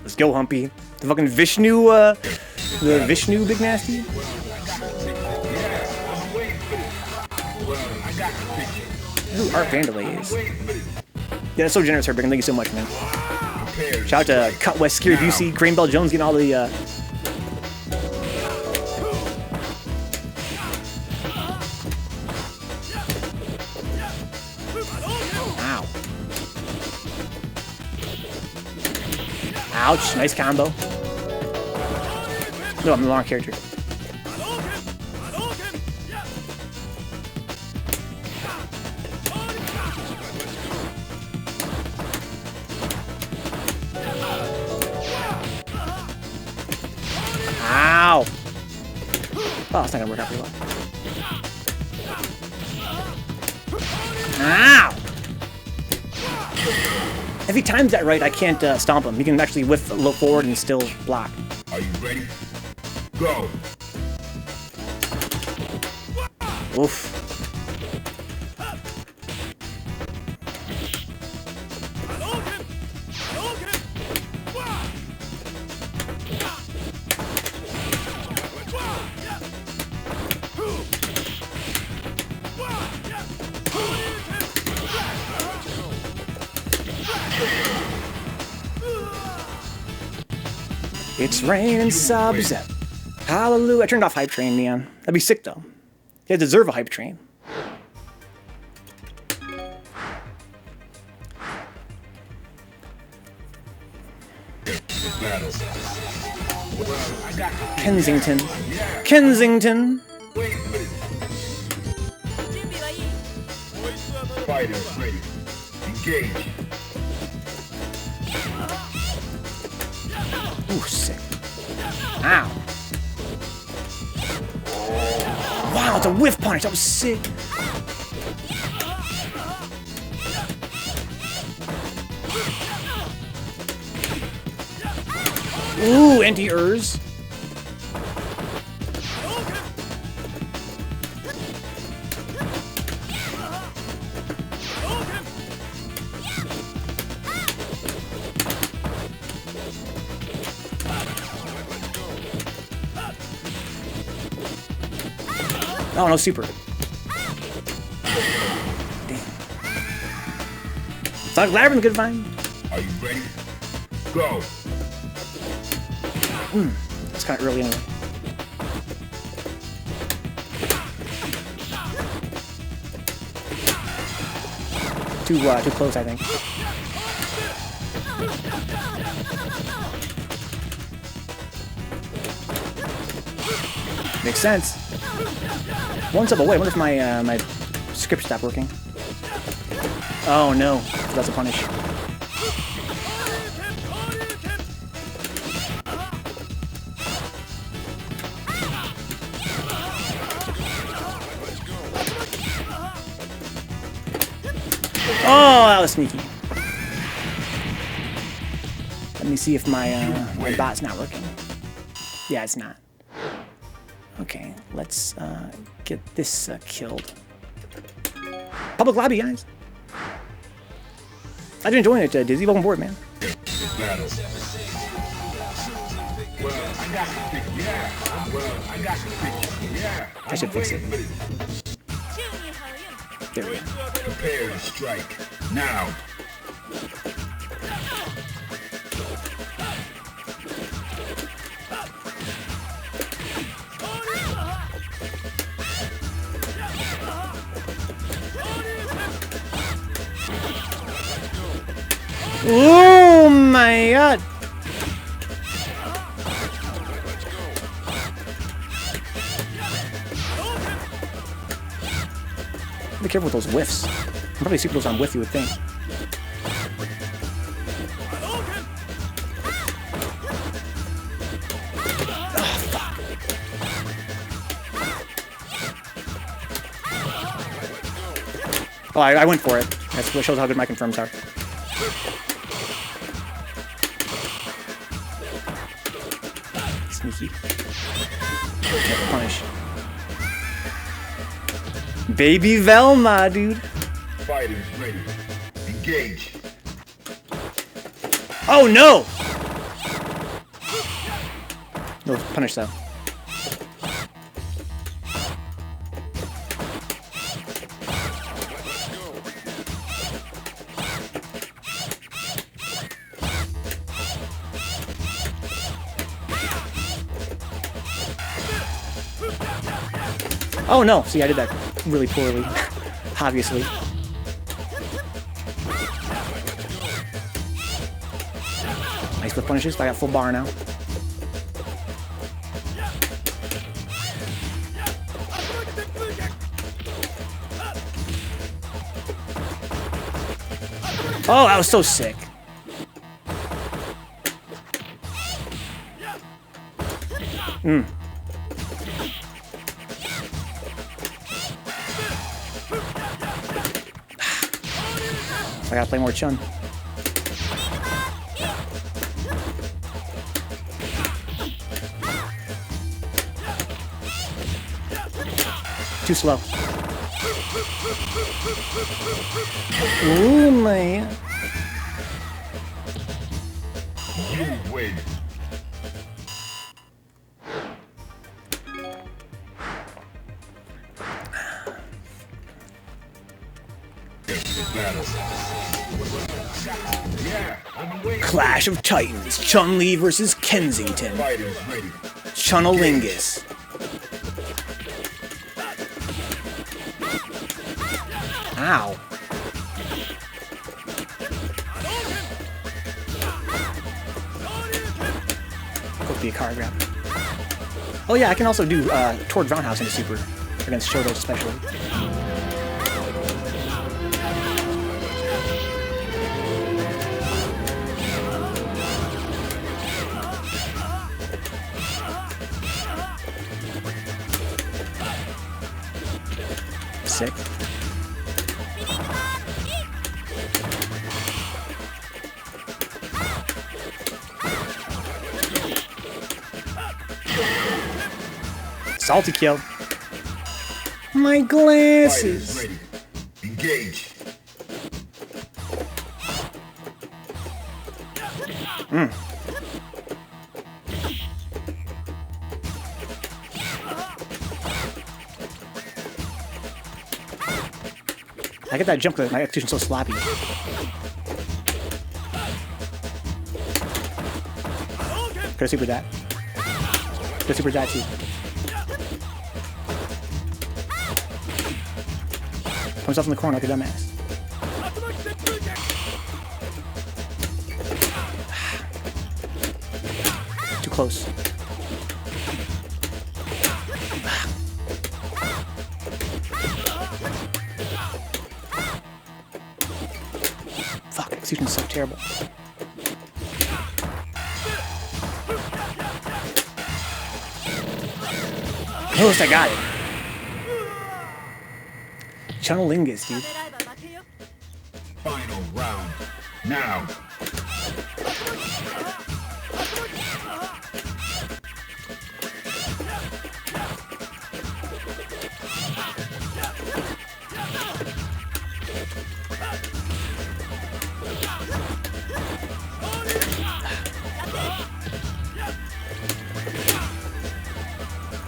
Let's go, Humpy. The fucking Vishnu, the Vishnu Big Nasty. Who Art Vandalay is. Yeah, that's so generous, Herb. Thank you so much, man. Shout out to Cut West, Scary Busey, Green Bell Jones getting all the, Ow. Ouch, nice combo. No, I'm the wrong character. Ow! Oh, it's not gonna work out pretty well. Ow! If he times that right, I can't stomp him. He can actually whiff a little forward and still block. Are you ready? Go! Oof. It's raining subs. Hallelujah. I turned off Hype Train, Neon. That'd be sick, though. You deserve a Hype Train. Kensington. Kensington. Fighters ready. Engage. Ooh, sick. Ow. Wow, it's a whiff punish. That was sick. Ooh, anti-Urs. Oh, no super. Damn. So I'm glad we're in a good find. Are you ready? Go. It's kind of early anyway. Too close, I think. Makes sense. One step away. I wonder if my my script stopped working. Oh no, that's a punish. Oh, that was sneaky. Let me see if my my bot's not working. Yeah, it's not. Okay, let's get this killed. Public lobby, guys. I've been enjoying it, Dizzy. Welcome aboard, man. Battle. Well, I got the pick. Yeah. Well, I got the pick. Yeah. I should fix it. There we go. Prepare to strike. Now. Oh my god! Be careful with those whiffs. I'm probably super those on whiff, you would think. Oh, I went for it. That's what shows how good my confirms are. Sneaky. Punish. Baby Velma, dude. Fighters ready. Engage. Oh no! No punish though. Oh no! See, I did that really poorly, obviously. Nice with punishes. I got full bar now. Oh, that was so sick. I gotta play more Chun. Too slow. Ooh, man. You win. Battle. Yeah, I'm waiting. Clash of Titans. Chun-Li versus Kensington. Fighters ready. Chunalingus. Ow. Could be a card grab. Oh yeah, I can also do Toward Roundhouse into super against Shotos especially. Sick. Salty kill. My glasses. Fighters ready. Engage. I get that jump because my execution's so sloppy. Could have super that. Could have super that too. Put himself in the corner like a dumbass. Too close. Fuck, execution's so terrible. Close, I got it. Chunalingus, dude. Final round. Now.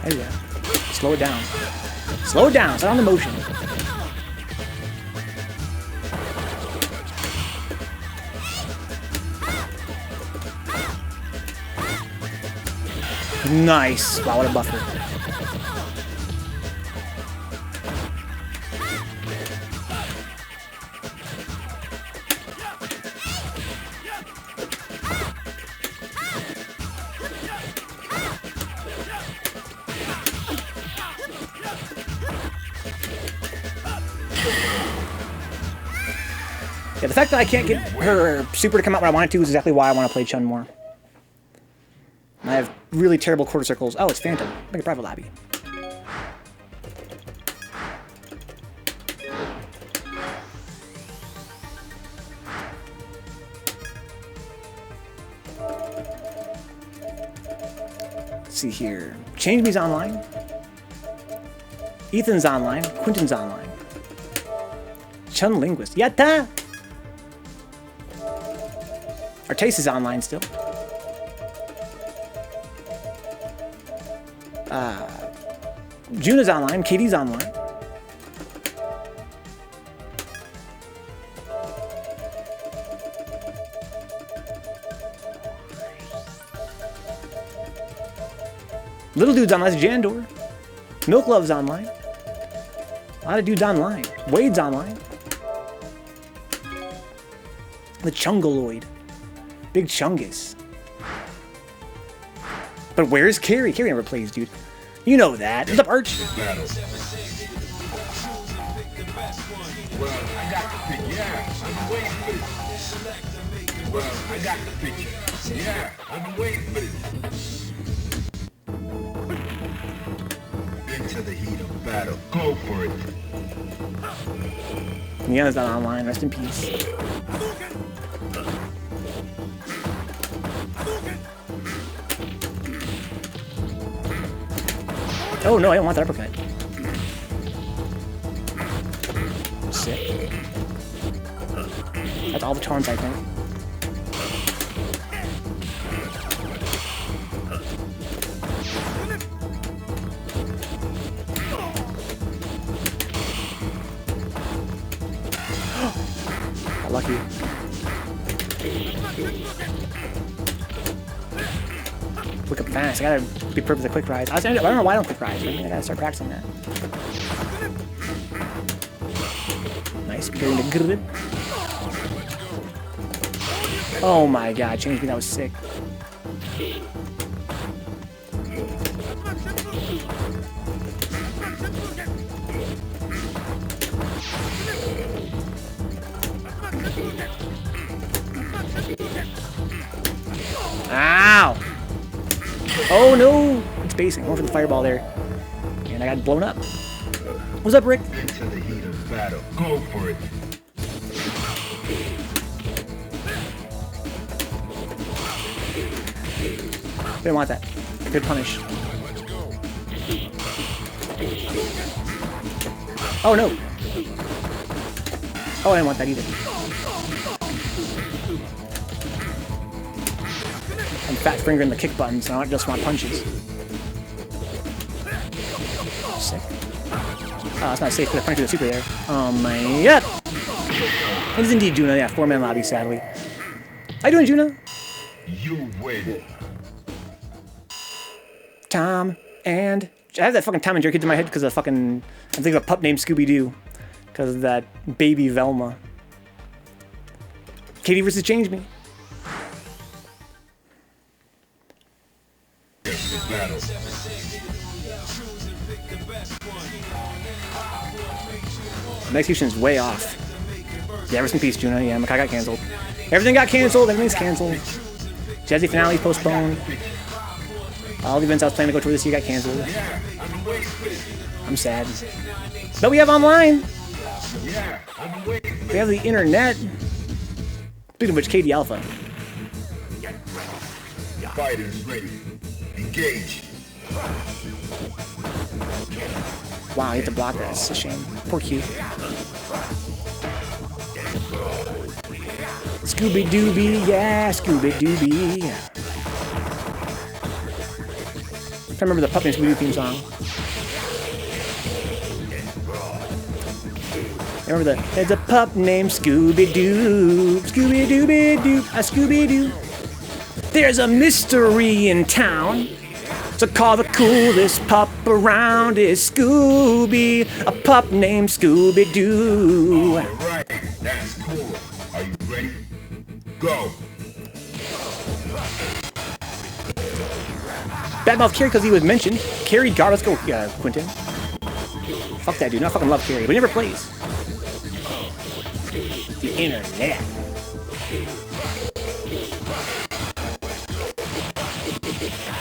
There you go. Slow it down. Slow it down. Slow down the motion. Nice. Wow, what a buffer. Yeah, the fact that I can't get her super to come out when I want it to is exactly why I want to play Chun more. I have really terrible quarter circles. Oh, it's Phantom. Make a private lobby. Let's see here. ChangeMe's online. Ethan's online. Quintin's online. Chun Linguist. Yatta! Artayes is online still. Jewna's online. Katie's online. Little dude's online. That's Jandor. Milk Love's online. A lot of dudes online. Wade's online. The Chungaloid. Big Chungus. But where's Carrie? Carrie never plays, dude. You know that. What's up, Arch? Battle. Well, I got the picture. Yeah, I'm waiting for it. Well, I got the picture. Yeah, I'm waiting for it. Into the heat of battle. Go for it. Niana's not online. Rest in peace. Oh no, I don't want that uppercut. Sick. That's all the taunts, I think. Lucky. Nice, I gotta be perfect with the quick rise. I don't know why I don't quick rise, but I think I gotta start practicing that. Nice, getting the grip. Oh my god, changed me, that was sick. Ow! Oh no! It's basing. Going for the fireball there. And I got blown up. What's up, Rick? Into the heat of battle. Go for it. Didn't want that. Good punish. Oh no! Oh, I didn't want that either. I'm fat fingering the kick button, so I don't just want punches. Sick. Oh, that's not safe. Could have punched with a super there. Oh my god! It is indeed Jewna. Yeah, 4-man lobby, sadly. How you doing, Jewna? You win. Tom and... I have that fucking Tom and Jerry kids in my head because of fucking... I'm thinking of a pup named Scooby-Doo. Because of that baby Velma. Katie versus Change Me. Battle. My execution is way off. Yeah, rest in peace, Jewna. Yeah, Makai got canceled. Everything got canceled. Everything's canceled. Jazzy finale postponed. All the events I was planning to go to this year got canceled. I'm sad. But we have online. We have the internet. Speaking of which, KD Alpha. Fighters ready. Engage. Wow, you have to block that. It's a shame. Poor Q. Scooby-Dooby, yeah, Scooby-Dooby. I remember the Puppet Scooby-Doo theme song. I remember there's a pup named Scooby-Doo, Scooby-Dooby-Doo, a Scooby-Doo. There's a mystery in town, so call the coolest pup around is Scooby, a pup named Scooby-Doo. Alright, that's cool. Are you ready? Go. Badmouth Carry because he was mentioned. Carry guard, let's go, Quintin. Fuck that dude, I fucking love Carry, but he never plays. The internet.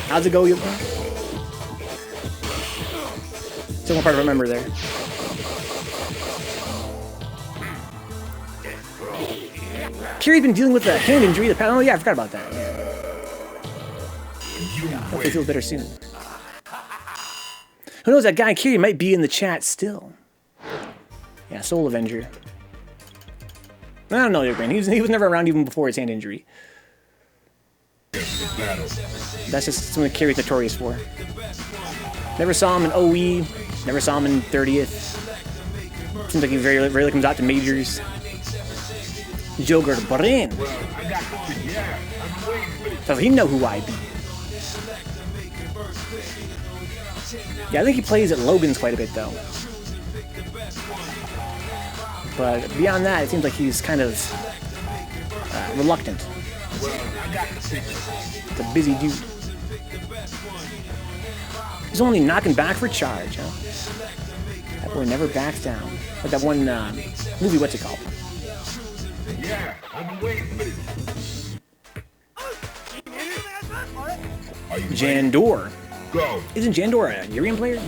How's it go, you? Still one part to remember there. Carrie's been dealing with a hand injury. Oh yeah, I forgot about that. Yeah. Hopefully he feels better soon. Who knows, that guy Carrie might be in the chat still. Yeah, Soul Avenger. I don't know, Brain. He was never around even before his hand injury. That's just something that Carrie's notorious for. Never saw him in OE. Never saw him in 30th. Seems like he very rarely comes out to majors. Joker Brain. So he know who I be. Yeah, I think he plays at Logan's quite a bit though. But beyond that, it seems like he's kind of reluctant. It's a busy dude. He's only knocking back for charge, huh? That boy never backs down. Like that one movie, what's it called? Yeah, I'm waiting for this. Jandor. Go. Isn't Jandor a Urian player?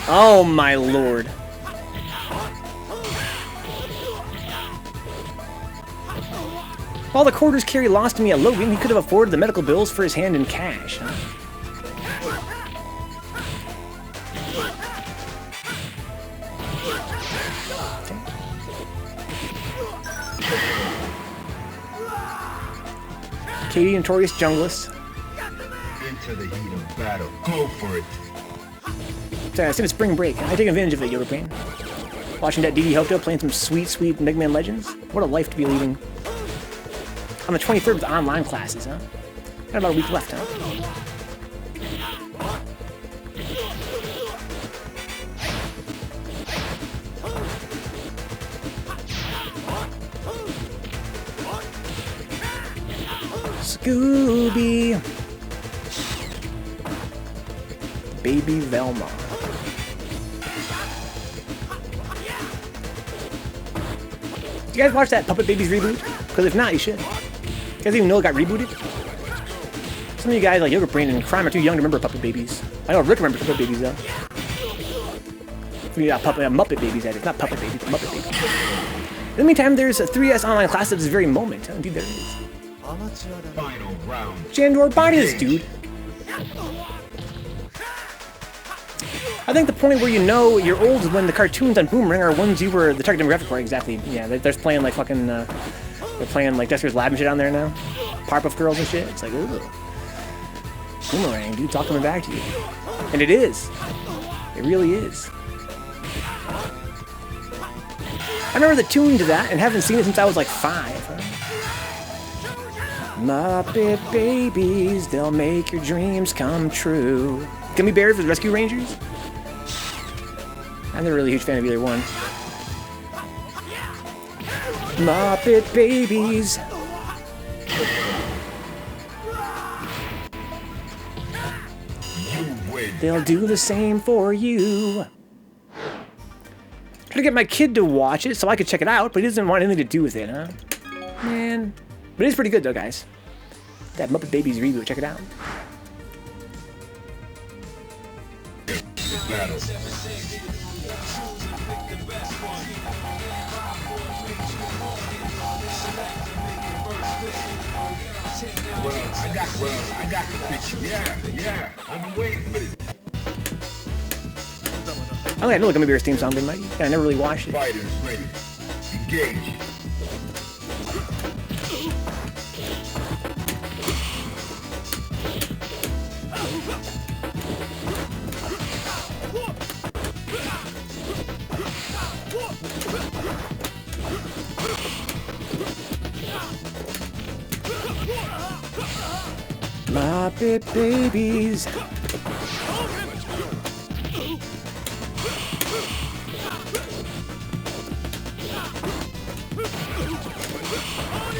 Oh my lord. All the quarters Carrie lost to me at Logan, he could have afforded the medical bills for his hand in cash. Huh? Katie, notorious junglist. Into the heat of battle. Go for it. Sorry, I said it's spring break. I take advantage of it, Yoda Pain. Watching that DD Hokuto playing some sweet, sweet Mega Man Legends. What a life to be leading. On the 23rd with online classes, huh? Got about a week left, huh? Scooby. Baby Velma. Did you guys watch that Puppet Babies reboot? Because if not, you should. You guys even know it got rebooted? Some of you guys, like Yogurt Brain and Crime, are too young to remember Puppet Babies. I know Rick remembers Puppet Babies, though. Muppet Babies, that is. Not Puppet Babies, Muppet Babies. In the meantime, there's a 3S online class at this very moment. Indeed, there is. Final round. Jandor, body this dude. I think the point where you know you're old is when the cartoons on Boomerang are ones you were the target demographic for. Exactly. Yeah, they're playing like fucking. They're playing like Dexter's Lab and shit on there now. Powerpuff Girls and shit. It's like, ooh. Boomerang, dude, it's all coming back to you. And it is. It really is. I remember the tune to that and haven't seen it since I was like 5. Muppet Babies, they'll make your dreams come true. Gummy Bears with Rescue Rangers? I'm not really a huge fan of either one. Muppet Babies. They'll do the same for you. Try to get my kid to watch it so I could check it out, but he doesn't want anything to do with it, huh? Man. But it is pretty good though, guys. That Muppet Babies reboot, check it out. Battle. I got the picture. Yeah, I've been waiting for it. I know the Gummy Bears theme song, but I never really watched it. Fighters ready. Engage. Muppet Babies.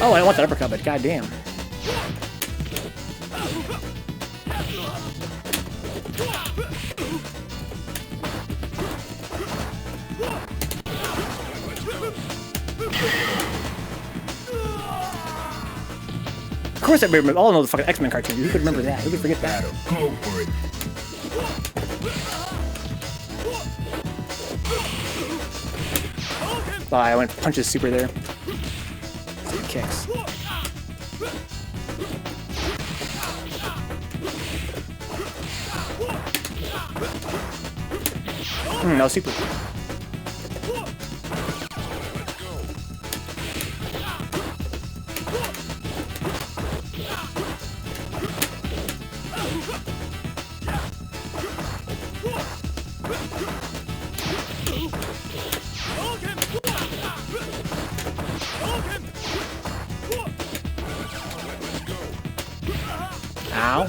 Oh, I want that uppercut, but goddamn. Of course, I remember. All know the fucking X-Men cartoon. Who could remember that? Who could forget that? Go for it. Oh, I went punches super there. Kicks. No super. Ow.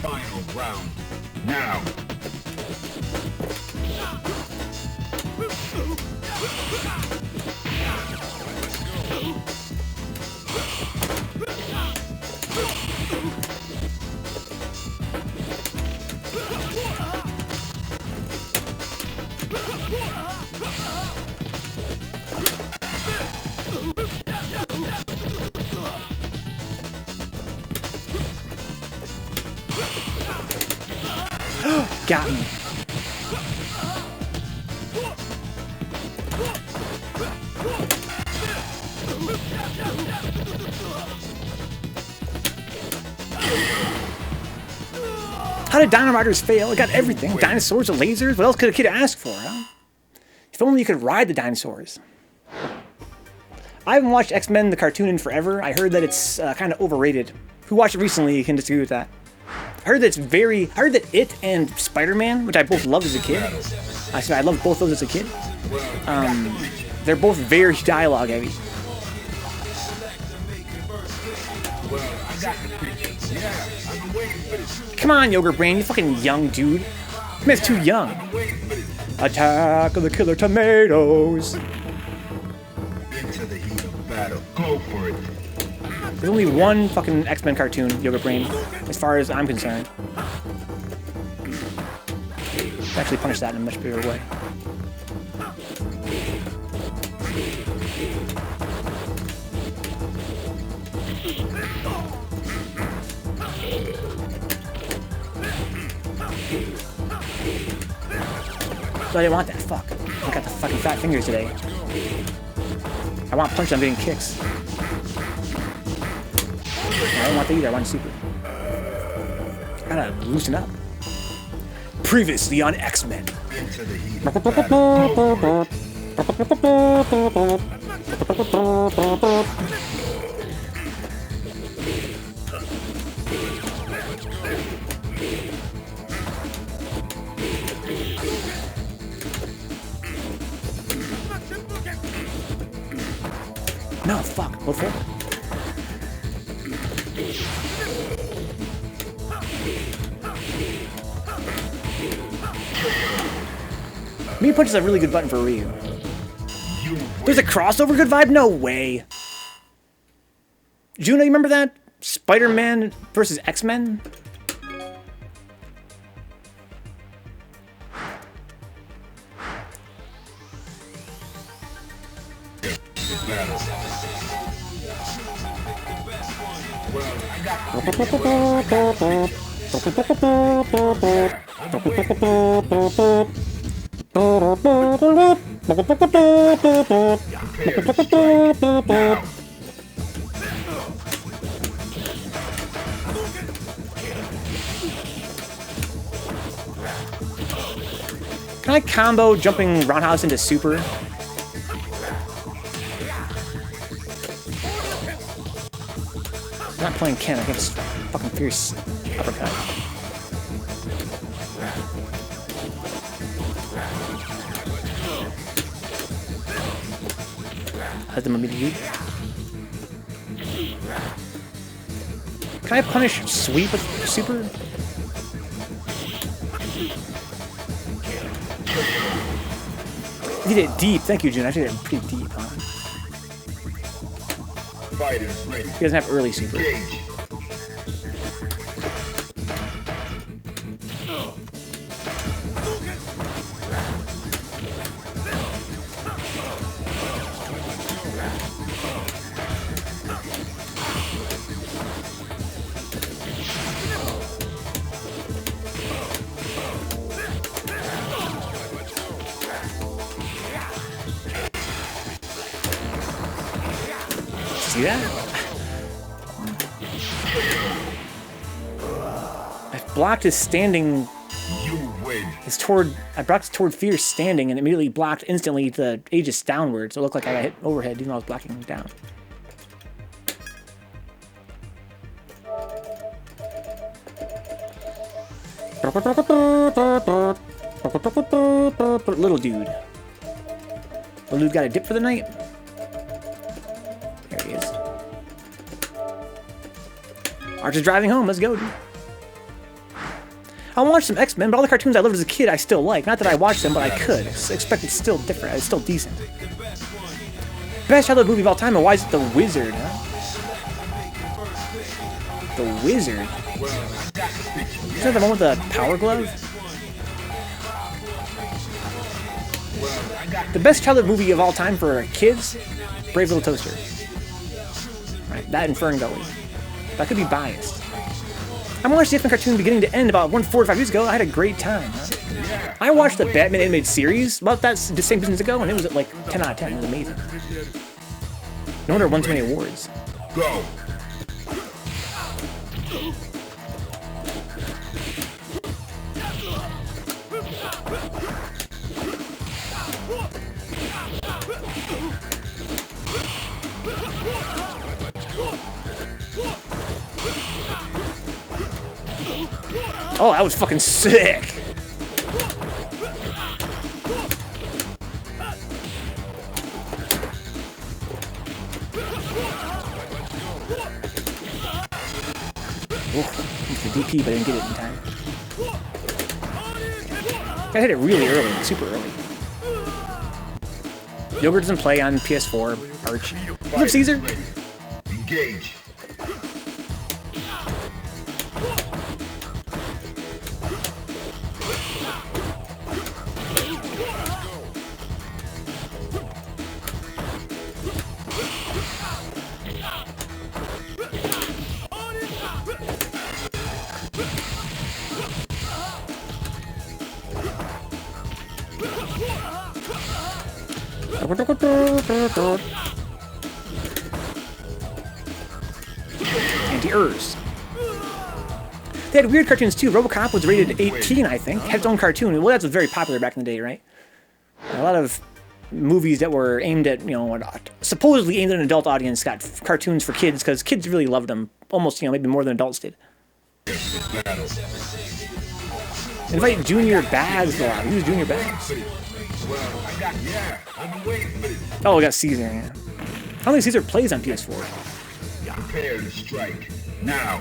Final round. Now. Got me. How did Dino Riders fail? It got everything. Dinosaurs and lasers. What else could a kid ask for, huh? If only you could ride the dinosaurs. I haven't watched X-Men the cartoon in forever. I heard that it's kind of overrated. Who watched it recently can disagree with that. I heard that it and Spider-Man, which I both loved as a kid. I loved both those as a kid. They're both very dialogue heavy. Come on, Yogurt Brain, you fucking young dude. This man's too young. Attack of the Killer Tomatoes. Into the heat of battle. Go for it. There's only one fucking X-Men cartoon, Yogurt Brain, as far as I'm concerned. I'll actually punish that in a much bigger way. So I didn't want that. Fuck. I got the fucking fat fingers today. I want punch, I'm getting kicks. I don't want that either, I want super. Gotta loosen up. Previously on X-Men. Into the heat of battle. No, fuck. What for? Me punch is a really good button for Ryu. There's a crossover good vibe? No way. Jewna, you remember that? Spider-Man versus X-Men? Can I combo jumping roundhouse into super? I'm not playing Ken, I think it's fucking fierce uppercut. Has them immediately. Can I punish sweep with super? You did it deep. Thank you, June. I did it pretty deep, huh? Fighters ready. He doesn't have early super. Engage. See that? I've blocked his standing. You win. It's toward. I blocked toward Fierce standing and immediately blocked instantly the Aegis downward, so it looked like I got hit overhead even though I was blocking him down. Little dude. Little dude got a dip for the night. There he is. Arch is driving home. Let's go, dude. I watched some X-Men, but all the cartoons I loved as a kid I still like. Not that I watched them, but I could. I expect it's still different. It's still decent. Best childhood movie of all time, and why is it The Wizard, huh? The Wizard? Is that the one with the power glove? The best childhood movie of all time for kids? Brave Little Toaster. Right, that and Fern Gully. But I could be biased. I watched the X-Men cartoon beginning to end about 4 or 5 years ago. I had a great time. Huh? I watched the Batman animated series about that the same distance ago, and it was at like 10 out of 10. It was amazing. No wonder it won so many awards. Go. Oh, that was fucking sick. the DP, but I didn't get it in time. I hit it really early, super early. Yogurt doesn't play on PS4. Arch. What's up, Caesar? Engage. Anti-Urs. They had weird cartoons too. RoboCop was rated 18, I think. Had its own cartoon. Well, that's very popular back in the day, right? A lot of movies that were aimed at, you know, supposedly aimed at an adult audience got cartoons for kids because kids really loved them. Almost, you know, maybe more than adults did. Invite Junior Bags a lot. Who's Junior Bags? Oh, we got Caesar. Yeah. I don't think Caesar plays on PS4. Prepare to strike now.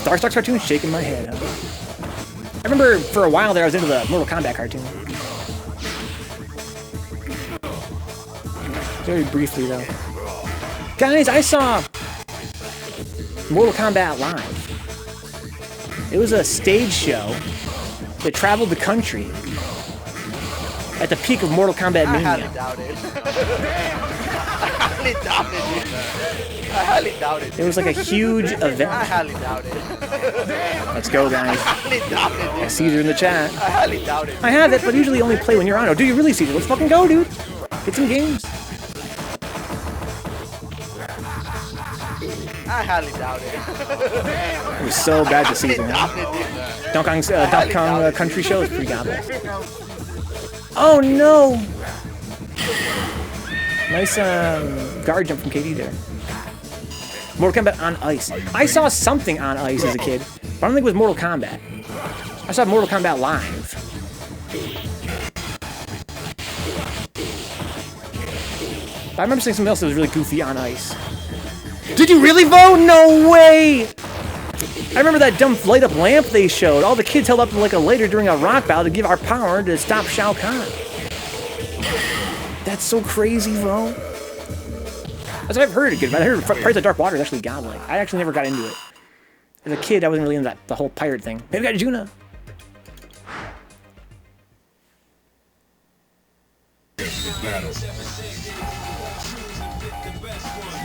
Darkstalk's cartoon shaking my head. Huh? I remember for a while there I was into the Mortal Kombat cartoon. Very briefly though. Guys, I saw Mortal Kombat live. It was a stage show that traveled the country at the peak of Mortal Kombat Mania. I highly doubt it. I highly doubt it. It was like a huge event. I highly doubt it. Let's go, guys. I highly doubt it. Caesar in the chat. I highly doubt it. I have it, but usually only play when you're on. Oh, do you really, Caesar? Let's fucking go, dude. Get some games. I highly doubt it. It was so bad to Caesar. Donkey Kong Country Show is pretty godlike. Oh no! Nice guard jump from KD there. Mortal Kombat on Ice. I saw something on Ice as a kid, but I don't think it was Mortal Kombat. I saw Mortal Kombat live. But I remember seeing something else that was really goofy on Ice. Did you really vote? No way! I remember that dumb light-up lamp they showed. All the kids held up like a lighter during a rock battle to give our power to stop Shao Kahn. That's so crazy, bro. That's what I've heard it good, but I heard Pirates of Dark Water is actually godlike. I actually never got into it. As a kid, I wasn't really into the whole pirate thing. Maybe I got Jewna.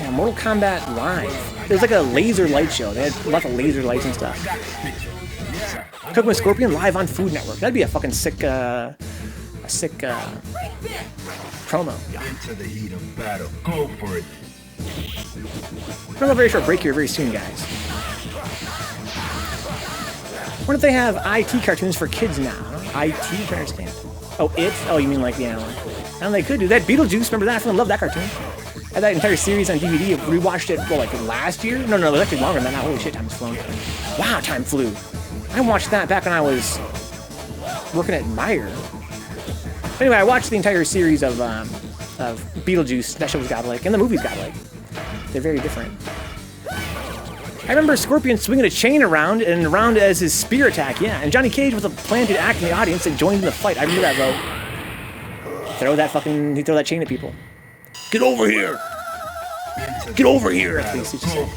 Yeah, Mortal Kombat Live. It was like a laser light show. They had lots of laser lights and stuff. Cooking with Scorpion live on Food Network. That'd be a fucking sick, promo. Into the heat of battle. Go for it. We're gonna have a very short break here very soon, guys. What if they have IT cartoons for kids now? Huh? IT, I don't understand. Oh, it? Oh, you mean like, yeah. I don't know, they could do that. Beetlejuice, remember that? I fucking love that cartoon. I had that entire series on DVD. I rewatched it, well, like last year? No, it was actually longer than that. Holy shit, time's flown. Wow, time flew. I watched that back when I was working at Meyer. Anyway, I watched the entire series of Beetlejuice. That show was godlike, and the movie's godlike. They're very different. I remember Scorpion swinging a chain around and around as his spear attack, yeah. And Johnny Cage with a planted act in the audience that joined in the fight. I remember that, though. He'd throw that chain at people. Get over here! Get over here! That's what he used to say.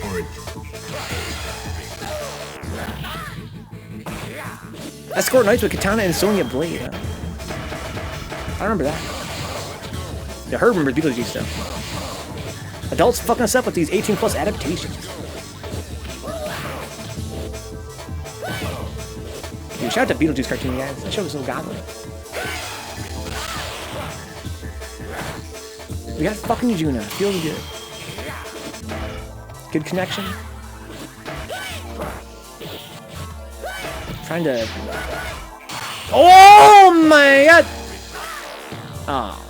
Escort Knights with Katana and Sonya Blade. Huh? I remember that. The Herb remembers Beetlejuice, though. Adults fucking us up with these 18+ adaptations. Dude, shout out to Beetlejuice cartoon, guys. That show was so godly. We got fucking Jewna. Feels good. Good connection. Trying to... Oh my god! Oh.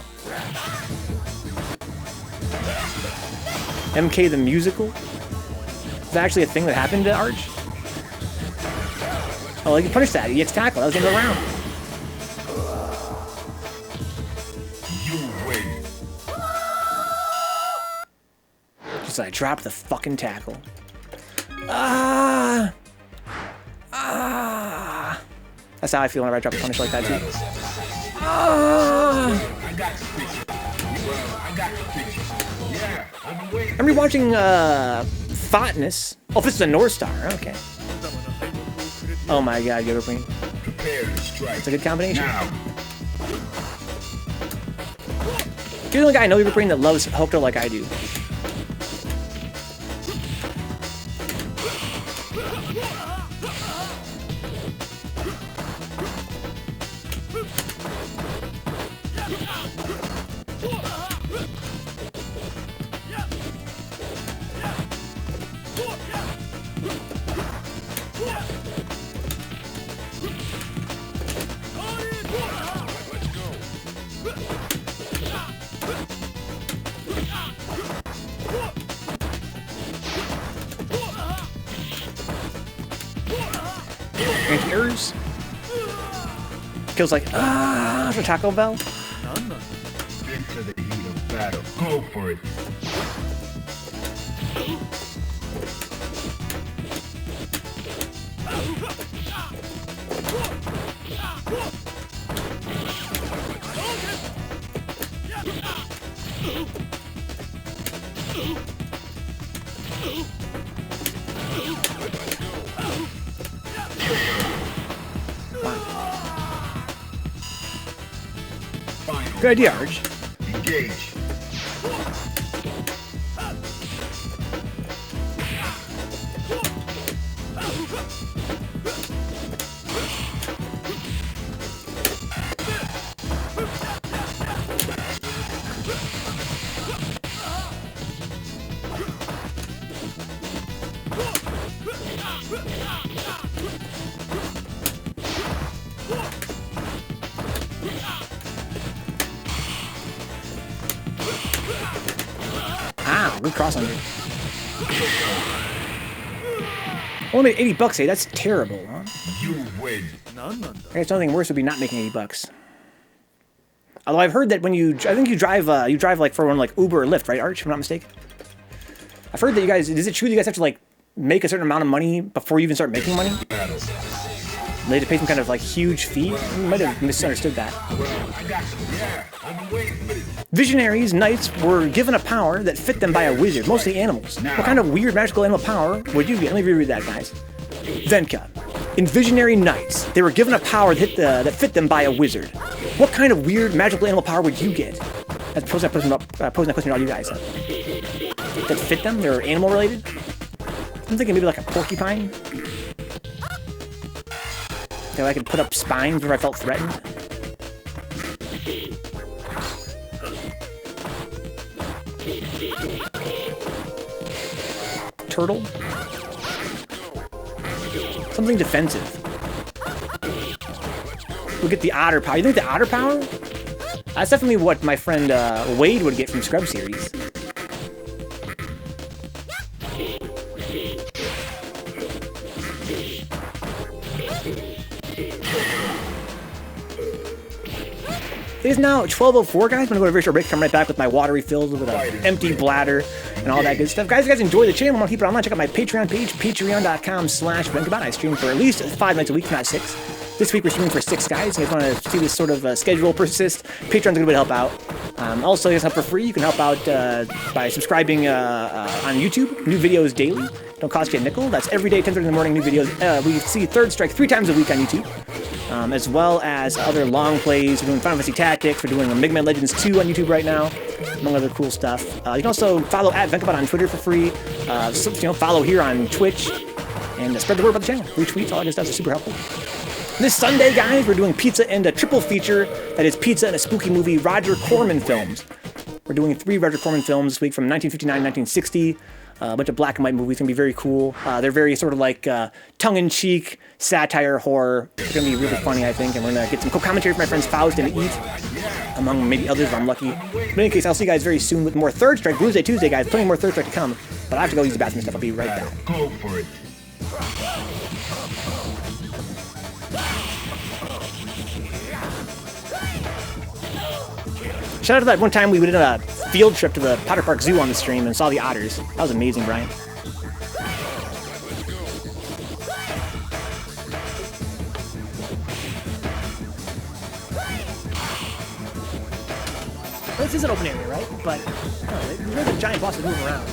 MK the Musical? Is that actually a thing that happened to Arch? Oh, he can punish that. He gets tackled. That was the end of the round. Just I dropped the fucking tackle. Ah! Ah! That's how I feel whenever I drop a punish like that, too. Ah! I'm rewatching, Thoughtness. Oh, this is a North Star. Okay. Oh my god, YourSaltyFace. It's a good combination. You're the only guy I know YourSaltyFace that loves HoldDat like I do. Anti-errors. Kills like, for Taco Bell. Into the heat of battle. Go for it. Good idea, Arch. Engage. Good cross under. Only made 80 bucks, hey? That's terrible, huh? You win. I guess nothing worse would be not making 80 bucks. Although I've heard that when you, I think you drive like for one like Uber or Lyft, right, Arch? If I'm not mistaken. I've heard that you guys, is it true that you guys have to like make a certain amount of money before you even start making money? They had to pay some kind of like huge fee? You might have misunderstood that. Visionaries, knights, were given a power that fit them by a wizard, mostly animals. What kind of weird magical animal power would you get? Let me reread that, guys. Venka. In visionary knights, they were given a power that fit them by a wizard. What kind of weird magical animal power would you get? That's posing that question to all you guys. That fit them? They're animal related? I'm thinking maybe like a porcupine. That I could put up spines where I felt threatened. Turtle? Something defensive. We'll get the otter power. You think the otter power? That's definitely what my friend Wade would get from Scrub Series. It is now 12:04, guys. I'm gonna go to a very short break. Come right back with my water refills with an empty bladder and all that good stuff. Guys, if you guys enjoy the channel, I want to keep it online. Check out my Patreon page, patreon.com/Vencabot. I stream for at least 5 nights a week, if not 6. This week we're streaming for 6 guys. If you guys want to see this sort of schedule persist, Patreon's a good way to help out. Also, you guys help for free. You can help out by subscribing on YouTube. New videos daily. Don't cost you a nickel. That's every day, 10:30 in the morning, new videos. We see Third Strike 3 times a week on YouTube. As well as other long plays. We're doing Final Fantasy Tactics. We're doing Mega Man Legends 2 on YouTube right now, among other cool stuff. You can also follow @Vencabot on Twitter for free. Follow here on Twitch, and spread the word about the channel. Retweets, all that good stuff is super helpful. This Sunday, guys, we're doing pizza and a triple feature. That is pizza and a spooky movie, Roger Corman films. We're doing 3 Roger Corman films this week from 1959 1960. A bunch of black and white movies. It's going to be very cool. They're very sort of like tongue-in-cheek satire horror. It's going to be really funny, I think. And we're going to get some co-commentary from my friends Faust and Eat, among maybe others if I'm lucky. But in any case, I'll see you guys very soon with more Third Strike. Blues Day Tuesday, guys. Plenty more Third Strike to come. But I have to go use the bathroom and stuff. I'll be right back. Go for it. Shout out to that one time we did a field trip to the Potter Park Zoo on the stream and saw the otters. That was amazing, Brian. is an open area, right? But there's a giant bosses moving around.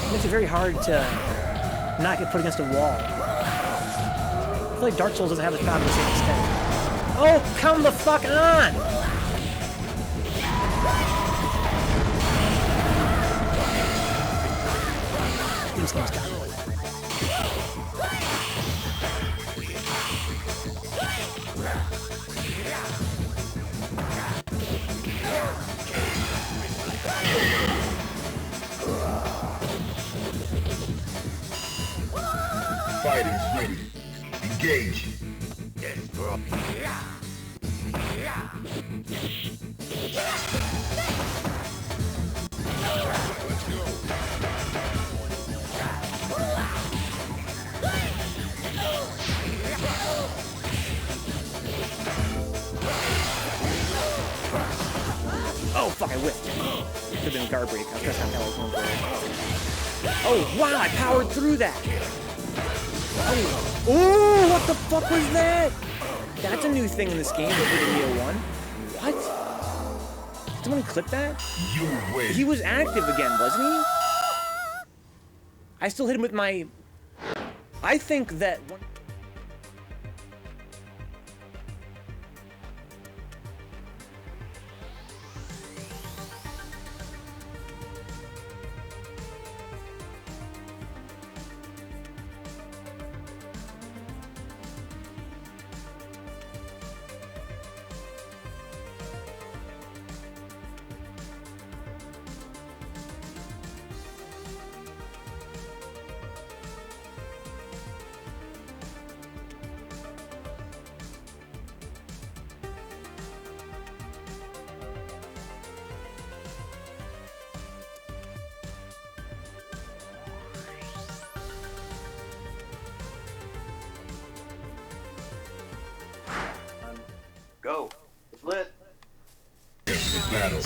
It makes it very hard to not get put against a wall. I feel like Dark Souls doesn't have the problem to the same extent. Oh, come the fuck on! This game's got it. Fighters ready. Engage. Oh, fuck, I whiffed. Could have been a guard break. I was trying to tell I was going for it. Oh, wow, I powered through that. Oh, what the fuck was that? That's a new thing in this game, Video 1. What? Did someone clip that? You win. He was active again, wasn't he? I still hit him with my... I think that... Go. It's lit. Battle.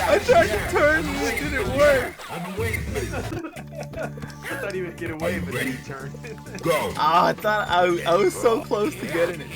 I tried to turn and it didn't work. I'm waiting for you. I thought he would get away, but then he turned. Go. Oh, I thought I was so close to getting it.